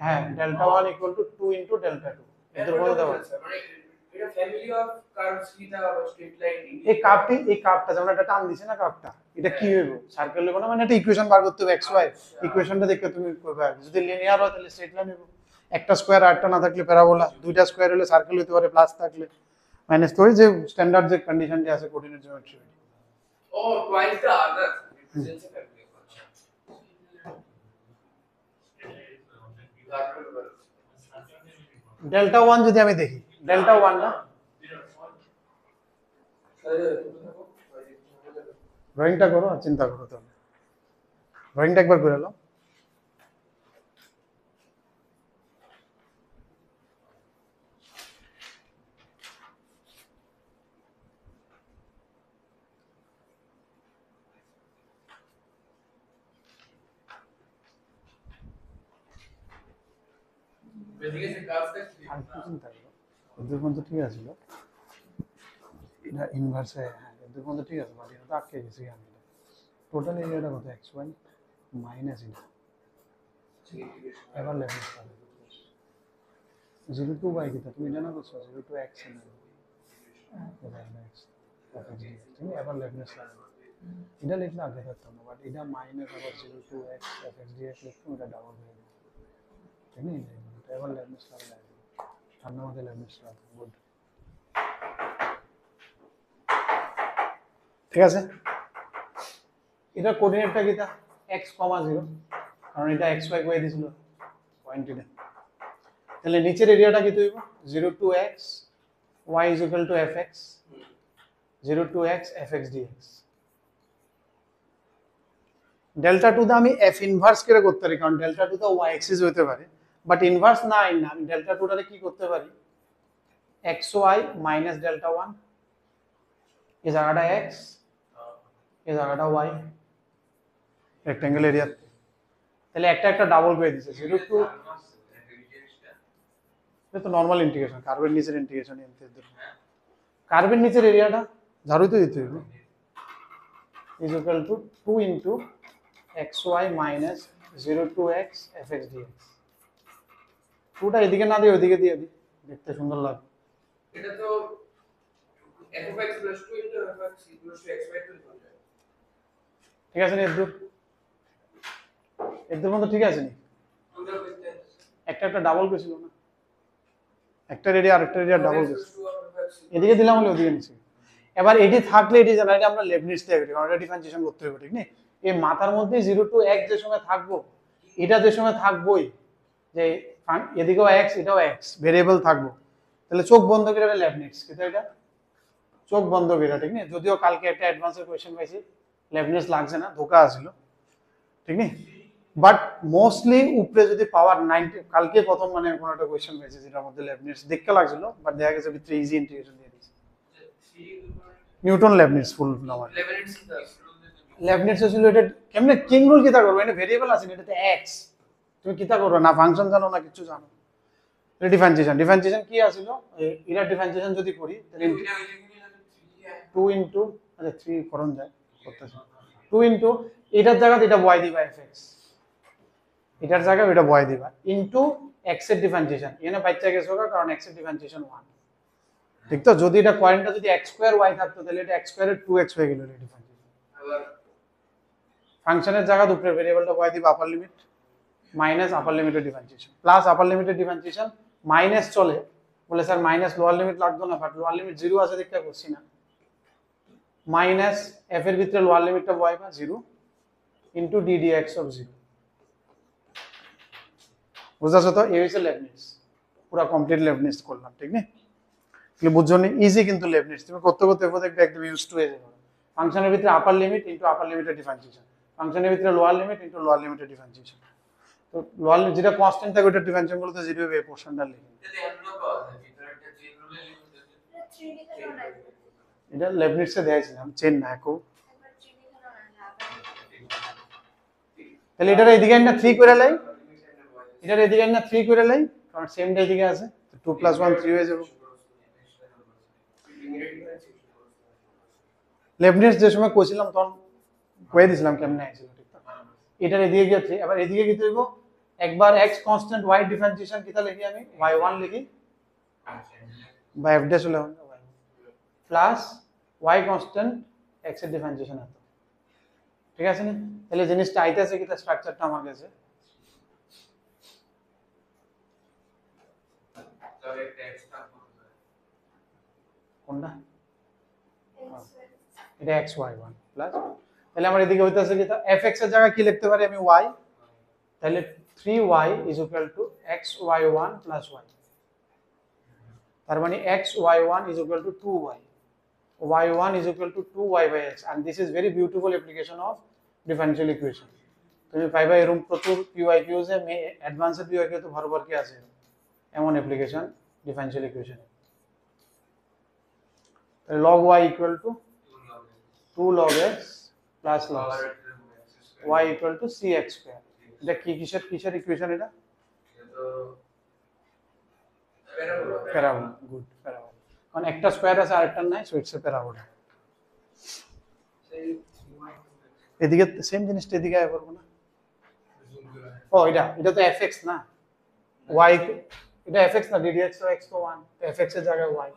হ্যাঁ delta 1 equal to 2 into delta 2 এদের বলে দাও এটা ফ্যামিলি অফ কার্ভস কি দা স্ট্রেট লাইন এই কার্ভটা যেমন একটা টান দিছে না কার্ভটা এটা কি হইব সার্কেল হইব না মানে একটা ইকুয়েশন বার করতে হবে xy ইকুয়েশনটা দেখে তুমি করবে যদি লিনিয়ার হয় তাহলে স্ট্রেট লাইন হইব একটা স্কয়ার আটটা না থাকলে প্যারাবোলা দুইটা স্কয়ার হলে সার্কেল হতে পারে প্লাস থাকলে মাইনাস তো যে স্ট্যান্ডার্ড যে কন্ডিশনটি আছে কোঅর্ডিনেট জিওমেট্রি ও twice the other represents a family delta 1 যদি আমি দেখি ডেল্টা 1 না ড্রয়িংটা করো আর চিন্তা করো তাহলে ড্রয়িংটা একবার করে নাও বেসিক্যালি কার্ভসটা আর একটু চিন্তা করো ওদের পর্যন্ত ঠিক আছে এটা ইনভার্সে হ্যাঁ ওদের পর্যন্ত ঠিক আছে বাট এটা তো আটকে গেছে আমি টোটাল এরিয়াটা কত x1 মাইনাস এটা এবার লেভেল পাবে 0 টু y কি তুমি জানা করছো 0 টু x না তুমি এবার লেভেলস লাগবে এটা লিখলে আগে থাকতাম না বাট এটা মাইনাস আবার 0 টু x fx dx লিখলে এটা ডাবল হয়ে যাবে ঠিক না এটা এবার লেভেলস লাগবে সামনে মধ্যে লেভেলস লাগবে গুড ঠিক আছে এটা কোঅর্ডিনেটটা কিটা x, 0 কারণ এটা xy কই দিছিল পয়েন্ট এটা তাহলে নিচের এরিয়াটা কি হইব 0 to x y fx 0 to x fx dx delta 2 the আমি f ইনভার্স করে করতে পারি কারণ ডেল্টা 2 দা y অ্যাক্সিস হইতে পারে বাট ইনভার্স না আমি ডেল্টা 2 টারে কি করতে পারি xy মাইনাস ডেল্টা 1 এই জায়গাটা x এই জায়গাটা y রেক্ট্যাঙ্গেল এরিয়া তাহলে একটা ডাবল করে দিছে 0 টু এটা তো নরমাল ইন্টিগ্রেশন কার্ভের নিচের ইন্টিগ্রেশন এমতে কার্ভের নিচের এরিয়াটা ঝাড়ুই তো দিতে হবে is equal to 2 into xy minus 0 to x fx dx পুরোটা এদিকে না দিয়ে ওইদিকে দিয়ে দিই দেখতে সুন্দর লাগে এটা তো f of x plus 2 into f of x equals to x by 2 equal to ঠিক আছে নি এদুর এদুর মতো ঠিক আছে নি total distance একটা একটা ডাবল করেছিল না একটা রেডিয়া আরেকটা রেডিয়া ডাবল x করেছিল plus 2 of f x এদিকে দিলাম হলে ওদিকে নিচে এবার এটি থাকলে এটি জানা এটা আমরা লেবনিটজ থেকে কারণ এটা ডিফারেন্সিয়েশন করতে হবে ঠিক নেই এই মাথার মধ্যে 0 টু x যে সময় থাকবো এটা যে সময় থাকবোই যে এদিকেও x এটাও x ভেরিয়েবল থাকবো তাহলে চোখ বন্ধ করে এটা লেবনিটজ কিন্তু এটা চোখ বন্ধ করে ঠিক নেই যদিও কালকে একটা অ্যাডভান্সের কোশ্চেন পাইছি লেবনিটজ লাগছে না ধোকা আছিল ঠিক নেই বাট মোস্টলি উপরে যদি পাওয়ার 90 কালকে প্রথম মানে কোনো একটা কোশ্চেন পাইছি যেটার মধ্যে লেবনিটজ দেখতে লাগছিল বাট দেখা গেছে ভিতরে ইজি ইন্টিগ্রেশন দিয়ে দিয়েছে নিউটন লেবনিটজ ফুল নাম আর 11 is the লেবনিটজ ছিল এটা কেমনে কিং রুল কিতা করবে এটা ভেরিয়েবল আছে এটাতে x তুমি কিতা করবে না ফাংশন জানো না কিছু জানো এটা ডিফারেন্সিয়েশন কি আছিল এর ডিফারেন্সিয়েশন যদি করি তাহলে 2 ইনটু আচ্ছা 3 করন যায় করতেছে 2 ইনটু এটার জায়গাতে এটা y দিবা fx এটার জায়গায় এটা y দিবা ইনটু x এর ডিফারেন্সিয়েশন এখানে বাচ্চা গেছে কারণ x এর ডিফারেন্সিয়েশন 1 ঠিক তো যদি এটা কোয়ান্টা যদি x স্কয়ার y থাকতো তাহলে এটা x স্কয়ারের 2x হয়ে গেল এটা ডিফারেন্সিয়েশন আবার ফাংশনের জায়গাতে উপরে ভেরিয়েবলটা y দিবা আপার লিমিট মাইনাস আপার লিমিটের ডিফারেন্সিয়েশন প্লাস আপার লিমিটের ডিফারেন্সিয়েশন মাইনাস চলে বলে স্যার মাইনাস লোয়ার লিমিট লাগতো না বাট লোয়ার লিমিট 0 আছে দেখতে করছি না মাইনাস f এর ভিতরে লোয়ার লিমিটটা y বা 0 ইনটু d dx অফ 0 বুঝাছো তো এই হইছে লেবনিটজ পুরো কমপ্লিট লেবনিটজ করলাম ঠিক না কি বুঝছো নি ইজি কিন্তু লেবনিটজ তুমি করতে করতে দেখবে একদম ইউজ টু হয়ে যাবে ফাংশনের ভিতরে আপার লিমিট ইনটু আপার লিমিটের ডিফারেন্সিয়েশন ফাংশনের ভিতরে লোয়ার লিমিট ইনটু লোয়ার লিমিটের ডিফারেন্সিয়েশন তো লোয়ার যেটা কনস্ট্যান্ট থাকে ওটা ডিফারেন্সিয়েশন গুলোতে 0 হবে এই পোরশনটা লিখি যদি এমন পাওয়া যায় ভিতরে একটা চেইন রুলে লিখে দিতে 3D কেন নাই এটা লেবনিটজে দেখাইছিলাম চেন না একো একবার 3D কেন নাই তাহলে এটার এদিকে না 3 করে লাই এটার এদিকে না 3 করে লাই কারণ সেমটা এদিকে আছে তো 2 + 1 3 হয়ে যাবে লেবনিটজ যে সময় কইছিলাম তখন কয়ে দিছিলাম কেমনে আইছিল ঠিক তো এটার এদিকে গিয়ে 3 আবার এদিকে কি হইব একবার x কনস্ট্যান্ট y ডিফারেন্সিয়েশন কিটা লিখি আমি y1 লিখি বা f ড্যাশ হলে হবে প্লাস y কনস্ট্যান্ট x এর ডিফারেন্সিয়েশন এত ঠিক আছে নি তাহলে জিনিসটা আইতাছে কিটা স্ট্রাকচারটা আমার কাছে তবে একটা এক্সট্রা করতে হয় কোনটা এটা xy1 প্লাস তাহলে আমার এদিকে হইতাছে কি fx এর জায়গায় কি লিখতে পারি আমি y তাহলে 3y xy1 y তার মানে xy1 2y y1 2y by x and this is very beautiful application of differential equation তুমি পাইবা এরকম প্রচুর PYQs এ অ্যাডভান্সড PYQ তো ভরপুর কি আছে এমন অ্যাপ্লিকেশন ডিফারেনশিয়াল ইকুয়েশন তাহলে log y 2 log x plus log y cx square এটা কি কিসের ইকুয়েশন এটা তো প্যারাবোলা প্যারাবোলা গুড প্যারাবোলা কারণ একটা স্কয়ার আছে আরেকটা নাই সো ইটস এ প্যারাবোলা এদিকে সেম জিনিসটা এদিকে আয় করব না ও এটা তো fx না y এটা fx না ddx তো x তো 1 তো fx এর জায়গায় y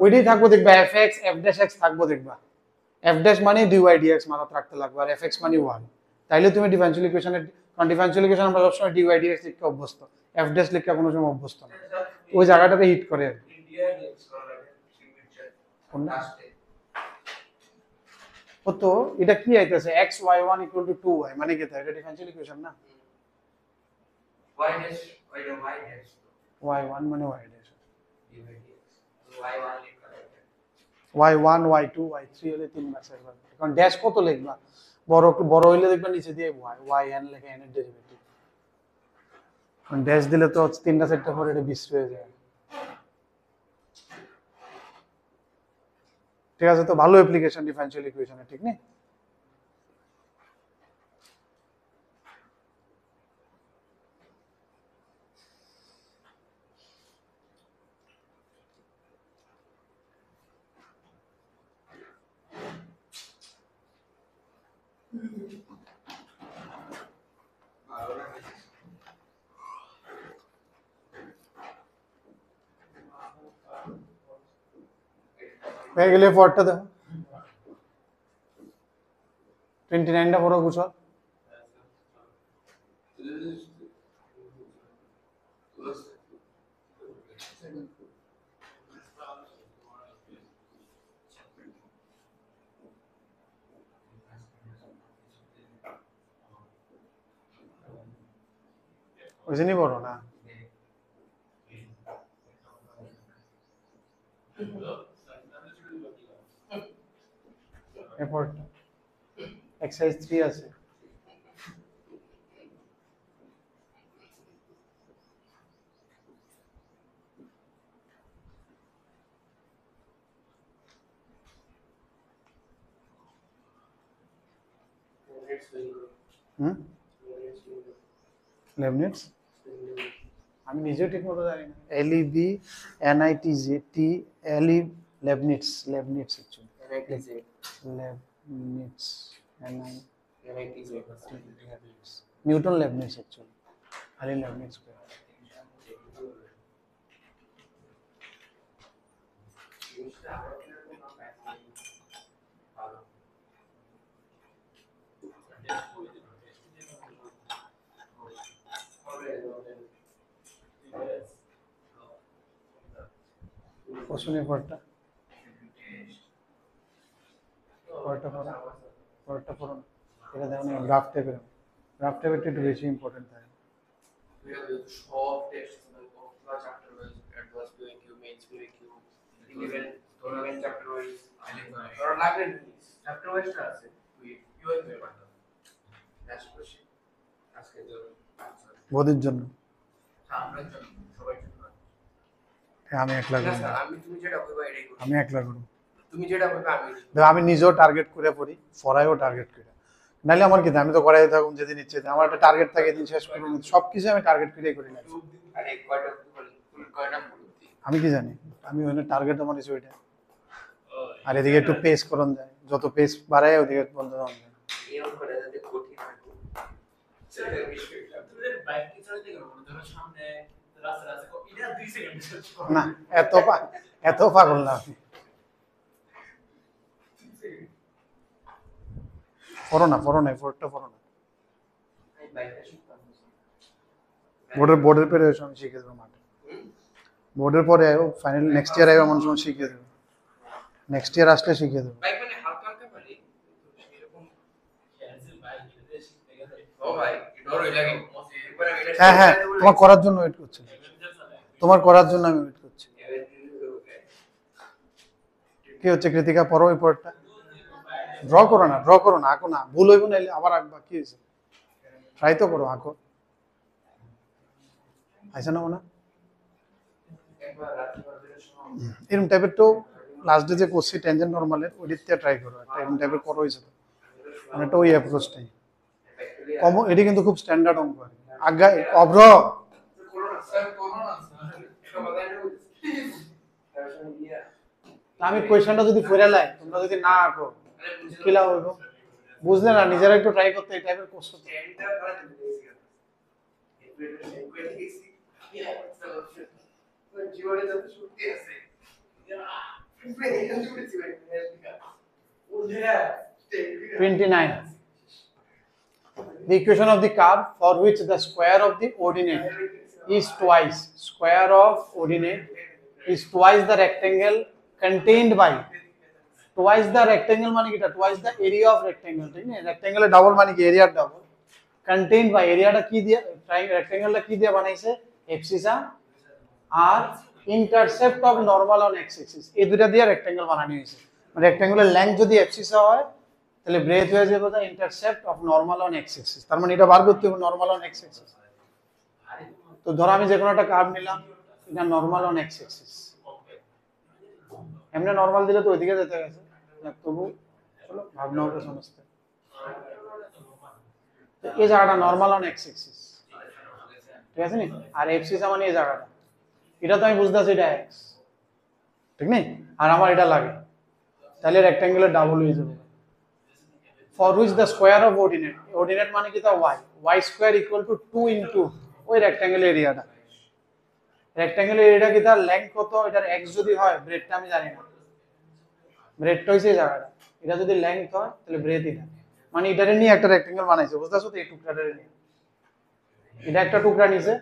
ওইটাই থাকবো দেখবা fx f dash x থাকবো দেখবা f dash মানে dy dx মাথায় রাখতে লাগবে আর fx মানে 1 তাইলে তুমি ডিফারেনশিয়াল ইকুয়েশনের কারণ ডিফারেনশিয়াল ইকুয়েশন আমরা সবসময় dy dx লিখতে অভ্যস্ত f dash লিখতে কোনো সময় অভ্যস্ত না ওই জায়গাটাতে হিট করে আর কি। ইন্ডিয়া নেক্সট করা লাগে সিগনেচার কোনটা লাস্টে ও তো এটা কি আইতাছে xy1 = 2y মানে কি এটা ডিফারেনশিয়াল ইকুয়েশন না y dash y dash y1 মানে y dash y1 লিখা লাগে y1 y2 y3 হলে তিনবার চারবার কারণ ড্যাশ কত লিখবা বড় হইলে দেখবা নিচে দিয়ে y n লেখা n এর ডেরিভেটিভ কারণ ড্যাশ দিলে তো তিনটা চারটা পরে এটা বিশ্রী হয়ে যায় ঠিক আছে তো ভালো অ্যাপ্লিকেশন ডিফারেনশিয়াল ইকুয়েশনে ঠিক নেই ভালো না হয়ে গেলে পরটা দেখো 29টা পড়ো কুশল ওইজনই পড়ো না এরপরটা এক্সারসাইজ 3 আছে হুম লেবনিটস আমি নিজেও ঠিক মতো জানি না LEBNITZ লেবনিটস লেবনিটস লেবনিটস নিউটন লেবনিটস অ্যাকচুয়ালি খালি লেবনিটস কোশ্চেন পড়টা পড়ো না এটা দেখো না গ্রাফ টাইপের একটু বেশি ইম্পর্টেন্ট থাকে সব টেস্ট কতগুলো chapter wise advance Q mains Q 11 chapter wise ধরো লাগবে চ্যাপ্টার ওয়াইজটা আছে তুই কিউ এর পারতো লাস্ট কোশ্চেন আজকে ধরো বোধের জন্য আমরা জন্য সবাই জন্য আমি একলা না করব স্যার আমি তুমি যেটা কইবা এটাই করব আমি একলা করব তুমি যেটা কইবা আমি দেখো আমি নিজেও টার্গেট করে পড়ি ফরাইও টার্গেট করে নাইলে আমার কি আমি তো করাই থাকুম যেদিন ইচ্ছে আমার একটা টার্গেট থাকে দিন শেষ করব সব কিছু আমি টার্গেট করেই করি না আরে কয়টা ফুল কয়টা বলতি আমি কি জানি আমি ওখানে টার্গেট আমার কিছু ওইটা আর এদিকে একটু পেস করন যায় যত পেস বাড়ায় ওদিকে বন্ধ হয়ে যায় এরকম করে যদি কঠিন হয় সেটার বিষয়টা তুমি বাইক কি চালাতে গেলো ধরো সামনে রাস্তা আছে এটা 2 সেকেন্ড সার্চ করো না এত পাগল না আমি পড়ো না ফোরটা পড়ো না আমি বাইকটা শিখতাম বোর্ডের পরে আমি শিখে দেবো মাঠে বোর্ডের পরে ফাইনাল নেক্সট ইয়ার আইবা মানুষ শিখিয়ে দেবো নেক্সট ইয়ার আসলে শিখিয়ে দেবো বাইক মানে হালকা হালকা পারি এরকম ক্যান্সেল বাইক এটা শিখতে গেলে ও ভাই ডরই লাগে এবারে এটা হ্যাঁ তোমার করার জন্য ওয়েট করছি তোমার করার জন্য আমি ওয়েট করছি কি হচ্ছে কৃতিকা পড়ো ওই পড়টা ড্র করো না আঁকো না ভুল হইব নাইলে আবার আঁকবা কি হয়েছে ট্রাই তো করো আঁকো আইসা না মনে একবার রাতে বাজে সময় এরকম টাইপের তো লাস্ট ডে যে করছি টেনজেন্ট নরমালের ওইদিকতে ট্রাই করো একটা এরকম টাইপের করো হয়েছিল মানে একটা ওই অ্যাপ্রোচটাই কম এটি কিন্তু খুব স্ট্যান্ডার্ড অঙ্ক আর আজ্ঞা অভ্র করোনা স্যার করোনা এটা বাজায় না আমি কোয়েশ্চেনটা যদি ফেরে লাই তোমরা যদি না আঁকো কি লাভ হইব বুঝলে না নিজেরা একটু ট্রাই করতে এই টাইপের কোশ্চেন স্ট্যান্ডটা করা দিতে গেছি জীবনে যত শক্তি আছে এখানে জুড়েছি ভাই ওঝা 29 the equation of the curve for which the square of the ordinate is twice the rectangle contained by twice the rectangle মানে কি twice the area of rectangle ঠিক না rectangle এর ডাবল মানে কি এরিয়ার ডাবল contained by এরিয়াটা কি দিয়ে rectangle টা কি দিয়ে বানাইছে abscissa R intercept of normal on x axis এই দুটো দিয়ে rectangle বানানো হয়েছে মানে rectangle এর লেংথ যদি abscissa হয় তাহলে ব্রেথ হয়ে যাবে the intercept of normal on x axis তার মানে এটা বার করতে হবে নরমাল অন এক্স অ্যাক্সিস তো ধরো আমি যে কোনো একটা কার্ভ নিলাম এটা নরমাল অন এক্স অ্যাক্সিস এমনি নরমাল দিলে তো ওইদিকে যেতে গেছে তবু চলো ভাবনা হবে সমস্ত তো এই জায়গাটা নরমাল অন এক্স অ্যাক্সিস ঠিক আছে নি আর অ্যাক্সিস মানে এই জায়গাটা এটা তো আমি বুঝতেছি এটা এক্স ঠিক নেই আর আমার এটা লাগে তাহলে রেক্ট্যাঙ্গুলার ডাবল হয়ে যাবে for which the square of ordinate মানে কি তা y square equal to 2 into ওই rectangle এরিয়াটা rectangle এরিয়াটা কি তার লেংথ কত এটার x যদি হয় ব্রেডটা আমি জানি না ব্রেডটা হইছে এই জায়গাটা, এটা যদি লেংথ হয় তাহলে ব্রেথ এটা, মানে এটারে নিয়ে একটা রেক্টেঙ্গেল বানাইছে, বুঝতেছো তো? এই টুকরাটারে নিয়ে এটা একটা টুকরা নিছে,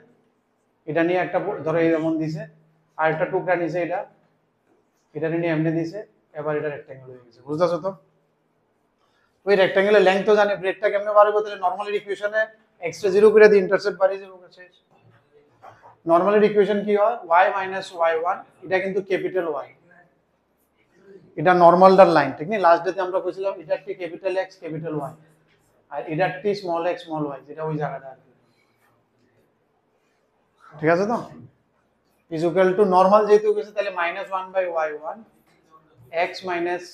এটা নিয়ে একটা ধরো এমন দিছে, আর একটা টুকরা নিছে এটা নিয়ে এমনি দিছে, এবার এটা রেক্টেঙ্গেল হয়ে গেছে, বুঝতেছো তো? ওই রেক্টেঙ্গেলের লেংথ তো জানে, ব্রেডটা কেমনে বার হবে, তাহলে নরমালি ইকুয়েশনে এক্সট্রা 0 করে দিয়ে ইন্টারসেপ্ট বাড়িয়ে যাবে শেষ। নরমালি ইকুয়েশন কি হয়, y - y1, এটা কিন্তু ক্যাপিটাল Y, এটা নরমালটার লাইন, ঠিক না? লাস্ট ডেতে আমরা কইছিলাম এটা কি ক্যাপিটাল X ক্যাপিটাল Y, আর এটা কি স্মল x স্মল y, যেটা ওই জায়গাটা আর কি। ঠিক আছে তো? ইজ ইকুয়াল টু নরমাল যেহেতু গেছে তাহলে -1/y1 x minus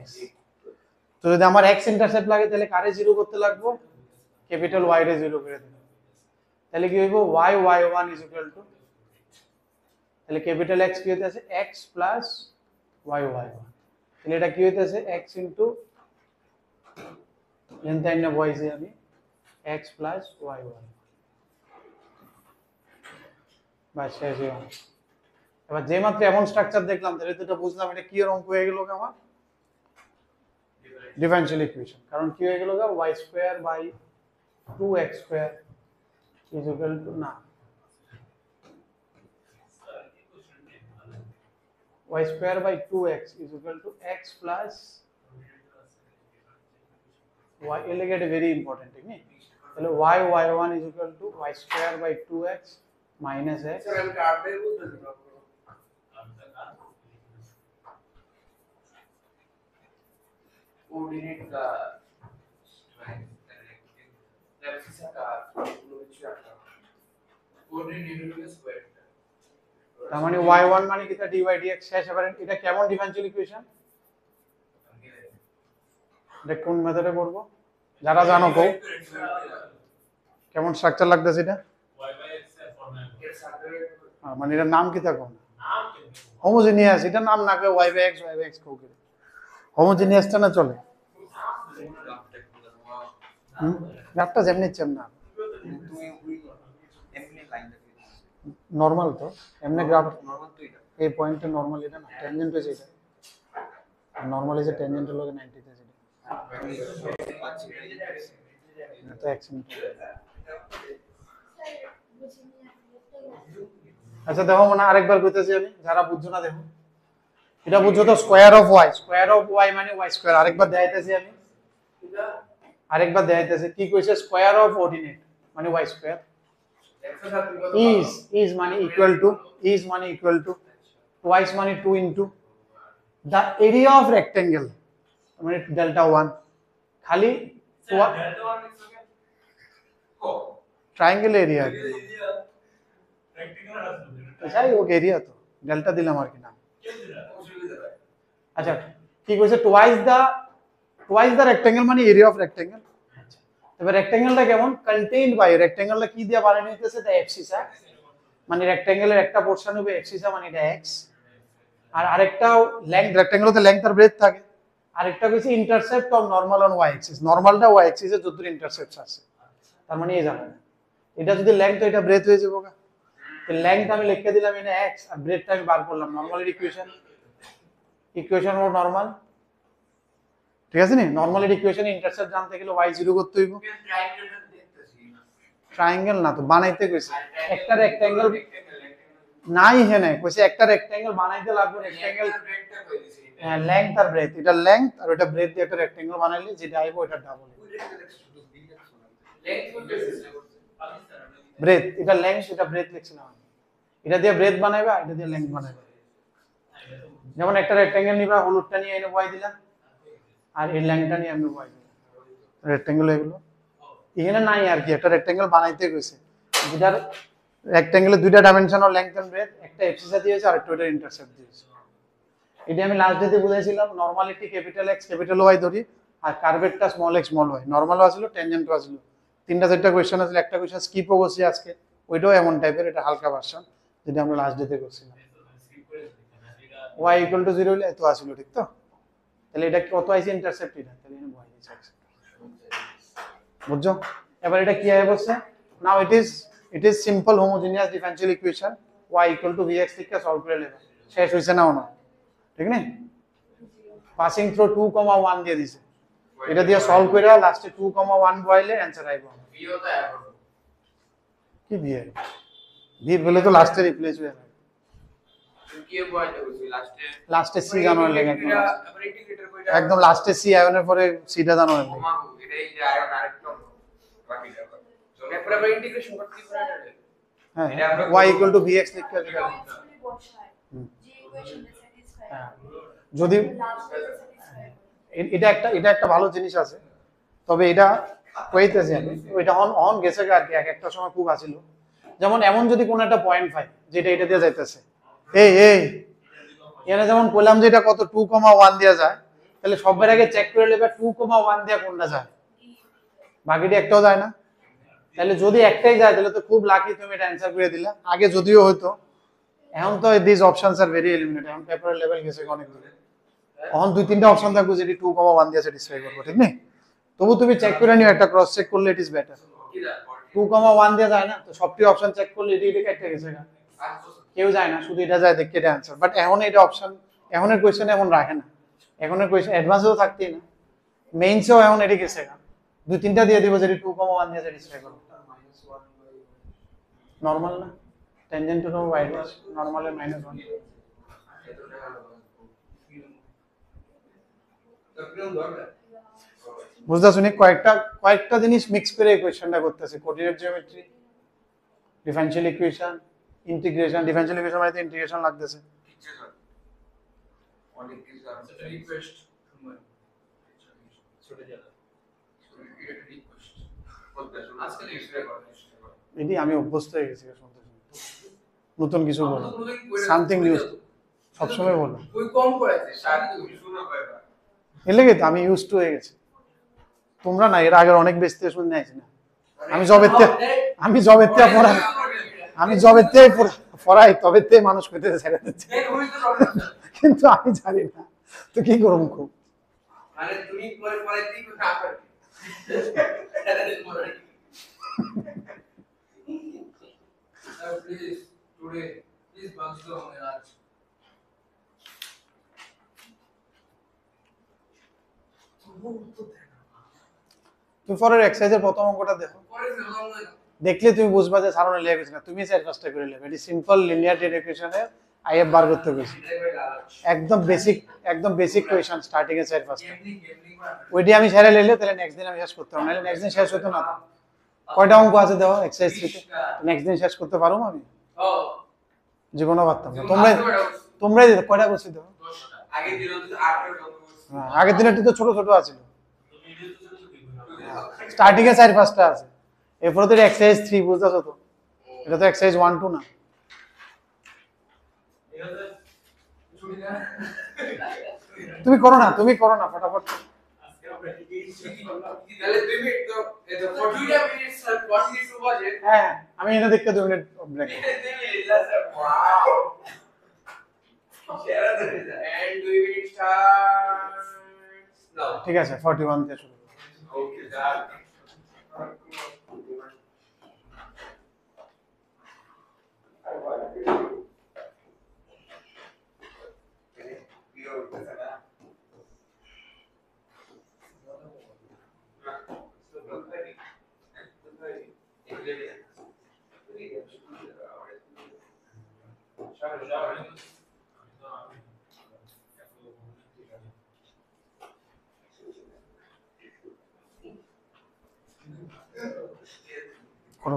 x। তো যদি আমার x ইন্টারসেপ্ট লাগে তাহলে কারে 0 করতে লাগবো, ক্যাপিটাল Y রে 0 করে দেব, তাহলে কি হইব y1 ইজ ইকুয়াল টু, তাহলে ক্যাপিটাল X কি হইতাছে x প্লাস y1, তাহলে এটা কি হইতাছে x ইনটু লেন্থ আইনা বয়সে আমি x প্লাস y1, বাস শেষ হয়ে গেল। এবার যে মাত্র এমন স্ট্রাকচার দেখলাম তাহলে তো এটা বুঝলাম এটা কি এর অঙ্ক হয়ে গেল আমার ডিফারেনশিয়াল ইকুয়েশন, কারণ কি হয়ে গেল y²/2x² ইজ ইকুয়াল টু, না y²/2x is equal two x plus y, এর লাগে এটা ভেরি ইম্পর্টেন্ট, ঠিক না? তাহলে y1 is equal two y²/2x minus x coordinate का एब्सिसा का which coordinate का square, তার মানে y1 মানে কি, তা dy dx শেষ। এবারে এটা কেমন ডিফারেনশিয়াল ইকুয়েশন, এটা কোন মেথডে করব, যারা জানো কো কেমন স্ট্রাকচার লাগতেছে এটা, মানে এটার নাম কি থাকো, হোমোজেনিয়াস, এটা নাম না কে y/x কো, হোমোজেনিয়াসটা না চলে, গ্রাফটা যেমনি ইচ্ছা না, নরমাল তো এমনি গ্রাফ, এই পয়েন্টে নরমাল এটা না, ট্যানজেন্ট হইছে এটা, নরমাল ইজ ট্যানজেন্টের লগে 90 তে যেটা, এটা তো 1 মিনিট। আচ্ছা দেখো মনে আরেকবার কইতেছি আমি, যারা বুঝছো না দেখো, এটা বুঝছো তো, স্কয়ার অফ y মানে y², আরেকবার দেখাইতেছি আমি, আরেকবার দেখাইতেছি কি কইছে, স্কয়ার অফ অর্ডিনেট মানে y², is মানে ইকুয়াল টু twice মানে 2 into the area of rectangle মানে delta 1, খালি ট্রায়াঙ্গেল এরিয়া, যাই হোক এরিয়া তো ডেল্টা দিলাম আর কি নাম। আচ্ছা কি কইছে, twice the rectangle মানে এরিয়া অফ রেক্টেঙ্গেল। এবার রেক্টেঙ্গেলটা কেমন, কন্টেইনড বাই, রেক্টেঙ্গেলটা কি দিয়ে বানানো হইতেছে, দ্য এক্সিসা, মানে রেক্টেঙ্গেলের একটা পোরশন হবে এক্সিসা মানে এটা x, আর আরেকটা লেংথ, রেক্টেঙ্গেলতে লেংথ আর ব্রেথ থাকে, আরেকটা হইছে intercept of normal on y axis, নরমালটা y axis এর যতদূর ইন্টারসেপ্ট আছে, তার মানে এই জায়গাটা, এটা যদি লেংথ হয় এটা ব্রেথ হয়ে যাবে, তো লেংথ আমি লিখে দিলাম এটা x, আর ব্রেথটা আমি বার করলাম, নরমালের ইকুয়েশন হলো নরমাল, ঠিক আছে নি? নরমালের ইকুয়েশনে ইন্টারসেপ্ট জানতে গেলে y 0 করতে হইব, ট্রায়াঙ্গেল না তো বানাইতে কইছে, একটা রেক্টেঙ্গেল নাই হেনে কইছে, একটা রেক্টেঙ্গেল বানাইতে লাগবে, রেক্টেঙ্গেল লেংথ আর ব্রেথ, এটা লেংথ আর এটা ব্রেথ দিয়ে একটা রেক্টেঙ্গেল বানাইলে যেটা আইবো এটা ডাবল ব্রেথ, এটা লেংথ এটা ব্রেথ লিখছিলাম, এটা দিয়ে ব্রেথ বানাইবা, এটা দিয়ে লেংথ বানাইবা, যেমন একটা রেক্টেঙ্গেল নিবা, হলুদটা নিয়ে এনে বয় দিলা, আর এই ল্যাংটা নিয়ে আমি বয় দিলাম, রেক্টেঙ্গেল এগুলো এখানে নাই আর কি, একটা রেক্টেঙ্গেল বানাইতে কইছে, যেটার রেক্টেঙ্গেলের দুইটা ডাইমেনশন ও লেংথ এন্ড ব্রেথ, একটা এক্সিসা দিয়েছে আর একটা ওটা ইন্টারসেপ্ট দিয়েছে। এটা আমি লাস্ট ডেতে বুঝাইছিলাম, নরমালিটি ক্যাপিটাল X ক্যাপিটাল Y ধরি, আর কার্ভেটটা স্মল x স্মল y, নরমালও আছিল ট্যানজেন্টও আছিল, তিনটা চারটা কোশ্চেন আছে, একটা কোশ্চেন স্কিপও করছি আজকে, ওইটাও এমন টাইপের, এটা হালকা ভার্সন যেটা আমরা লাস্ট ডেতে করছিলাম, y = 0 হলে এত আসিল, ঠিক তো? তাহলে এটা কত আইছে ইন্টারসেপ্ট, এটা তাহলে এখানে y আছে, বুঝছো? এবার এটা কি আয় বলছে, নাও it is simple homogeneous differential equation y = vx থেকে সলভ করে নেব, শেষ হইছে না? না ঠিক না? পাসিং থ্রু 2,1 দিয়ে দিছে, এটা দিয়ে সলভ কইরা লাস্টে 2,1 বসাইলে অ্যানসার আইবো। ভিও তো অ্যাড করব কি দিয়ে ভি বলে তো লাস্টে রিপ্লেস হয়ে যাবে, কি বলতে বলছি লাস্টে সি জানার লাগে একদম আবার ইন্টিগ্রেটর কইটা একদম লাস্টে সি আয়নের পরে সিটা জানার লাগে। কমাবো এটাই যে আয়ন আরেকটু বাকিটা কর তো এরপর আমরা ইন্টিগ্রেশন করতে কি করে এটা হ্যাঁ এটা আমরা y = vx লিখতে হবে। Actually বসায় যে ইকুয়েশনটা স্যাটিসফাই হ্যাঁ, যদি এটা একটা ভালো জিনিস আছে, তবে এটা কইতেছি আমি ওইটা অন গেছে আর কি, এক একটা সময় খুব আছিল। যেমন এমন যদি কোন একটা পয়েন্ট পাই যেটা এটা দিয়ে যাইতেছে, এই এখানে যেমন বললাম যে এটা কত 2,1 দেয়া যায়, তাহলে সবার আগে চেক করে নেবে 2,1 দেয়া কোনটা যায়, বাকিটা একটাও যায় না। তাহলে যদি একটাই যায় তাহলে তো খুব লাকি, তুমি এটা অ্যানসার করে দিলা। আগে যদিও হয়তো, এখন তো this options are very eliminate, এখন পেপার লেভেল গেছে অনেক দূরে। এখন দুই তিনটা অপশন থাকবে যেটি 2,1 দিয়ে স্যাটিসফাই করবো, ঠিক নেই? তবু তুমি চেক করে নিও, একটা ক্রস চেক করলে ইট ইজ বেটার। কি দা 2,1 দিয়ে যায় না, তো সবটি অপশন চেক করলে এটি কেটে গেছে না, কেউ যায় না, শুধু এটা যায় দেখে এটা অ্যানসার। বাট এখন এটা অপশন, এখনের কোয়েশ্চেন এখন রাখে না, এখনের কোয়েশ্চেন অ্যাডভান্সেও থাকতেই না, মেইনসেও এখন এটি গেছে না, দুই তিনটা দিয়ে দিব যেটি 2,1 দিয়ে স্যাটিসফাই করবো। নরমাল না, টেনজেন্ট টু y নরমালে -1। বুঝতে শুনি কয়েকটা জিনিস মিক্স করে এই কোয়েশ্চেনটা করতেছে। Coordinate geometry, differential equation, integration. Differential equation মানে ইন্টিগ্রেশন লাগতেছে। কিচ্ছু না অনেক কিছু আছে রিকোয়েস্ট ছোটে যাবে এটা রিকোয়েস্ট বলতে শুনুন আজকে এক্সরে করতে এটি আমি অভ্যস্ত হয়ে গেছি শুনতে শুনতে। নতুন কিছু বলো, সামথিং নিউ সবসময় বলো। ওই কম করেছে সারি তুমি শুনো কয়বার এর লেগে তো আমি ইউজ টু হয়ে গেছি, তোমরা না এর আগের অনেক বেশি শুনে আইছি না। আমি জবেতে পড়াই তবেতে মানুষ কইতে ছেড়ে দিচ্ছে, কিন্তু আমি জানি না তো কি করব। খুব মানে তুমি পরে পরে ঠিক না পারবে প্লিজ টুডে প্লিজ বাংস দো हमें आज তুমি পরের এক্সারসাইজের প্রথম অঙ্কটা দেখো, পরে যখন দেখলে তুমি বুঝবা যে সারানো লিয়া গেছে না, তুমি চার পাঁচটা করে নেবে। এটি সিম্পল লিনিয়ার ইকুয়েশনে আইএফ বার করতে গেছি, একদম বেসিক কোয়েশ্চন স্টার্টিং এ চার পাঁচটা। ওইটি আমি ছেড়ে নিলে তাহলে নেক্সট দিন আমি শেষ করতে পারবো, নাহলে নেক্সট দিন শেষ হতো না। কয়টা অঙ্ক আছে দেখো এক্সারসাইজ 3 তে, নেক্সট দিন শেষ করতে পারবো আমি? ও জীবনও পারতাম না। তোমরাই কয়টা করছি দেখো, আগে দিন তো 8 হ্যাঁ আগের দিনেরটি তো ছোট ছোট আছিল, স্টার্টিং এ চার পাঁচটা আছে, এরপরে তো এক্সারসাইজ 3 বুঝতেছো তো, এটা তো এক্সারসাইজ 1 2 না। ছুটি না তুমি করো না ফটাফট। আজকে আমরা কি করলাম তাহলে 2 মিনিট তো এটা 2 মিনিট স্যার 42 বাজে হ্যাঁ আমি এনে দেখতে 2 minute break. 2 minute sir wow share করে দাও এন্ড 2 মিনিট স্টার্ট নাও ঠিক আছে 41 দিয়ে শুরু। ওকে স্যার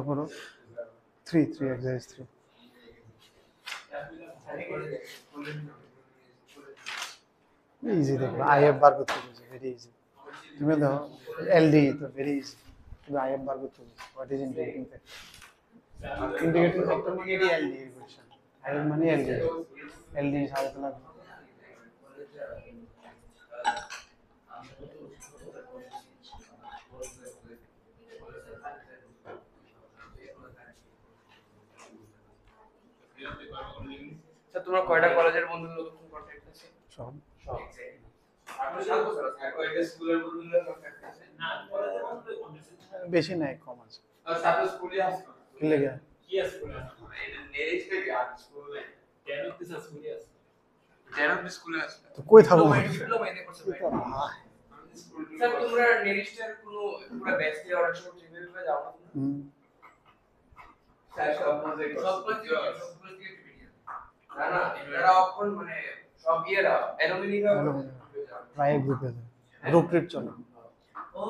করো 3 এক্সারসাইজ 3 ইজি। দেখো আইএফ বার করতে বলছে, ভেরি ইজি। তুমি দেখো এলডি তো ভেরি ইজি, তুমি আইএফ বার করতে বলছে। What is integrating factor? Integrating factor মানে এটি এলডি ইকুয়েশন, আইএফ মানে এলডি সাজাতে লাগবে। স্যার তোমার কয়টা কলেজের বন্ধুদের নতুন কন্টাক্ট আছে? সব আপনি 7 বছর আছে কয়টা স্কুলের বন্ধুদের কন্টাক্ট আছে? না কলেজের মধ্যে কন্ডিশন বেশি নাই, কম আছে। আর সাথে স্কুলে আছে কি লেগে কি আছে বলে এটা নেক্সট থেকে আর স্কুলে কেন দিস স্কুলে আছে যেন স্কুলে আসলে তো কই থাকো ডিপ্লোমা এনে করছে ভাই ভাই? স্কুল স্যার তোমরা নেরিস্টের কোনো পুরো ব্যাচ দিয়ে অনেক সময় ট্রিপে করে যাও না হুম। স্যার সব মজা সব করছে সবগুলো দিয়ে টিপিডিয়া না না এরা অখন মানে সব ইয়েরা অ্যালুমিনিয়াম প্রায় গ্রুপে গ্রুপ ট্রিপ চলে ও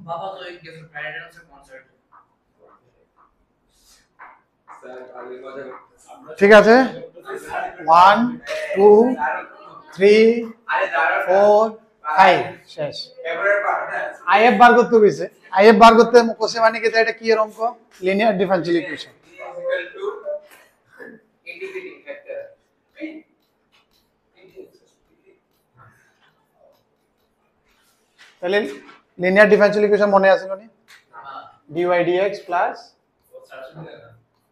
বাবা তো এই গেছে ফ্রাইডে ডান্সের কনসার্ট স্যার আগে মজা করতেছে ঠিক আছে 1 2 3 আরে দাঁড়া 4 5 শেষ এবারে পার না আইএফ বার করতে হইছে আইএফ বার করতে কোসে মানে কি এটা কি এর অঙ্ক linear differential equation equal to integrating factor তাহলে লিনিয়ার ডিফারেনশিয়াল ইকুয়েশন মনে আছে নি dy dx plus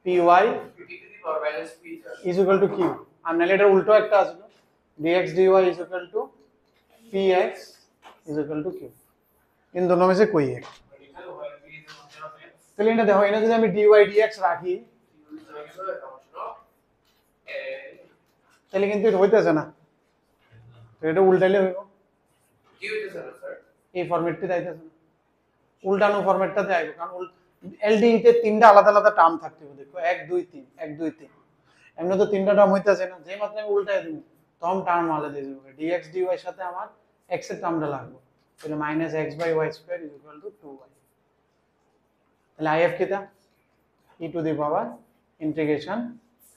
py is equal to q আর নাহলে এটা উল্টো একটা আসলো dx dy is equal to px is equal to q इन दोनों में से कोई एक তাহলে এটা দেখো এখানে যদি আমি dy dx রাখি তাহলে কিন্তু এটা হইতেছে না তো এটা উল্টাইলে হইব কি হইতেছে স্যার এই ফরম্যাটটি আইতেছে না উল্টানো ফরম্যাটটাতে আইব কারণ এলডিই তে তিনটা আলাদা আলাদা টার্ম থাকতে হবে দেখো 1 2 3 1 2 3 এমনি তো তিনটা টার্ম হইতাছে না যেই মাত্র আমি উল্টাই দিব তখন টার্ম আলাদা দিয়ে দেব dx dy এর সাথে আমার x এর টার্মটা লাগবে তাহলে -x/y² = 2y তাহলে if কিটা e two the power integration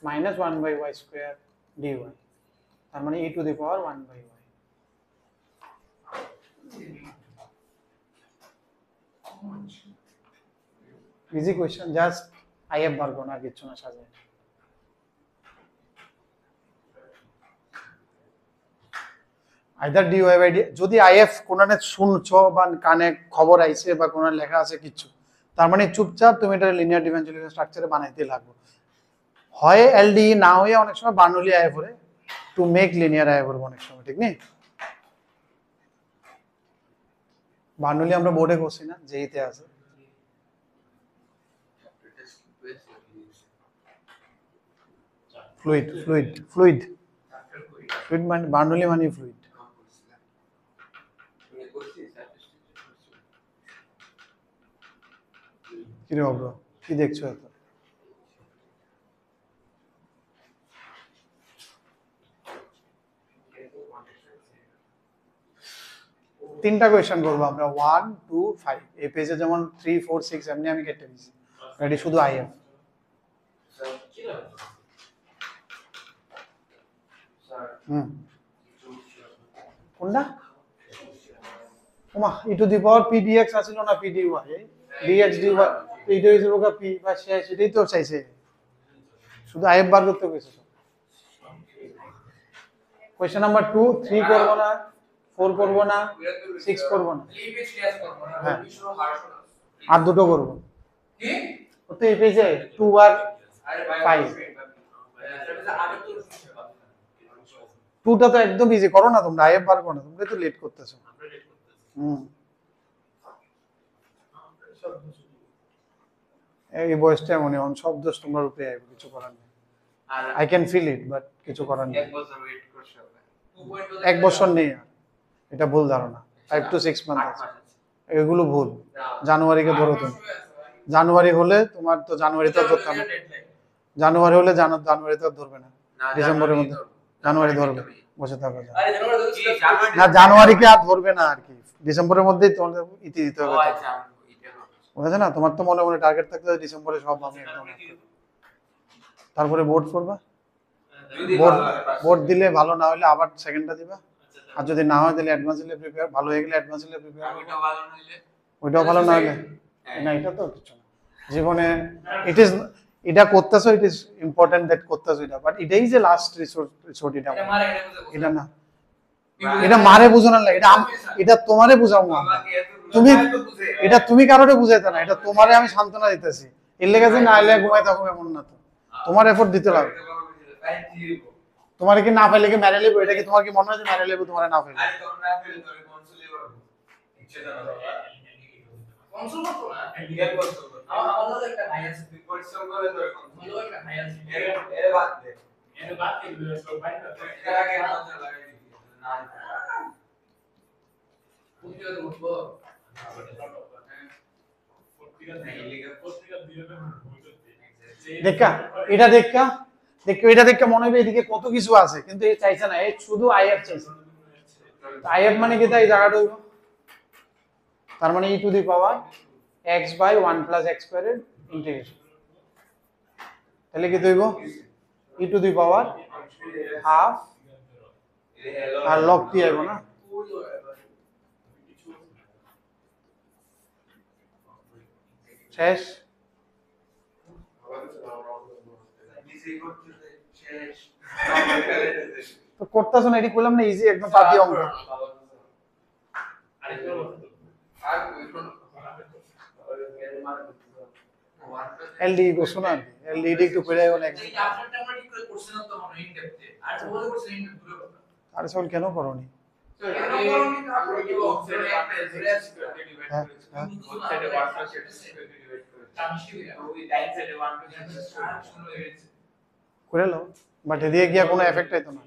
-1/y² dy তার মানে e two the power 1/y easy question just if বার করো না কিছু না সাজায় আইদার dy বাই d যদি if কোননে শুনছো বা কানে খবর আইছে বা কোন লেখা আছে কিছু তার মানে চুপচাপ তুমি এটা লিনিয়ার ডিফারেনশিয়াল স্ট্রাকচারে বানাইতে লাগবে হয় এলডি না হয়ে অনেক সময় বার্নৌলি if করে টু মেক লিনিয়ার if করব অনেক সময় ঠিক নেই বার্নৌলি আমরা বোর্ডে করছি না যেইতে আছে ফ্লুইড মানে বার্নৌলি মানে ফ্লুইড কি রে বাবু কি দেখছো এত তিনটা কোশ্চেন করব আমরা 1 2 5 এই পেজে যেমন 3 4 6 এমনি আমি কেটে দিয়েছি রেডি শুধু if হুম কোনটা ওমা e two the power p dx আছিল না p dy dx dy p dy is equal to p বা সেটাই তো চাইছে শুধু if বার করতে কইছে কোশ্চেন নাম্বার 2 3 করব না 4 করব না 6 করব না লিমিট ক্লাস করব না হ্যাঁ। বিশ্ব হারশো না আর দুটো করব কি তো এই পেজে 2 আর আরে ভাই Five. এটা আগে তো টুটা তো একদম ইজি করো না তোমরা if বার করো না তোমরা তো লেট করতেছো হুম এই বয়সটা মনে হয় সব দোষ তোমার উপরে আইবে কিছু করার নেই আর I can feel it but কিছু করার নেই এক বছর ওয়েট করতে হবে 2.2 এক বছর নেই আর এটা ভুল ধারণা 5 টু 6 মান্থ আছে এগুলো ভুল জানুয়ারিকে ধরো তুমি জানুয়ারি হলে তোমার তো জানুয়ারিতে ধরতে হবে জানুয়ারি হলে জানুয়ারিতে ধরবে না ডিসেম্বরের মধ্যে জানুয়ারি ধরবে বসে থাকো যা। আরে জানুয়ারি কি জানুয়ারি না জানুয়ারিকে আর ধরবে না আর কি ডিসেম্বরের মধ্যেই তোমাদের ইতি দিতে ও হবে আচ্ছা এটা বুঝেছ না তোমার তো মনে মনে টার্গেট থাকতে ডিসেম্বরে সব আমি একদম তারপরে বোর্ড করবা যদি বোর্ড ভালো হয়, বোর্ড দিলে ভালো না হলে আবার সেকেন্ডটা দিবা আর যদি না হয় তাহলে অ্যাডভান্স দিলে প্রিপেয়ার ভালো হয়ে গেলে অ্যাডভান্স দিলে প্রিপেয়ার ওইটা ভালো নইলে ওইটাও ভালো না হলে হ্যাঁ। না এটা তো কিছু না জীবনে ইট ইজ এটা করতেছো ইট ইজ ইম্পর্টেন্ট দ্যাট করতেছো এটা বাট এটাই যে লাস্ট রিসোর্ট এটা এটা মারে এটা বুঝে এটা না এটা মারে বোঝানোর লাগে এটা তোমারে বুঝাবো না আমাকে এত তুমি তো বুঝে এটা তুমি কারোরে বুঝাইতে না এটা তোমারে আমি সান্ত্বনা দিতেছি এর লেগে যে না এলে ঘুমাই থাকো এমন না তো তোমার এফোর্ট দিতে লাগবে তাই কি তোমার কি না পাইলে কি মেরে লেবো এটা কি তোমার কি মনে হয় যে মেরে লেবো তোমার না পাইলে আরে তোমরা না পেলে তুমি কনসোলি করবে ইচ্ছে জানা বাবা কনসোল করতো না রিয়েল করছো আমার একটা ভাই আছে তুই পরিশ্রম করে তোর ভালো একটা ভাই আছে এর বাদ দে এটা বাদ দিয়ে দিলে সব বাইরে এর আগে মজা লাগাই দিই না পত্রিকা তো উঠবো পত্রিকা নাই লিখে পত্রিকা দিয়ে দেন দেখা এটা দেখা এটা দেখা মনে হবে এদিকে কত কিছু আছে কিন্তু এ চাইছে না, এ শুধু আইএফ চাইছে। আইএফ মানে কি তাই জায়গাটা হইব, তার মানে e to the power x by 1 plus x স্কয়ারের ইন্টিগ্রেশন, তাহলে কি হইব e to the power half আর লগ টি আইব না, শেষ। শেষ তো করতেছ না, এটি কইলাম না ইজি একদম পাতি অঙ্ক। আরেকটা আর কোন এলডি বসো না, এলডি একটু পড়ে আইও নেক্সট। এই আপডেটটা আমরা ঠিক করে করছিলাম তো মনে ইন ডেপথে আর বলে করছিলাম ইন দূরে কথা আর সল কেন করনি? কেন করনি আমরা কি বক্সে একটা ধরে আছে ডিভাইড হ্যাঁ, করেছি হ্যাঁ। সাইডে 1 প্লাস ডিভাইড করেছি আমি শিখি না ওই ডাইন সাইডে 1 প্লাস আর শুনো হয়েছে করে লো, বাট এদিকে গিয়া কোনো এফেক্ট আইতো না।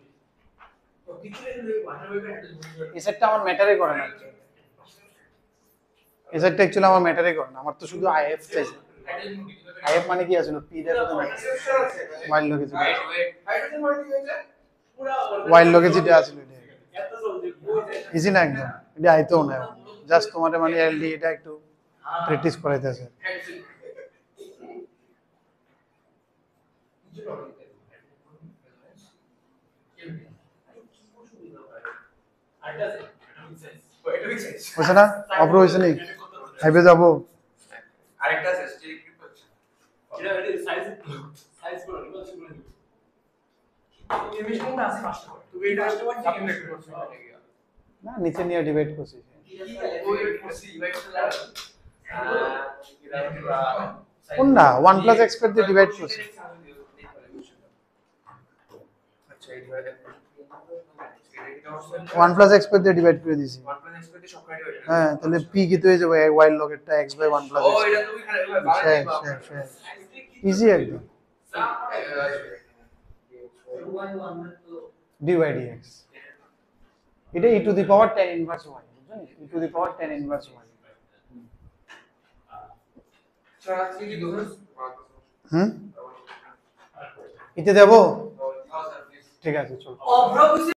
তো কিছু এই ওয়াটার ওয়েভের একটা এই সেটটা আমার ম্যাটারই করে না, এই সেটটা অ্যাকচুয়ালি আমার ম্যাটারই করে না, আমার তো শুধু আইএফ চাইছে। আইএফ মানে কি আছে পি এর সাথে ম্যাটার ওয়াইল লগে যেটা হাইড্রোজেন মানে কি হয়েছে পুরো ওয়াইল লগে যেটা আছে এটা এত জলদি ইজি না একদম, এটা আইতো না, জাস্ট তোমাদের মানে এলডি এটা একটু প্র্যাকটিস করাইতেছে। আরেকটা আছে সাইজ এটা কি চাইছে বুঝছ না অপ্রো হইছে নি, হাইবে যাবো। আরেকটা আছে স্টিক কি করছে এটা সাইজ করে নিবা শুরু নিবা এই মিশনটা আছে পাঁচটা করে তুমি এটা সাবমিট করছো না নিচে নিয়ে ডিভাইড করছি। ওই করছি ইভাইসলা কোন না 1 প্লাস x স্কয়ার দিয়ে ডিভাইড করছি। আচ্ছা এই ধরে দেখো 1 প্লাস x স্কয়ার দিয়ে ডিভাইড করে দিছি। 1 প্লাস x করতে সব কাটি হয়ে হ্যাঁ তাহলে p কি তো হয়ে যাবে y লগেরটা x বাই 1 প্লাস ও x। এটা তুমি খালি বাড়াই দিবা ইজি একদম dy dx, এটা e two the power tan inverse y, বুঝছেন e two the power tan inverse y। চল কি দোস ইতে দেবো, ঠিক ঠিক আছে চল। আছে